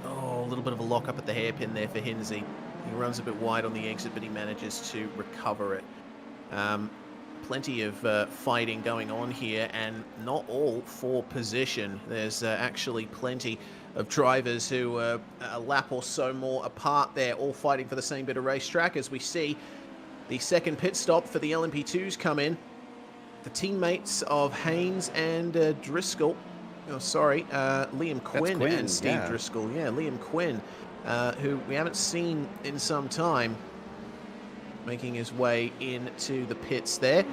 a little bit of a lock up at the hairpin there for Hinzy. He runs a bit wide on the exit, but he manages to recover it. Plenty of fighting going on here, and not all for position. There's actually plenty of drivers who are a lap or so more apart there, all fighting for the same bit of racetrack. As we see the second pit stop for the LMP2s come in. The teammates of Hinz and Driscoll, Liam Quinn, and Steve Driscoll. Yeah, Liam Quinn, who we haven't seen in some time, making his way into the pits there.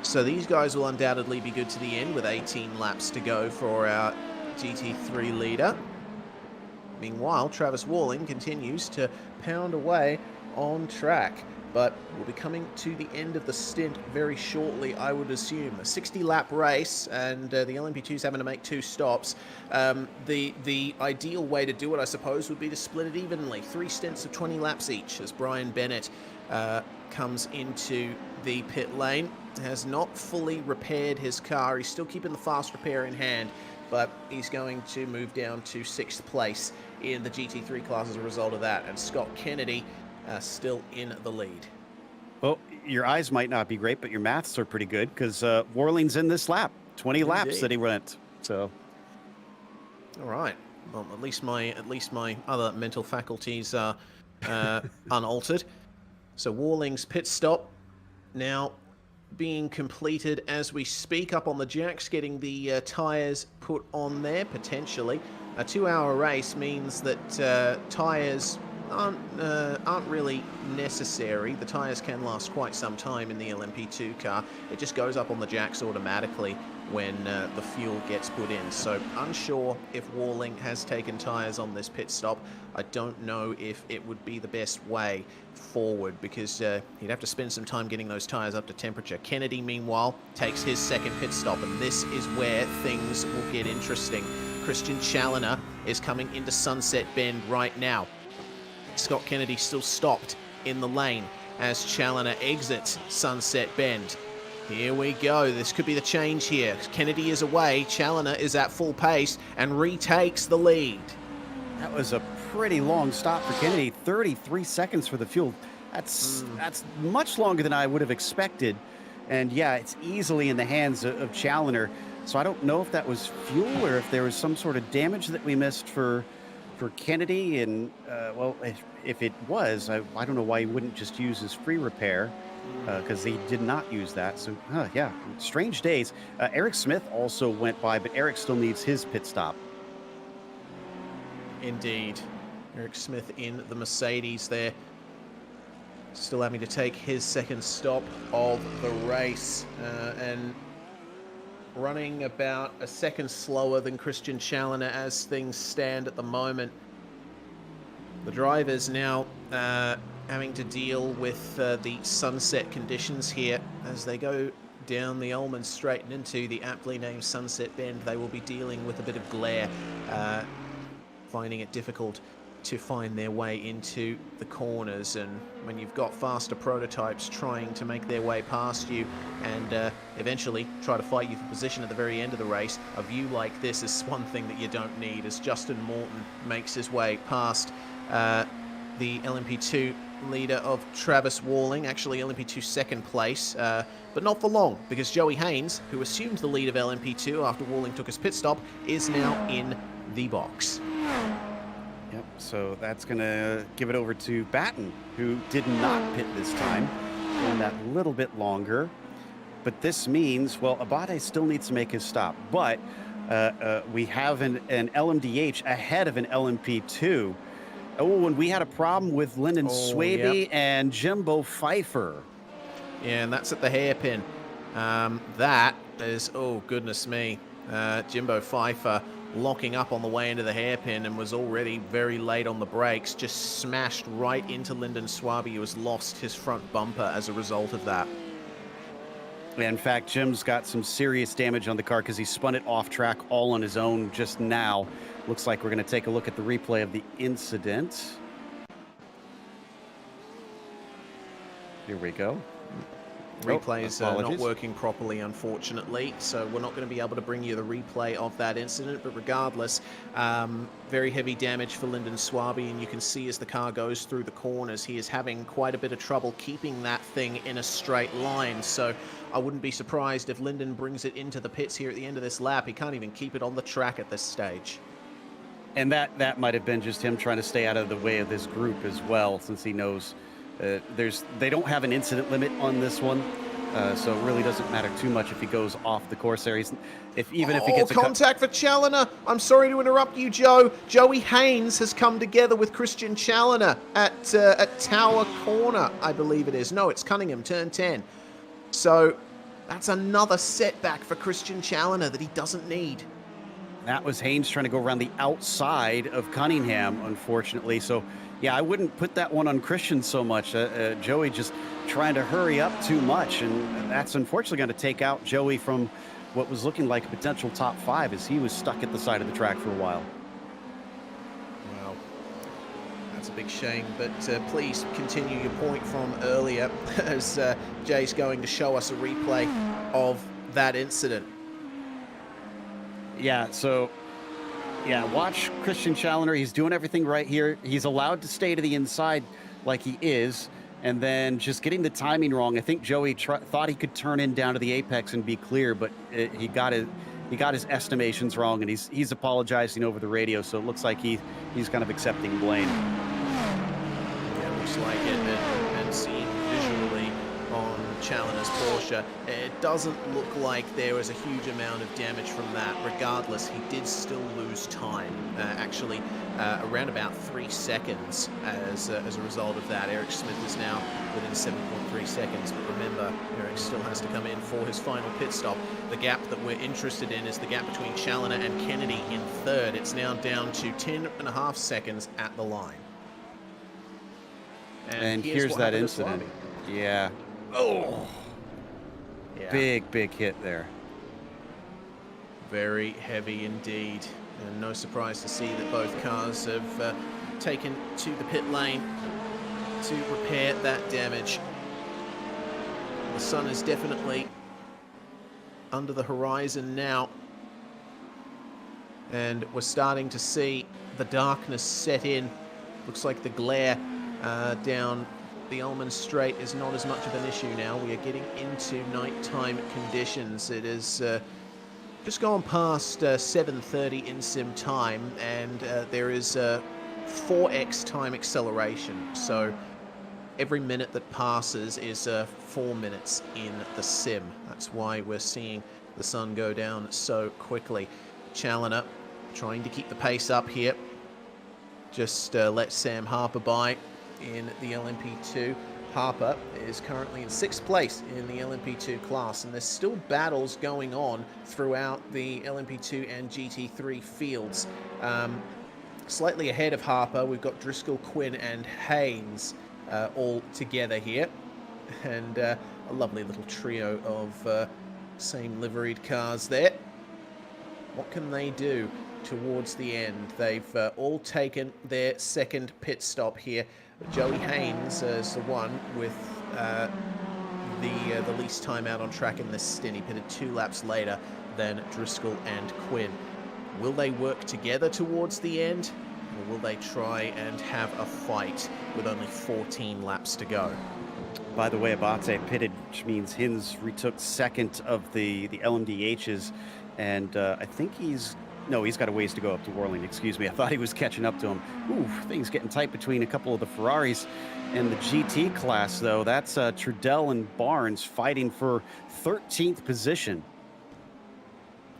So these guys will undoubtedly be good to the end with 18 laps to go for our GT3 leader. Meanwhile, Travis Walling continues to pound away on track, but we'll be coming to the end of the stint very shortly, I would assume. A 60-lap race, and the LMP2's having to make 2 stops. The ideal way to do it, I suppose, would be to split it evenly. 3 stints of 20 laps each, as Brian Bennett comes into the pit lane. Has not fully repaired his car. He's still keeping the fast repair in hand, but he's going to move down to 6th place in the GT3 class as a result of that. And Scott Kennedy still in the lead. Well, your eyes might not be great, but your maths are pretty good, because Warling's in this lap. 20 Indeed. laps that he went. So, all right. Well, at least my other mental faculties are unaltered. So Warling's pit stop now being completed as we speak. Up on the jacks, getting the tyres put on there, potentially. A 2-hour race means that tyres aren't really necessary. The tyres can last quite some time in the LMP2 car. It just goes up on the jacks automatically when the fuel gets put in. So unsure if Warling has taken tyres on this pit stop. I don't know if it would be the best way forward, because he'd have to spend some time getting those tyres up to temperature. Kennedy, meanwhile, takes his second pit stop, and this is where things will get interesting. Christian Challoner is coming into Sunset Bend right now. Scott Kennedy still stopped in the lane as Challoner exits Sunset Bend. Here we go. This could be the change here. Kennedy is away. Challoner is at full pace and retakes the lead. that was a pretty long stop for Kennedy. 33 seconds for the fuel. That's much longer than I would have expected. And yeah, it's easily in the hands of Challoner. So I don't know if that was fuel or if there was some sort of damage that we missed for Kennedy. And well, if it was, I don't know why he wouldn't just use his free repair. because he did not use that. So, yeah, strange days. Eric Smith also went by, but Eric still needs his pit stop. Indeed. Eric Smith in the Mercedes there. Still having to take his second stop of the race. And running about a second slower than Christian Challoner as things stand at the moment. The drivers now having to deal with the sunset conditions here as they go down the Ullman Straight and into the aptly named Sunset Bend. They will be dealing with a bit of glare, finding it difficult to find their way into the corners. And when you've got faster prototypes trying to make their way past you and eventually try to fight you for position at the very end of the race, a view like this is one thing that you don't need, as Justin Morton makes his way past the LMP2 leader of Travis Walling, actually LMP2 second place, but not for long, because Joey Hinz, who assumed the lead of LMP2 after Walling took his pit stop, is now in the box. Yep, so that's going to give it over to Batten, who did not pit this time, and that little bit longer. But this means, well, Abate still needs to make his stop, but we have an LMDH ahead of an LMP2. Oh, and we had a problem with Lyndon Swaby and Jimbo Pfeiffer. Yeah, and that's at the hairpin. That is, oh, goodness me. Jimbo Pfeiffer locking up on the way into the hairpin and was already very late on the brakes, just smashed right into Lyndon Swaby, who has lost his front bumper as a result of that. In fact, Jim's got some serious damage on the car because he spun it off track all on his own just now. Looks like we're going to take a look at the replay of the incident. Here we go. Replay is not working properly, unfortunately, so we're not going to be able to bring you the replay of that incident, but regardless, very heavy damage for Lyndon Swaby, and you can see as the car goes through the corners, he is having quite a bit of trouble keeping that thing in a straight line, so I wouldn't be surprised if Lyndon brings it into the pits here at the end of this lap. He can't even keep it on the track at this stage. And that might have been just him trying to stay out of the way of this group as well, since he knows they don't have an incident limit on this one, so it really doesn't matter too much if he goes off the course there. If he gets a contact for Challoner. I'm sorry to interrupt you, Joe. Joey Hinz has come together with Christian Challoner at Tower Corner, I believe it is. No, it's Cunningham, turn 10. So that's another setback for Christian Challoner that he doesn't need. That was Hinz trying to go around the outside of Cunningham, unfortunately. So, yeah, I wouldn't put that one on Christian so much. Joey just trying to hurry up too much, and that's unfortunately going to take out Joey from what was looking like a potential top 5 as he was stuck at the side of the track for a while. Well, that's a big shame, but please continue your point from earlier as Jay's going to show us a replay of that incident. Yeah, so, yeah, watch Christian Challoner. He's doing everything right here. He's allowed to stay to the inside like he is, and then just getting the timing wrong. I think Joey thought he could turn in down to the apex and be clear, but he got his estimations wrong, and he's apologizing over the radio, so it looks like he's kind of accepting blame. Yeah, looks like it, and seeing visually on Challoner's Porsche, it doesn't look like there was a huge amount of damage from that. Regardless, he did still lose time, actually around about 3 seconds as a result of that. Eric Smith is now within 7.3 seconds, but remember, Eric still has to come in for his final pit stop. The gap that we're interested in is the gap between Challoner and Kennedy in third. It's now down to 10.5 seconds at the line. And here's that incident. Yeah. Oh, yeah. Big hit there. Very heavy indeed. And no surprise to see that both cars have taken to the pit lane to repair that damage. The sun is definitely under the horizon now. And we're starting to see the darkness set in. Looks like the glare down the Ullman Straight is not as much of an issue now. We are getting into nighttime conditions. It is just gone past 7:30 in sim time, and there is 4x time acceleration. So every minute that passes is 4 minutes in the sim. That's why we're seeing the sun go down so quickly. Challoner trying to keep the pace up here. Just let Sam Harper by in the LMP2. Harper is currently in 6th place in the LMP2 class, and there's still battles going on throughout the LMP2 and GT3 fields. Slightly ahead of Harper, we've got Driscoll, Quinn, and Hinz all together here, and a lovely little trio of same liveried cars there. What can they do towards the end? They've all taken their second pit stop here. Joey Haynes is the one with the least time out on track in this stint. He pitted 2 laps later than Driscoll and Quinn. Will they work together towards the end, or will they try and have a fight with only 14 laps to go? By the way, Abate pitted, which means Hinz retook second of the LMDHs, and I think he's got a ways to go up to Worling, excuse me. I thought he was catching up to him. Ooh, things getting tight between a couple of the Ferraris. In the GT class, though, that's Trudell and Barnes fighting for 13th position.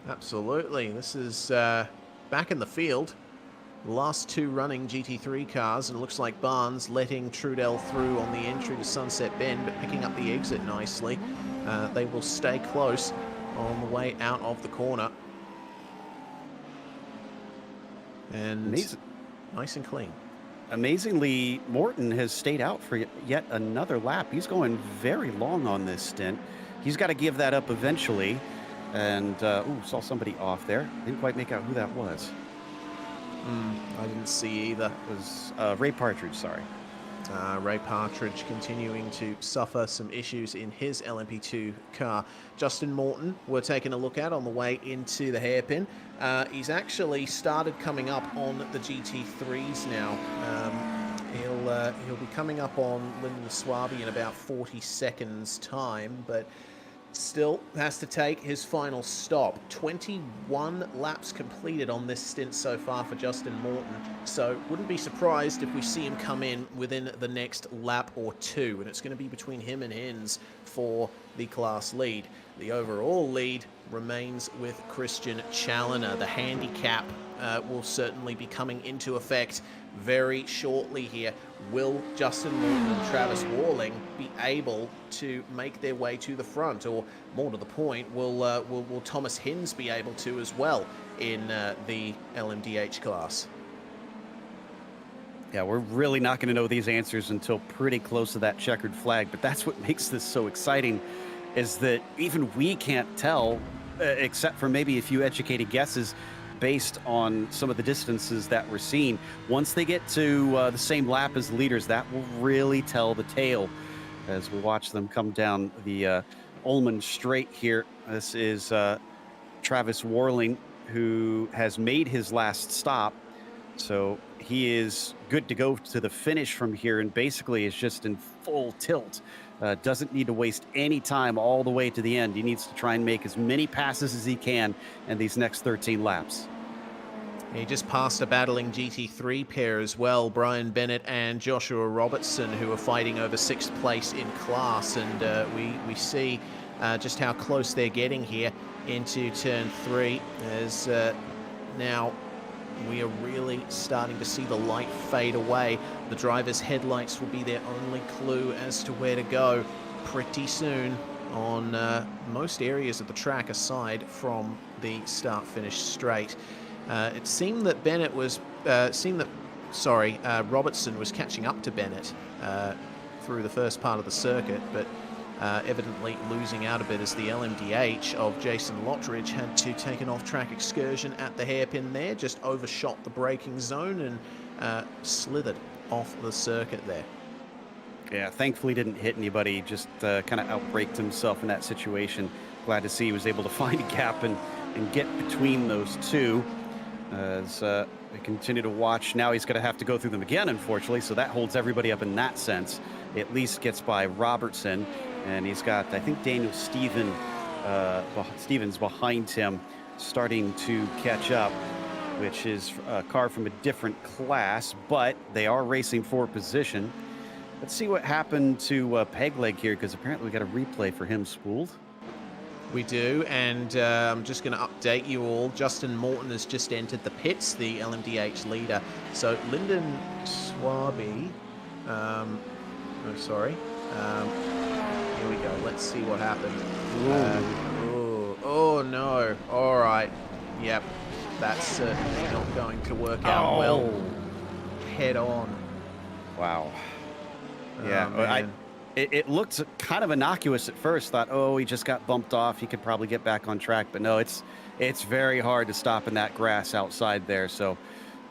Absolutely. This is back in the field. The last 2 running GT3 cars, and it looks like Barnes letting Trudell through on the entry to Sunset Bend, but picking up the exit nicely. They will stay close on the way out of the corner. And nice and clean. Amazingly, Morton has stayed out for yet another lap. He's going very long on this stint. He's got to give that up eventually. And, saw somebody off there. Didn't quite make out who that was. I didn't see either. It was Ray Partridge, sorry. Ray Partridge continuing to suffer some issues in his LMP2 car. Justin Morton we're taking a look at on the way into the hairpin. He's actually started coming up on the GT3s now. He'll be coming up on Lyndon Swaby in about 40 seconds time, but still has to take his final stop. 21 laps completed on this stint so far for Justin Morton, so wouldn't be surprised if we see him come in within the next lap or 2, and it's going to be between him and Hinz for the class lead. The overall lead remains with Christian Challoner. The handicap will certainly be coming into effect very shortly here. Will Justin Morton and Travis Worling be able to make their way to the front, or more to the point, will Thomas Hinz be able to as well in the LMDH class? Yeah, we're really not going to know these answers until pretty close to that checkered flag, but that's what makes this so exciting, is that even we can't tell, except for maybe a few educated guesses based on some of the distances that we're seeing. Once they get to the same lap as the leaders, that will really tell the tale as we watch them come down the Ullman Straight here. This is Travis Worling, who has made his last stop. So he is good to go to the finish from here, and basically is just in full tilt. Doesn't need to waste any time all the way to the end. He needs to try and make as many passes as he can in these next 13 laps. He just passed a battling GT3 pair as well, Brian Bennett and Joshua Robertson, who are fighting over 6th place in class, and we see just how close they're getting here into turn 3, as now we are really starting to see the light fade away. The driver's headlights will be their only clue as to where to go pretty soon on most areas of the track aside from the start-finish straight. It seemed that Robertson was catching up to Bennett through the first part of the circuit, but evidently losing out a bit as the LMDH of Jason Lottridge had to take an off-track excursion at the hairpin there, just overshot the braking zone and slithered off the circuit there. Yeah, thankfully didn't hit anybody, just kind of outbraked himself in that situation. Glad to see he was able to find a gap and get between those two. As we continue to watch, now he's going to have to go through them again, unfortunately, so that holds everybody up in that sense. At least gets by Robertson, and he's got, I think, Daniel Stevens behind him, starting to catch up, which is a car from a different class, but they are racing for position. Let's see what happened to Pegleg here, because apparently we got a replay for him spooled. We do, and I'm just going to update you all. Justin Morton has just entered the pits, the LMDH leader. So Lyndon Swaby, here we go. Let's see what happened. Oh no! All right, yep, that's certainly not going to work out well. Head on. Wow. Yeah, it looked kind of innocuous at first. Thought, oh, he just got bumped off. He could probably get back on track. But no, it's very hard to stop in that grass outside there. So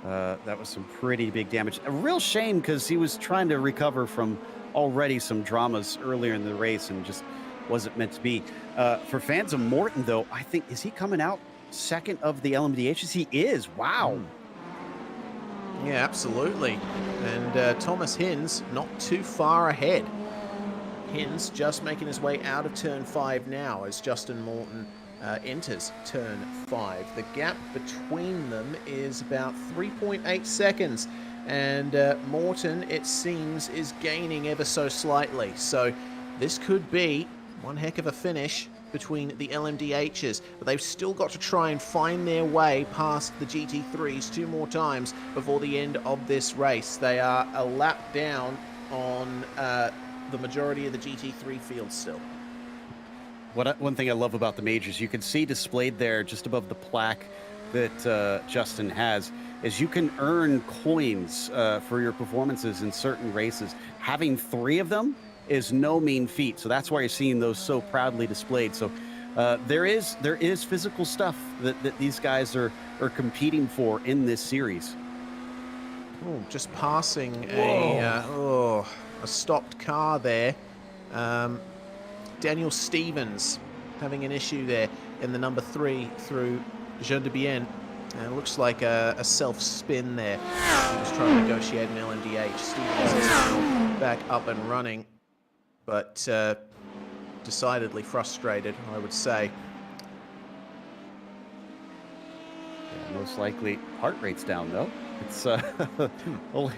that was some pretty big damage. A real shame, because he was trying to recover from already some dramas earlier in the race and just wasn't meant to be. For fans of Morton, though, I think, is he coming out second of the LMDHs? He is. Wow. Yeah, absolutely. And Thomas Hinz not too far ahead. Hinz just making his way out of turn 5 now as Justin Morton enters turn 5. The gap between them is about 3.8 seconds. And Morton, it seems, is gaining ever so slightly. So this could be one heck of a finish between the LMDHs, but they've still got to try and find their way past the GT3s 2 more times before the end of this race. They are a lap down on the majority of the GT3 field still. One thing I love about the majors, you can see displayed there just above the plaque that Justin has, is you can earn coins for your performances in certain races. Having 3 of them is no mean feat, so that's why you're seeing those so proudly displayed. So there is physical stuff that these guys are competing for in this series. Oh, just passing a stopped car there. Daniel Stevens having an issue there in the number 3 through Jean de Bien. And it looks like a self-spin there. He was trying to negotiate an LMDH. Stevens is now back up and running, but decidedly frustrated, I would say. Yeah, most likely heart rate's down, though. It's only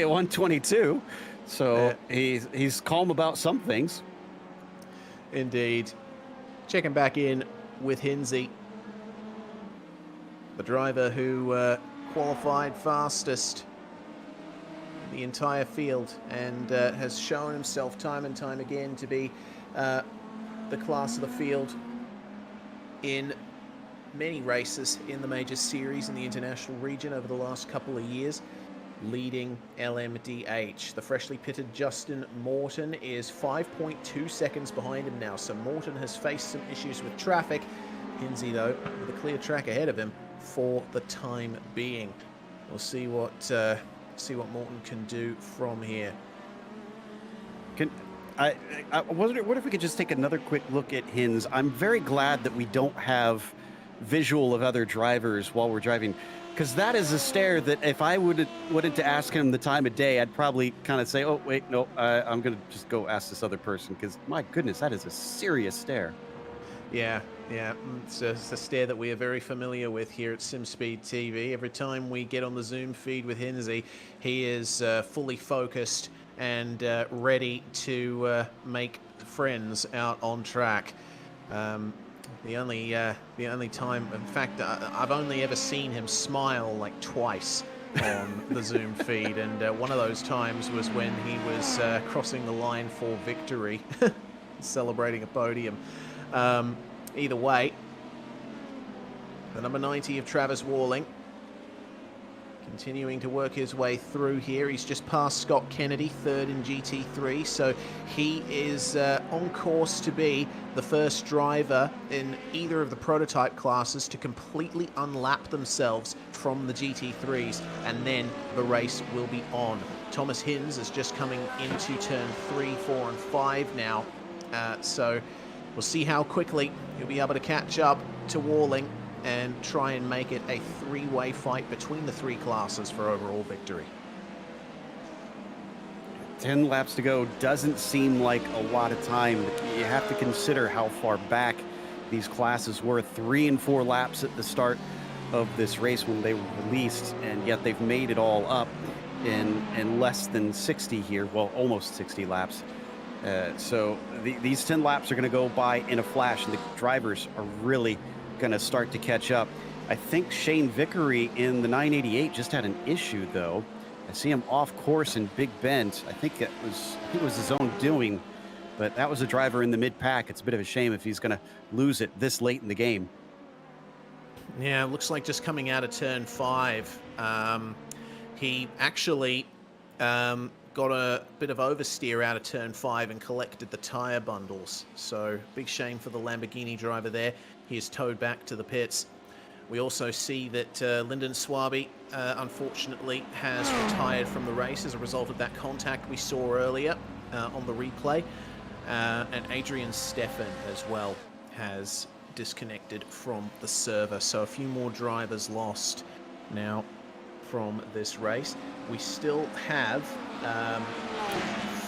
at 122, so he's calm about some things. Indeed. Checking back in with Hinzy, the driver who qualified fastest in the entire field and has shown himself time and time again to be the class of the field in many races in the major series in the international region over the last couple of years, leading LMDH. The freshly pitted Justin Morton is 5.2 seconds behind him now, so Morton has faced some issues with traffic. Hinzy, though, with a clear track ahead of him for the time being. We'll see what Morton can do from here. I wonder, what if we could just take another quick look at Hinz? I'm very glad that we don't have visual of other drivers while we're driving, because that is a stare that if I wanted to ask him the time of day, I'd probably kind of say, oh, wait, no, I'm going to just go ask this other person, because my goodness, that is a serious stare. Yeah, it's a stare that we are very familiar with here at SimSpeed TV. Every time we get on the Zoom feed with Hinzy, he is fully focused and ready to make friends out on track. The only time, in fact, I've only ever seen him smile like twice on the Zoom feed, and one of those times was when he was crossing the line for victory, celebrating a podium. Either way, the number 90 of Travis Walling continuing to work his way through here. He's just passed Scott Kennedy, 3rd in GT3, so he is on course to be the first driver in either of the prototype classes to completely unlap themselves from the GT3s, and then the race will be on. Thomas Hinz is just coming into turn 3, 4, and 5 now, so we'll see how quickly he'll be able to catch up to Walling and try and make it a 3-way fight between the 3 classes for overall victory. 10 laps to go doesn't seem like a lot of time. You have to consider how far back these classes were. 3 and 4 laps at the start of this race when they were released, and yet they've made it all up. in less than 60 here. Well, almost 60 laps. So these 10 laps are going to go by in a flash, and the drivers are really going to start to catch up. I think Shane Vickery in the 988 just had an issue, though. I see him off course in Big Bend. I think it was his own doing, but that was a driver in the mid-pack. It's a bit of a shame if he's going to lose it this late in the game. Yeah, looks like just coming out of turn 5, he actually got a bit of oversteer out of turn 5 and collected the tyre bundles. So big shame for the Lamborghini driver there. He is towed back to the pits. We also see that Lyndon Swaby, unfortunately, has retired from the race as a result of that contact we saw earlier on the replay. And Adrian Stefan as well has disconnected from the server. So a few more drivers lost now from this race. We still have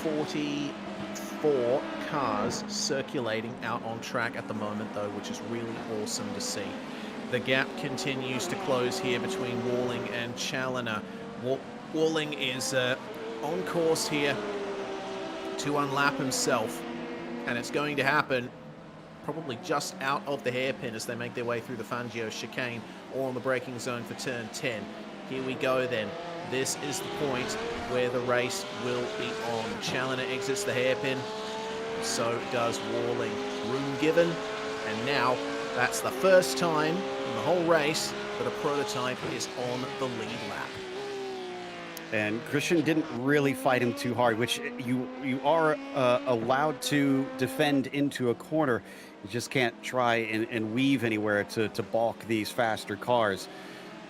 44 cars circulating out on track at the moment, though, which is really awesome to see. The gap continues to close here between Walling and Challoner. Walling is on course here to unlap himself, and it's going to happen probably just out of the hairpin as they make their way through the Fangio chicane or on the braking zone for turn 10. Here we go then. This is the point where the race will be on. Challoner exits the hairpin, so does Walling. Room given, and now that's the first time in the whole race that a prototype is on the lead lap. And Christian didn't really fight him too hard, which you are allowed to defend into a corner. You just can't try and weave anywhere to balk these faster cars.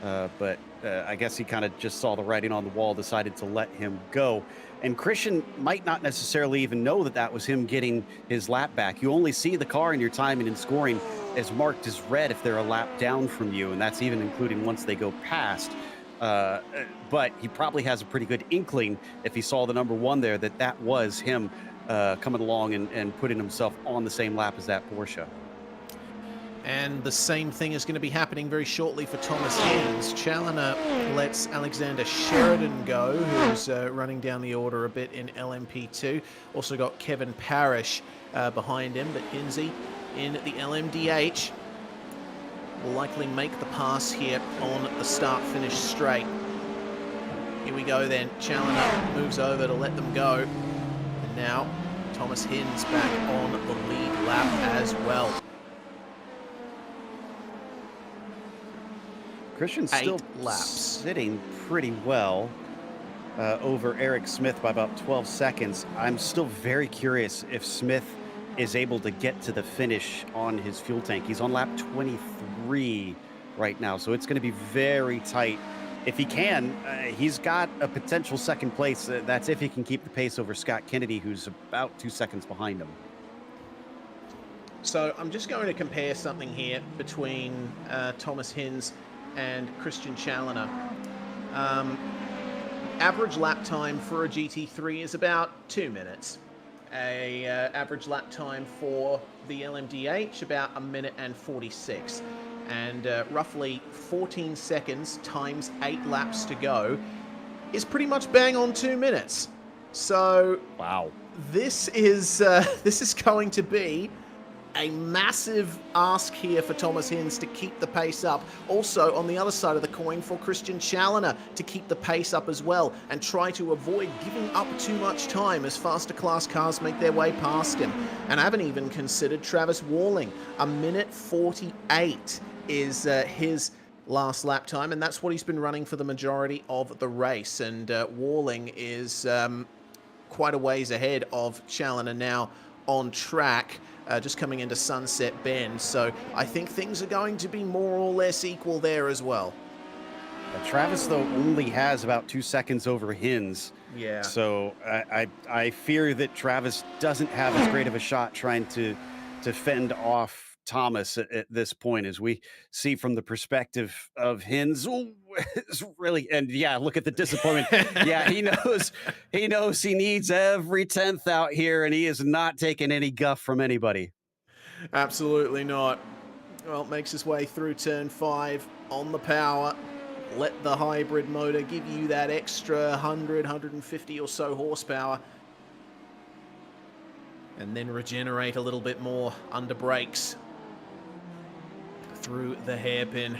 But I guess he kind of just saw the writing on the wall, decided to let him go. And Christian might not necessarily even know that that was him getting his lap back. You only see the car in your timing and scoring as marked as red if they're a lap down from you, and that's even including once they go past. But he probably has a pretty good inkling if he saw the number 1 there that was him coming along and putting himself on the same lap as that Porsche. And the same thing is going to be happening very shortly for Thomas Hinz. Challoner lets Alexander Sheridan go, who's running down the order a bit in LMP2. Also got Kevin Parrish behind him, but Hinzy in the LMDH will likely make the pass here on the start-finish straight. Here we go then. Challoner moves over to let them go. And now Thomas Hinz back on the lead lap as well. Christian's still sitting pretty well over Eric Smith by about 12 seconds. I'm still very curious if Smith is able to get to the finish on his fuel tank. He's on lap 23 right now, so it's going to be very tight. If he can, he's got a potential second place. That's if he can keep the pace over Scott Kennedy, who's about 2 seconds behind him. So I'm just going to compare something here between Thomas Hinz and Christian Challoner. Average lap time for a GT3 is about 2 minutes. Average lap time for the LMDH about 1 minute and 46. And roughly 14 seconds times 8 laps to go is pretty much bang on 2 minutes. So wow, this is going to be a massive ask here for Thomas Hinz to keep the pace up. Also, on the other side of the coin, for Christian Challoner to keep the pace up as well and try to avoid giving up too much time as faster class cars make their way past him. And I haven't even considered Travis Walling. 1 minute 48 is his last lap time, and that's what he's been running for the majority of the race. And Walling is quite a ways ahead of Challoner now on track. Just coming into Sunset Bend. So I think things are going to be more or less equal there as well. Travis, though, only has about 2 seconds over Hinz. Yeah. So I fear that Travis doesn't have as great of a shot trying to fend off Thomas at this point, as we see from the perspective of Hinz. Ooh, it's really, and yeah, look at the disappointment. Yeah, he knows he needs every 10th out here, and he is not taking any guff from anybody. Absolutely not. Well, makes his way through turn 5 on the power. let the hybrid motor give you that extra 100, 150 or so horsepower, and then regenerate a little bit more under brakes through the hairpin.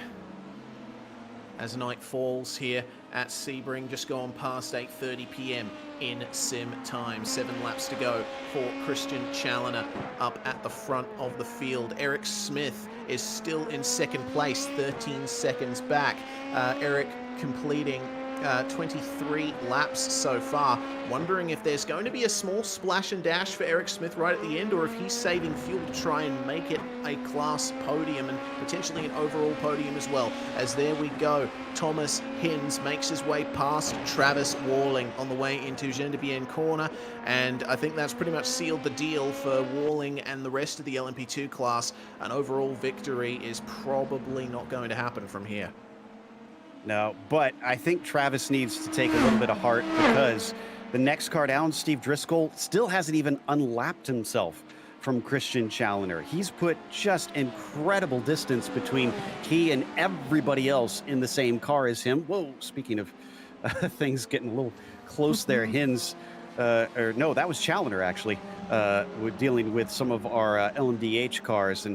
As night falls here at Sebring, just gone past 8:30 p.m. in sim time. 7 laps to go for Christian Challoner up at the front of the field. Eric Smith is still in second place, 13 seconds back. Eric completing 23 laps so far. Wondering if there's going to be a small splash and dash for Eric Smith right at the end, or if he's saving fuel to try and make it a class podium and potentially an overall podium as well. As there we go, Thomas Hinz makes his way past Travis Walling on the way into Gendebien corner, and I think that's pretty much sealed the deal for Walling and the rest of the LMP2 class. An overall victory is probably not going to happen from here. No, but I think Travis needs to take a little bit of heart, because the next car down, Steve Driscoll, still hasn't even unlapped himself from Christian Challoner. He's put just incredible distance between he and everybody else in the same car as him. Whoa, speaking of things getting a little close there, Hinz, or no, that was Challoner actually. We're dealing with some of our LMDH cars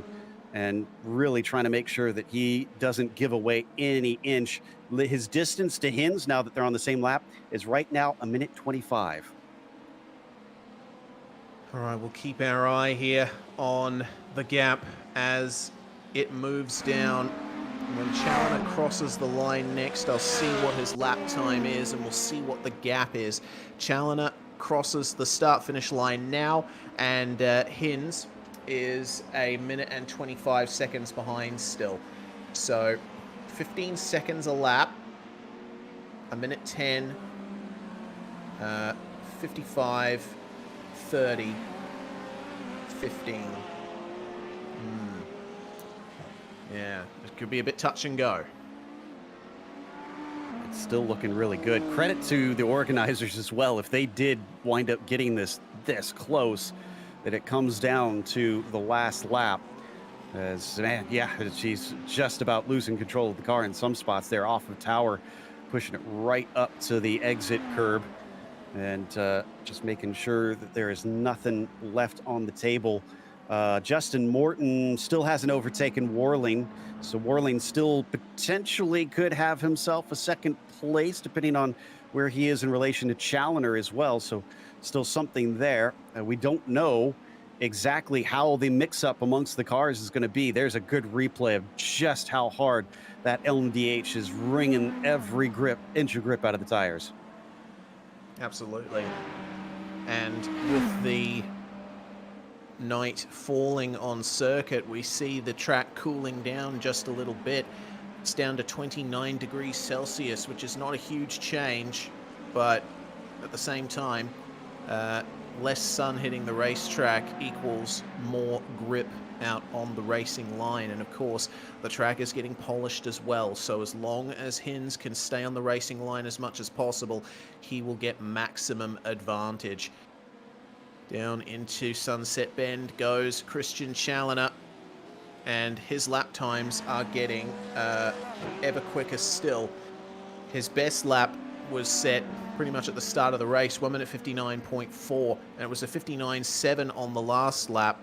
and really trying to make sure that he doesn't give away any inch. His distance to Hinz, now that they're on the same lap, is right now 1:25. All right, we'll keep our eye here on the gap as it moves down. When Challoner crosses the line next, I'll see what his lap time is, and we'll see what the gap is. Challoner crosses the start-finish line now, and Hinz is 1 and 25 seconds behind still. So 15 seconds a lap, 1:10, 55, 30, 15. Yeah, it could be a bit touch and go. It's still looking really good. Credit to the organizers as well. If they did wind up getting this close, that it comes down to the last lap, as man, yeah, she's just about losing control of the car in some spots there off of Tower, pushing it right up to the exit curb, and just making sure that there is nothing left on the table. Justin Morton still hasn't overtaken Warling, so Warling still potentially could have himself a second place, depending on where he is in relation to Challoner as well. So still something there. We don't know exactly how the mix-up amongst the cars is going to be. There's a good replay of just how hard that LMDH is wringing every inch of grip out of the tires. Absolutely. And with the night falling on circuit, we see the track cooling down just a little bit. It's down to 29 degrees Celsius, which is not a huge change, but at the same time, less sun hitting the racetrack equals more grip out on the racing line. And of course, the track is getting polished as well. So as long as Hinz can stay on the racing line as much as possible, he will get maximum advantage. Down into Sunset Bend goes Christian Challoner, and his lap times are getting ever quicker still. His best lap was set pretty much at the start of the race, 1:59.4, and it was a 59.7 on the last lap,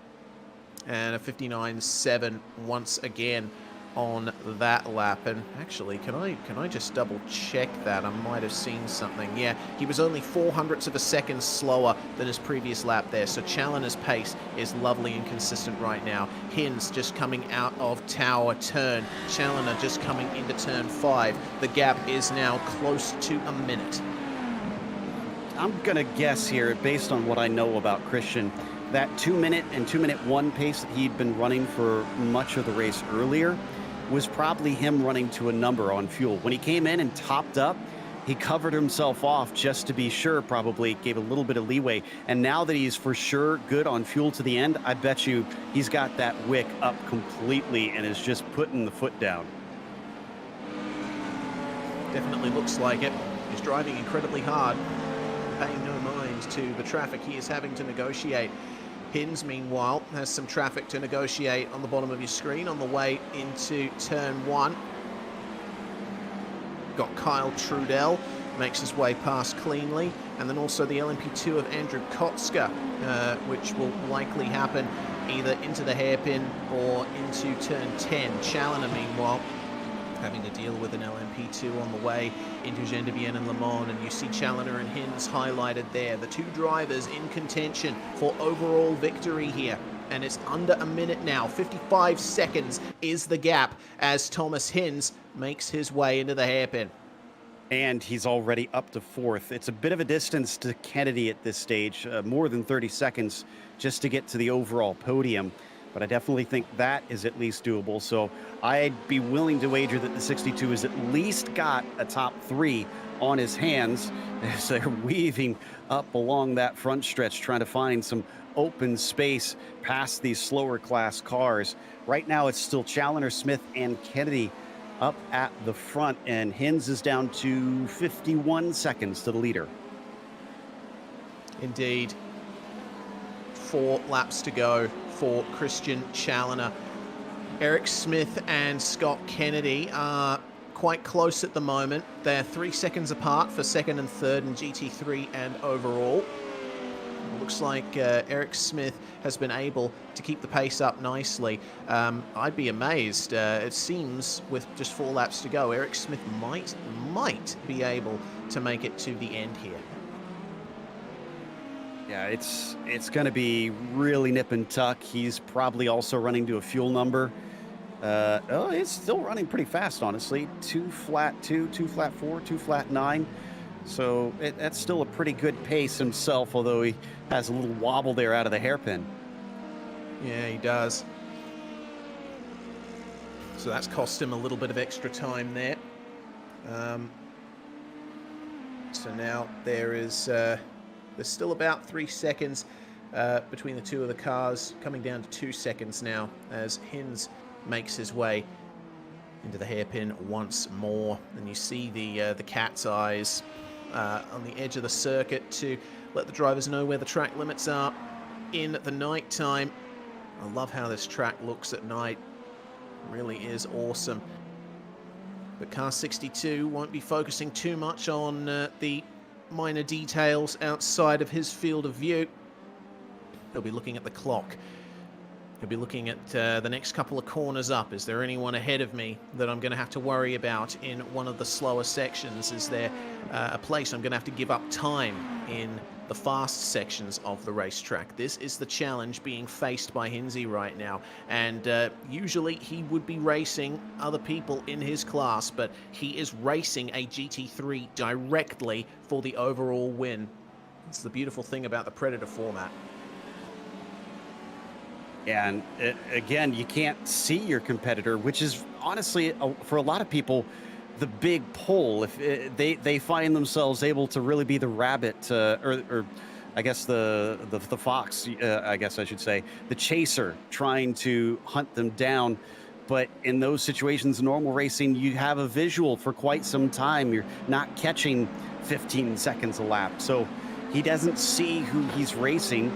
and a 59.7 once again on that lap. And actually, can I just double check that? I might have seen something. Yeah, he was only 0.04 of a second slower than his previous lap there. So Challoner's pace is lovely and consistent right now. Hinz just coming out of Tower turn. Challoner just coming into turn 5. The gap is now close to a minute. I'm gonna guess here, based on what I know about Christian, that 2 minute and 2:01 pace that he'd been running for much of the race earlier was probably him running to a number on fuel. When he came in and topped up, he covered himself off just to be sure, probably gave a little bit of leeway. And now that he's for sure good on fuel to the end, I bet you he's got that wick up completely and is just putting the foot down. Definitely looks like it. He's driving incredibly hard, paying no mind to the traffic he is having to negotiate. Hinz, meanwhile, has some traffic to negotiate on the bottom of your screen on the way into turn 1. got Kyle Trudell, makes his way past cleanly, and then also the LMP2 of Andrew Kotska, which will likely happen either into the hairpin or into turn 10. Challoner, meanwhile, having to deal with an LMP2 on the way into Gendevienne and Le Mans, and you see Challoner and Hinz highlighted there. The two drivers in contention for overall victory here. And it's under a minute now. 55 seconds is the gap as Thomas Hinz makes his way into the hairpin. And he's already up to fourth. It's a bit of a distance to Kennedy at this stage, more than 30 seconds just to get to the overall podium. But I definitely think that is at least doable. So I'd be willing to wager that the 62 has at least got a top 3 on his hands as they're weaving up along that front stretch, trying to find some open space past these slower class cars. Right now, it's still Challoner, Smith, and Kennedy up at the front, and Hinz is down to 51 seconds to the leader. Indeed. 4 laps to go for Christian Challoner. Eric Smith and Scott Kennedy are quite close at the moment. They're 3 seconds apart for second and third in GT3 and overall. Looks like Eric Smith has been able to keep the pace up nicely. I'd be amazed. It seems with just 4 laps to go, Eric Smith might be able to make it to the end here. Yeah, it's going to be really nip and tuck. He's probably also running to a fuel number. Oh, it's still running pretty fast, honestly. 2 flat 2, 2 flat 4, 2 flat 9. So that's still a pretty good pace himself, although he has a little wobble there out of the hairpin. Yeah, he does. So that's cost him a little bit of extra time there. So now there's still about 3 seconds between the two of the cars, coming down to 2 seconds now as Hinz makes his way into the hairpin once more. And you see the cat's eyes on the edge of the circuit to let the drivers know where the track limits are in the night time. I love how this track looks at night. It really is awesome. But car 62 won't be focusing too much on the minor details outside of his field of view. He'll be looking at the clock. He'll be looking at the next couple of corners up. Is there anyone ahead of me that I'm going to have to worry about in one of the slower sections? Is there a place I'm going to have to give up time in the fast sections of the racetrack? This is the challenge being faced by Hinz right now. And usually he would be racing other people in his class, but he is racing a GT3 directly for the overall win. It's the beautiful thing about the Predator format. And again, you can't see your competitor, which is honestly, for a lot of people, the big pull. If they find themselves able to really be the rabbit, or I guess the fox, I guess I should say, the chaser, trying to hunt them down. But in those situations, normal racing, you have a visual for quite some time. You're not catching 15 seconds a lap. So he doesn't see who he's racing.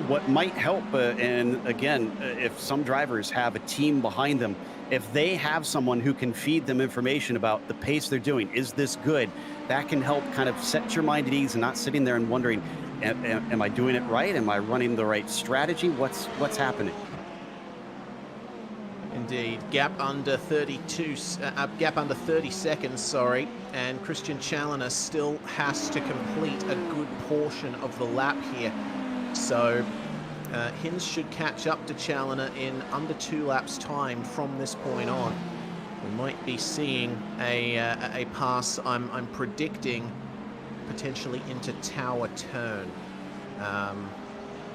What might help, and again, if some drivers have a team behind them, if they have someone who can feed them information about the pace they're doing, is this good? That can help kind of set your mind at ease and not sitting there and wondering, am I doing it right? Am I running the right strategy? What's happening? Indeed, gap under 30 seconds, sorry, and Christian Challoner still has to complete a good portion of the lap here. So Hinz should catch up to Challoner in under 2 laps time from this point on. We might be seeing a pass, I'm predicting, potentially into Tower Turn,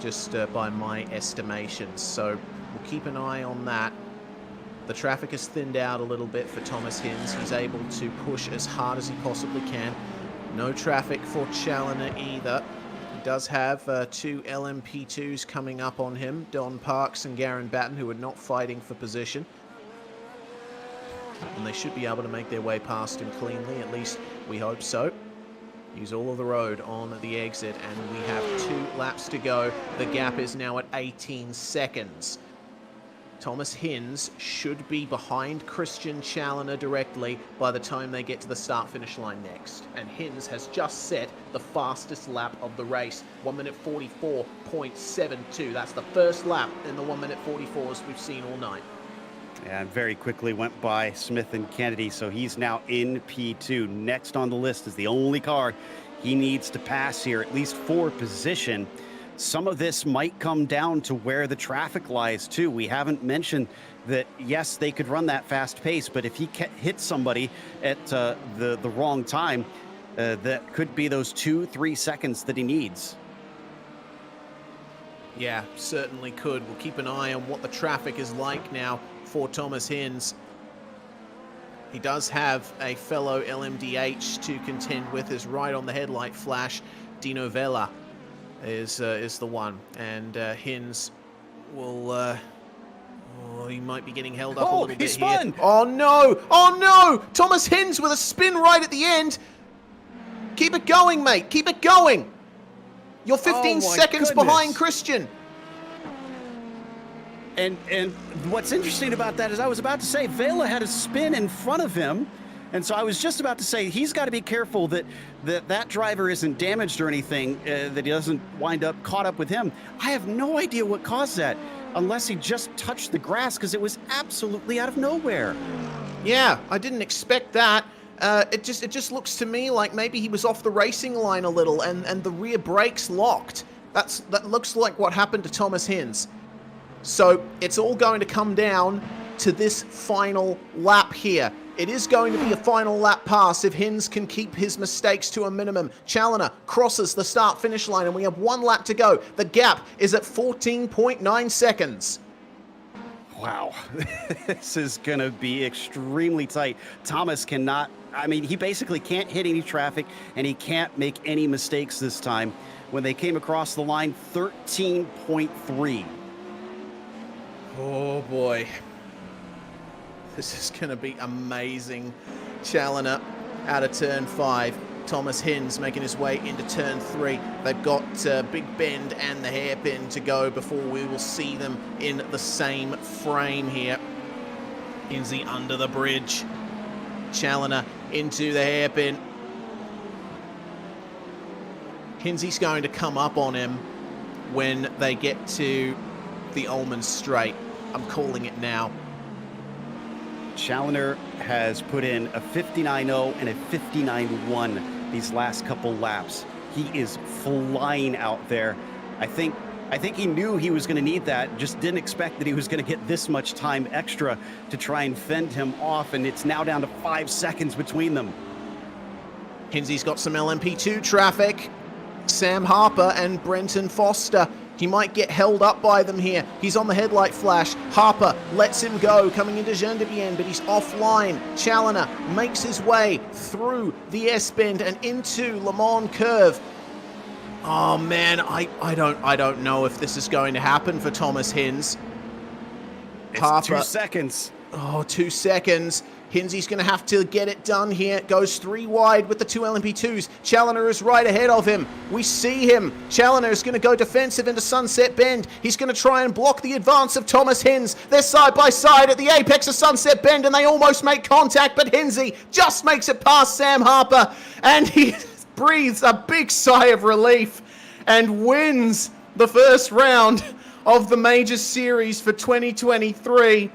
just by my estimations. So we'll keep an eye on that. The traffic has thinned out a little bit for Thomas Hinz. He's able to push as hard as he possibly can. No traffic for Challoner either. He does have 2 LMP2s coming up on him, Don Parks and Garen Batten, who are not fighting for position. And they should be able to make their way past him cleanly, at least we hope so. Use all of the road on the exit, and we have 2 laps to go. The gap is now at 18 seconds. Thomas Hinz should be behind Christian Challoner directly by the time they get to the start-finish line next. And Hinz has just set the fastest lap of the race, 1 minute 44.72. That's the first lap in the 1 minute 44s we've seen all night. And very quickly went by Smith and Kennedy, so he's now in P2. Next on the list is the only car he needs to pass here, at least for position. Some of this might come down to where the traffic lies, too. We haven't mentioned that, yes, they could run that fast pace, but if he hits somebody at the wrong time, that could be those 2-3 seconds that he needs. Yeah, certainly could. We'll keep an eye on what the traffic is like now for Thomas Hinz. He does have a fellow LMDH to contend with, is right on the headlight flash. Dino Vella is the one, and Hinz will he might be getting held up a little bit spun. Here. Oh no! Oh no! Thomas Hinz with a spin right at the end. Keep it going, mate. Keep it going. You're 15 seconds behind Christian. And what's interesting about that is I was about to say Vela had a spin in front of him. And so I was just about to say he's got to be careful that driver isn't damaged or anything, that he doesn't wind up caught up with him. I have no idea what caused that, unless he just touched the grass, because it was absolutely out of nowhere. Yeah, I didn't expect that. It just looks to me like maybe he was off the racing line a little, and the rear brakes locked. That looks like what happened to Thomas Hinz. So it's all going to come down to this final lap here. It is going to be a final lap pass if Hinz can keep his mistakes to a minimum. Challoner crosses the start-finish line, and we have 1 lap to go. The gap is at 14.9 seconds. Wow, this is going to be extremely tight. Thomas cannot, I mean, he basically can't hit any traffic, and he can't make any mistakes this time. When they came across the line, 13.3. Oh boy. This is going to be amazing. Challoner out of turn 5. Thomas Hinz making his way into turn 3. They've got Big Bend and the hairpin to go before we will see them in the same frame here. Hinzy under the bridge. Challoner into the hairpin. Hinzy's going to come up on him when they get to the Ullman Straight. I'm calling it now. Challoner has put in a 59.0 and a 59.1 these last couple laps. He is flying out there. I think he knew he was going to need that, just didn't expect that he was going to get this much time extra to try and fend him off, and it's now down to 5 seconds between them. Hinzy's got some LMP2 traffic. Sam Harper and Brenton Foster. He might get held up by them here. He's on the headlight flash. Harper lets him go coming into Jean de Bienne, but he's offline. Challoner makes his way through the S-bend and into Le Mans curve. Oh man, I don't know if this is going to happen for Thomas Hinz. It's Harper, 2 seconds. Oh, 2 seconds. Hinzy's going to have to get it done here. Goes 3 wide with the 2 LMP2s. Challoner is right ahead of him. We see him. Challoner is going to go defensive into Sunset Bend. He's going to try and block the advance of Thomas Hinz. They're side by side at the apex of Sunset Bend, and they almost make contact, but Hinzy just makes it past Sam Harper, and he breathes a big sigh of relief and wins the first round of the Major Series for 2023.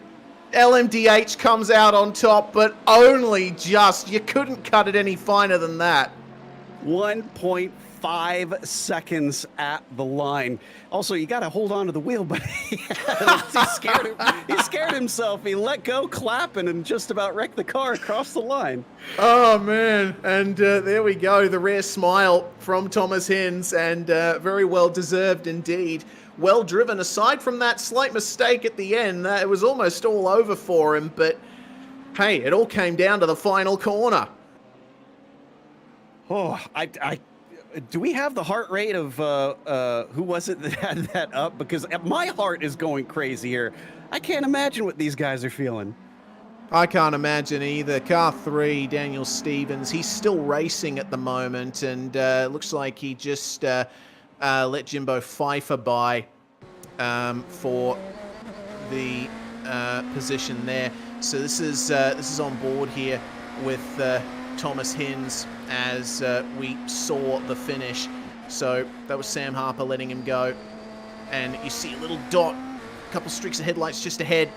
LMDH comes out on top, but only just. You couldn't cut it any finer than that. 1.5 seconds at the line. Also, you got to hold on to the wheel, but he scared himself. He let go clapping and just about wrecked the car across the line. Oh, man. And there we go. The rare smile from Thomas Hinz, and very well deserved indeed. Well driven. Aside from that slight mistake at the end, it was almost all over for him, but hey, it all came down to the final corner. Oh, do we have the heart rate of who was it that had that up? Because my heart is going crazy here. I can't imagine what these guys are feeling. I can't imagine either. Car 3, Daniel Stevens, he's still racing at the moment, and looks like he just let Jimbo Pfeiffer by for the position there. So this is on board here with Thomas Hinz as we saw the finish. So that was Sam Harper letting him go. And you see a little dot, a couple streaks of headlights just ahead.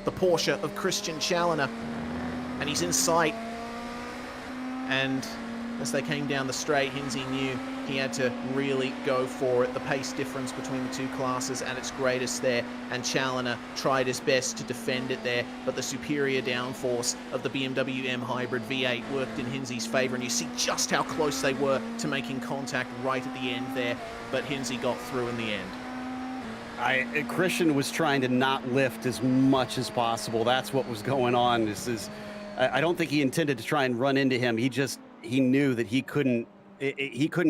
The Porsche of Christian Challoner. And he's in sight. And as they came down the straight, Hinzy knew he had to really go for it. The pace difference between the two classes at its greatest there, and Challoner tried his best to defend it there, but the superior downforce of the BMW M Hybrid V8 worked in Hinzy's favour, and you see just how close they were to making contact right at the end there, but Hinzy got through in the end. Christian was trying to not lift as much as possible. That's what was going on. I don't think he intended to try and run into him. He knew that he couldn't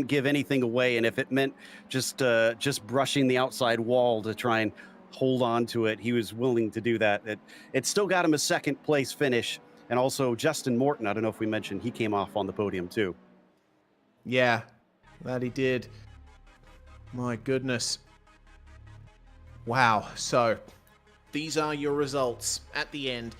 give anything away, and if it meant just brushing the outside wall to try and hold on to it, he was willing to do that. It still got him a second place finish, and also Justin Morton, I don't know if we mentioned, he came off on the podium too. Yeah, that he did. My goodness. Wow. So these are your results at the end.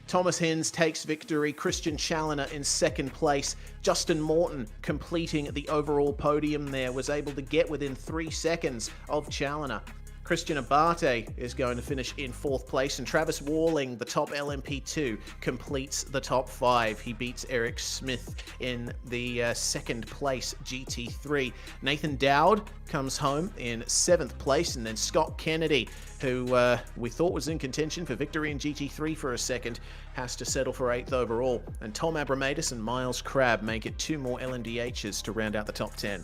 Thomas Hinz takes victory, Christian Challoner in second place. Justin Morton completing the overall podium there, was able to get within 3 seconds of Challoner. Christian Abate is going to finish in fourth place, and Travis Walling, the top LMP2, completes the top 5. He beats Eric Smith in the second place GT3. Nathan Dowd comes home in 7th place, and then Scott Kennedy, who we thought was in contention for victory in GT3 for a second, has to settle for 8th overall. And Tom Abramatis and Miles Crabb make it 2 more LMDHs to round out the top 10.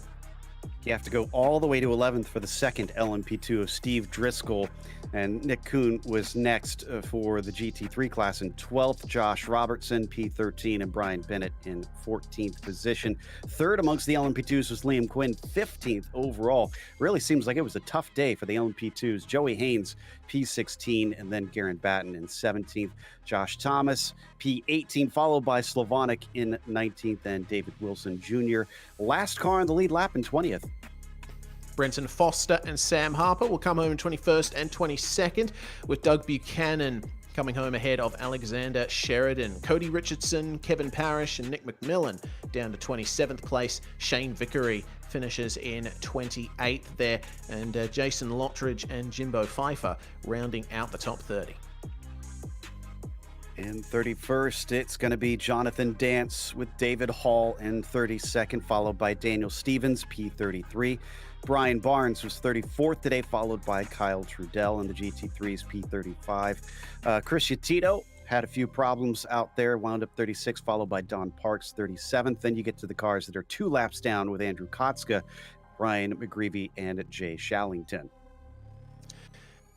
You have to go all the way to 11th for the second LMP2 of Steve Driscoll, and Nick Kuhn was next for the GT3 class in 12th. Josh Robertson, P13, and Brian Bennett in 14th position. Third amongst the LMP2s was Liam Quinn, 15th overall. Really seems like it was a tough day for the LMP2s. Joey Haynes, P16, and then Garen Batten in 17th. Josh Thomas, P18, followed by Slavonic in 19th, and David Wilson Jr. Last car on the lead lap in 20th. Brenton Foster and Sam Harper will come home in 21st and 22nd, with Doug Buchanan coming home ahead of Alexander Sheridan. Cody Richardson, Kevin Parrish, and Nick McMillan down to 27th place. Shane Vickery finishes in 28th there, and Jason Lottridge and Jimbo Pfeiffer rounding out the top 30. In 31st, it's going to be Jonathan Dance with David Hall in 32nd, followed by Daniel Stevens, P33. Brian Barnes was 34th today, followed by Kyle Trudell in the GT3's P35. Chris Yatito had a few problems out there, wound up 36th, followed by Don Parks, 37th. Then you get to the cars that are 2 laps down with Andrew Kotska, Brian McGreevy, and Jay Shallington.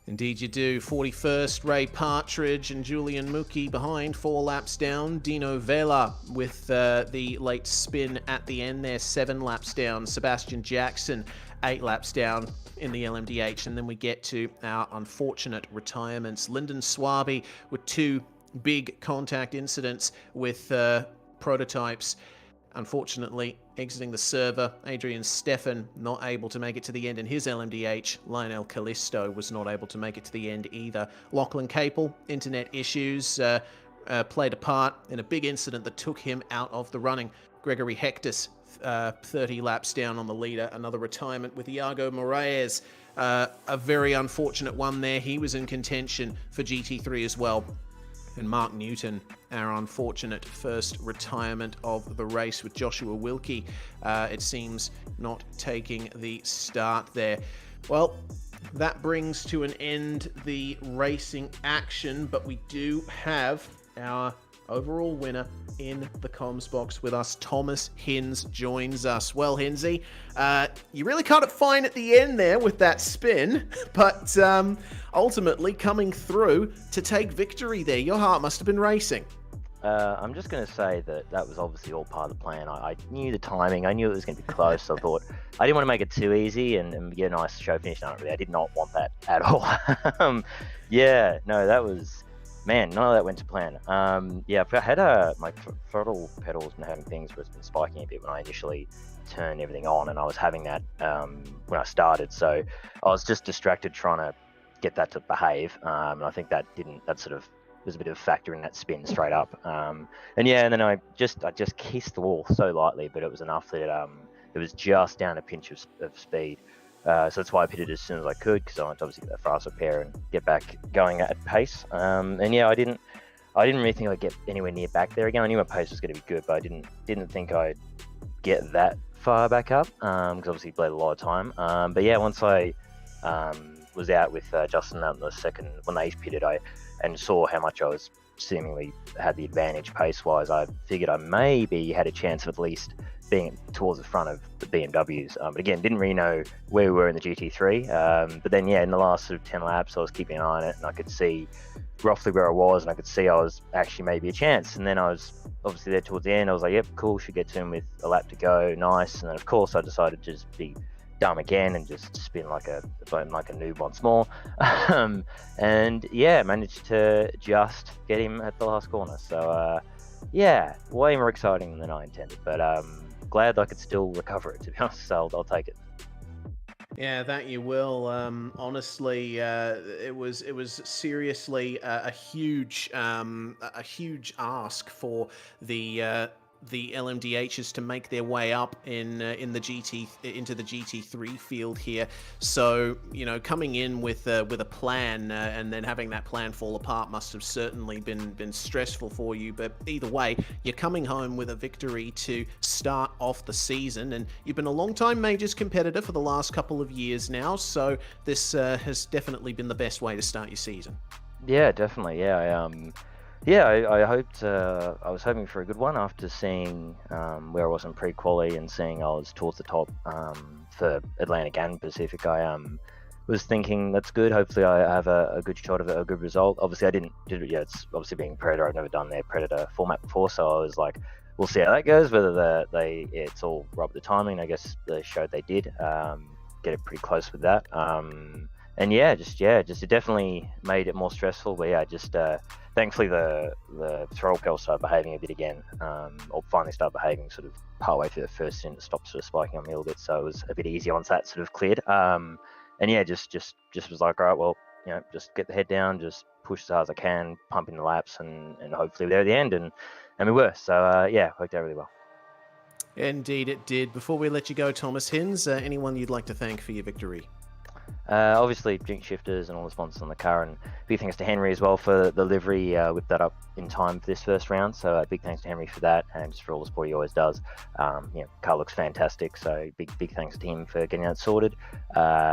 Indeed you do. 41st, Ray Partridge and Julian Mookie behind, 4 laps down. Dino Vela with the late spin at the end there, 7 laps down. Sebastian Jackson, 8 laps down in the LMDH. And then we get to our unfortunate retirements. Lyndon Swaby with 2 big contact incidents with prototypes. Unfortunately, exiting the server. Adrian Steffen not able to make it to the end in his LMDH. Lionel Callisto was not able to make it to the end either. Lachlan Capel, internet issues played a part in a big incident that took him out of the running. Gregory Hectus, 30 laps down on the leader. Another retirement with Iago Moraes. A very unfortunate one there. He was in contention for GT3 as well. And Mark Newton, our unfortunate first retirement of the race, with Joshua Wilkie, it seems, not taking the start there. Well, that brings to an end the racing action, but we do have our overall winner in the comms box with us. Thomas Hinz joins us. Well, Hinzy, you really cut it fine at the end there with that spin, but ultimately coming through to take victory there. Your heart must have been racing. I'm just going to say that was obviously all part of the plan. I knew the timing. I knew it was going to be close. So I thought I didn't want to make it too easy and get a nice show finish on it. Really, I did not want that at all. Yeah, no, that was... Man, none of that went to plan. Yeah, I had my throttle pedals and having things was been spiking a bit when I initially turned everything on, and I was having that when I started. So I was just distracted trying to get that to behave. And I think that sort of was a bit of a factor in that spin straight up. And then I just kissed the wall so lightly, but it was enough that it was just down a pinch of speed. So that's why I pitted as soon as I could, because I wanted to obviously get that fast repair and get back going at pace. And yeah, I didn't really think I'd get anywhere near back there again. I knew my pace was going to be good, but I didn't think I'd get that far back up, because obviously bled a lot of time. But yeah, once I was out with Justin on the second, when they pitted, and saw how much I was seemingly had the advantage pace-wise, I figured I maybe had a chance of at least being towards the front of the BMWs. But again, didn't really know where we were in the GT3. But then, yeah, in the last sort of 10 laps, I was keeping an eye on it, and I could see roughly where I was, and I could see I was actually maybe a chance. And then I was obviously there towards the end. I was like, yep, cool, should get to him with a lap to go, nice. And then, of course, I decided to just be dumb again and just spin like a noob once more. And yeah, managed to just get him at the last corner. So yeah, way more exciting than I intended, but glad I could still recover it, to be honest. So I'll take it. Yeah, that you will. Honestly, it was seriously a huge ask for the LMDHs to make their way up in the into the GT3 field here. So, you know, coming in with a plan and then having that plan fall apart must have certainly been stressful for you. But either way, you're coming home with a victory to start off the season, and you've been a long-time majors competitor for the last couple of years now. So this has definitely been the best way to start your season. Yeah, definitely. Yeah, I hoped, I was hoping for a good one after seeing where I was in pre-quali and seeing I was towards the top for Atlantic and Pacific. I was thinking that's good. Hopefully I have a good shot of a good result. Obviously I didn't it's obviously being Predator. I've never done their Predator format before, so I was like, we'll see how that goes, whether it's all right with the timing. I guess they showed they did get it pretty close with that. And yeah, it definitely made it more stressful. But yeah, thankfully the throttle pedal started behaving a bit again, or finally started behaving sort of partway through the first stint. It stopped sort of spiking on me a little bit, so it was a bit easier once that sort of cleared. And yeah, just was like, all right, well, you know, just get the head down, just push as hard as I can, pump in the laps, and hopefully we're there at the end, and we were. So yeah, worked out really well. Indeed, it did. Before we let you go, Thomas Hinz, anyone you'd like to thank for your victory? Obviously, Jinx Shifters and all the sponsors on the car, and big thanks to Henry as well for the livery. Whipped that up in time for this first round, so big thanks to Henry for that, and just for all the support he always does. Car looks fantastic, so big thanks to him for getting that sorted.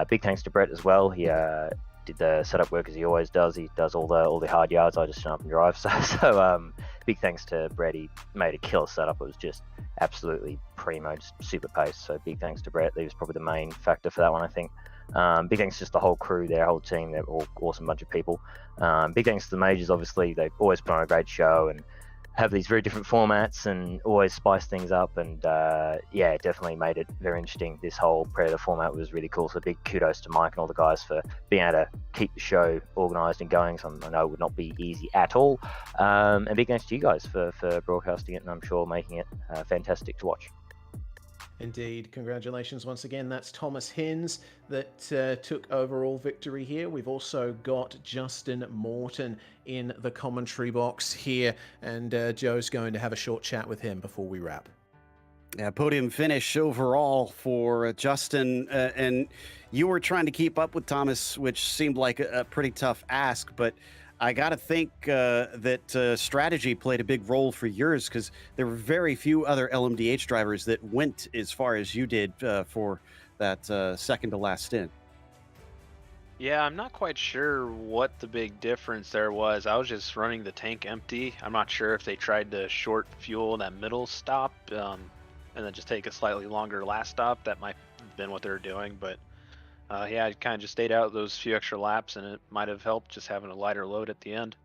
Big thanks to Brett as well. He did the setup work as he always does. He does all the hard yards. I just turn up and drive. So big thanks to Brett. He made a killer setup. It was just absolutely primo, just super pace. So big thanks to Brett. He was probably the main factor for that one, I think. Big thanks to just the whole crew, their whole team. They're all awesome bunch of people. Big thanks to the majors. Obviously, they always put on a great show and have these very different formats and always spice things up. And yeah, it definitely made it very interesting. This whole Predator format was really cool. So big kudos to Mike and all the guys for being able to keep the show organised and going. So I know it would not be easy at all. And big thanks to you guys for broadcasting it, and I'm sure making it fantastic to watch. Indeed. Congratulations once again. That's Thomas Hinz that took overall victory here. We've also got Justin Morton in the commentary box here, and Joe's going to have a short chat with him before we wrap. Yeah, podium finish overall for Justin, and you were trying to keep up with Thomas, which seemed like a pretty tough ask, but I got to think that strategy played a big role for yours, because there were very few other LMDH drivers that went as far as you did for that second to last stint. Yeah, I'm not quite sure what the big difference there was. I was just running the tank empty. I'm not sure if they tried to short fuel that middle stop and then just take a slightly longer last stop. That might have been what they were doing, but yeah, I kind of just stayed out those few extra laps, and it might have helped just having a lighter load at the end.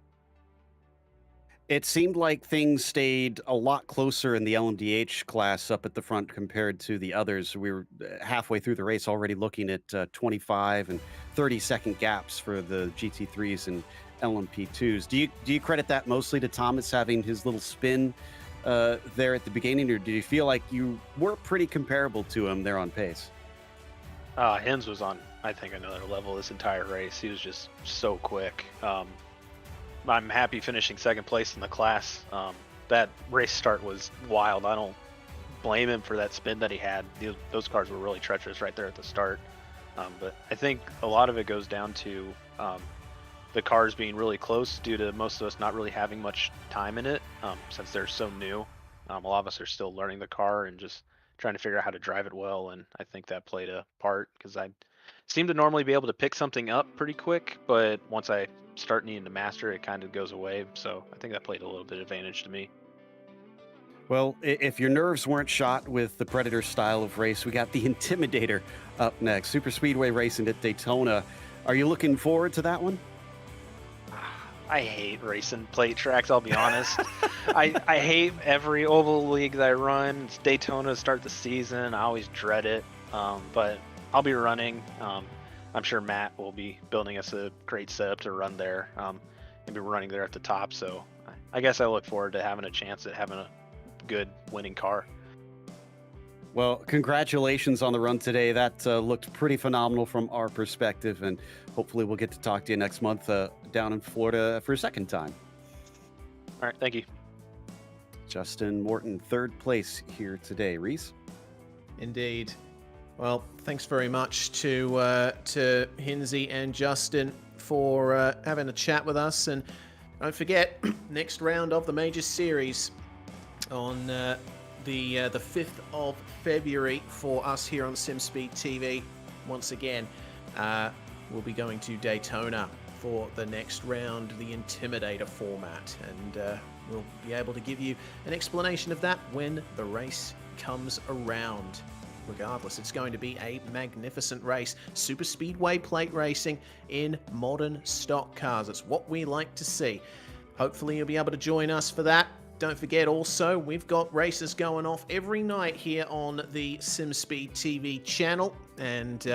It seemed like things stayed a lot closer in the LMDH class up at the front compared to the others. We were halfway through the race already looking at 25 and 30-second gaps for the GT3s and LMP2s. Do you credit that mostly to Thomas having his little spin there at the beginning, or do you feel like you were pretty comparable to him there on pace? Hinz was on, I think, another level this entire race. He was just so quick. I'm happy finishing second place in the class. That race start was wild. I don't blame him for that spin that he had. Those cars were really treacherous right there at the start. But I think a lot of it goes down to the cars being really close due to most of us not really having much time in it since they're so new. A lot of us are still learning the car and just trying to figure out how to drive it well, and I think that played a part because I seem to normally be able to pick something up pretty quick, but once I start needing to master it, kind of goes away. So I think that played a little bit of advantage to me. Well, if your nerves weren't shot with the Predator style of race, we got the Intimidator up next. Super Speedway racing at Daytona. Are you looking forward to that one? I hate racing plate tracks, I'll be honest. I hate every oval league that I run. It's Daytona to start the season. I always dread it, but I'll be running. I'm sure Matt will be building us a great setup to run there and be running there at the top. So I guess I look forward to having a chance at having a good winning car. Well, congratulations on the run today. That looked pretty phenomenal from our perspective, and hopefully we'll get to talk to you next month down in Florida for a second time. All right, thank you. Justin Morton, third place here today. Reese? Indeed. Well, thanks very much to Hinzy and Justin for having a chat with us. And don't forget, next round of the Major Series on the 5th of February for us here on SimSpeed TV. Once again, we'll be going to Daytona for the next round, the Intimidator format, and we'll be able to give you an explanation of that when the race comes around. Regardless, it's going to be a magnificent race. Super Speedway plate racing in modern stock cars. It's what we like to see. Hopefully you'll be able to join us for that. Don't forget also, we've got races going off every night here on the SimSpeed TV channel, and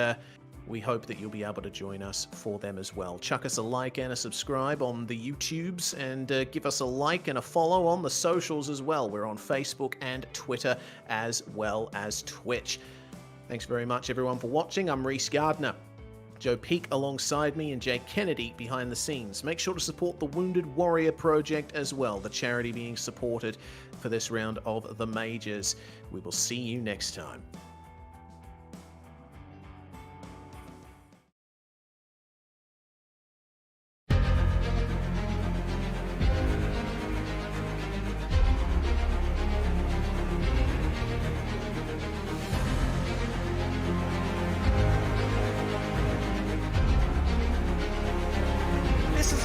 we hope that you'll be able to join us for them as well. Chuck us a like and a subscribe on the YouTubes, and give us a like and a follow on the socials as well. We're on Facebook and Twitter as well as Twitch. Thanks very much everyone for watching. I'm Reese Gardner. Joe Peak alongside me and Jake Kennedy behind the scenes. Make sure to support the Wounded Warrior Project as well, the charity being supported for this round of the majors. We will see you next time.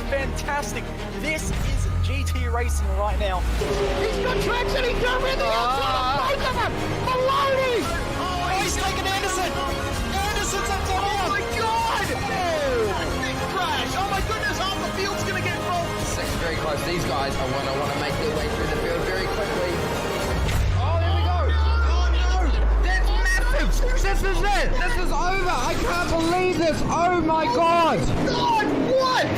Fantastic. This is GT racing right now. He's got traction, he's got everything outside of both of them. Maloney! Oh, he's taking Anderson. Anderson's up top. Oh my God! Oh, big crash. Oh my goodness, half the field's going to get involved. Second very close. These guys are want to make their way through the field very quickly. Oh, there we go. Oh no! That's massive. This is it. This is over. I can't believe this. Oh my God. God, what?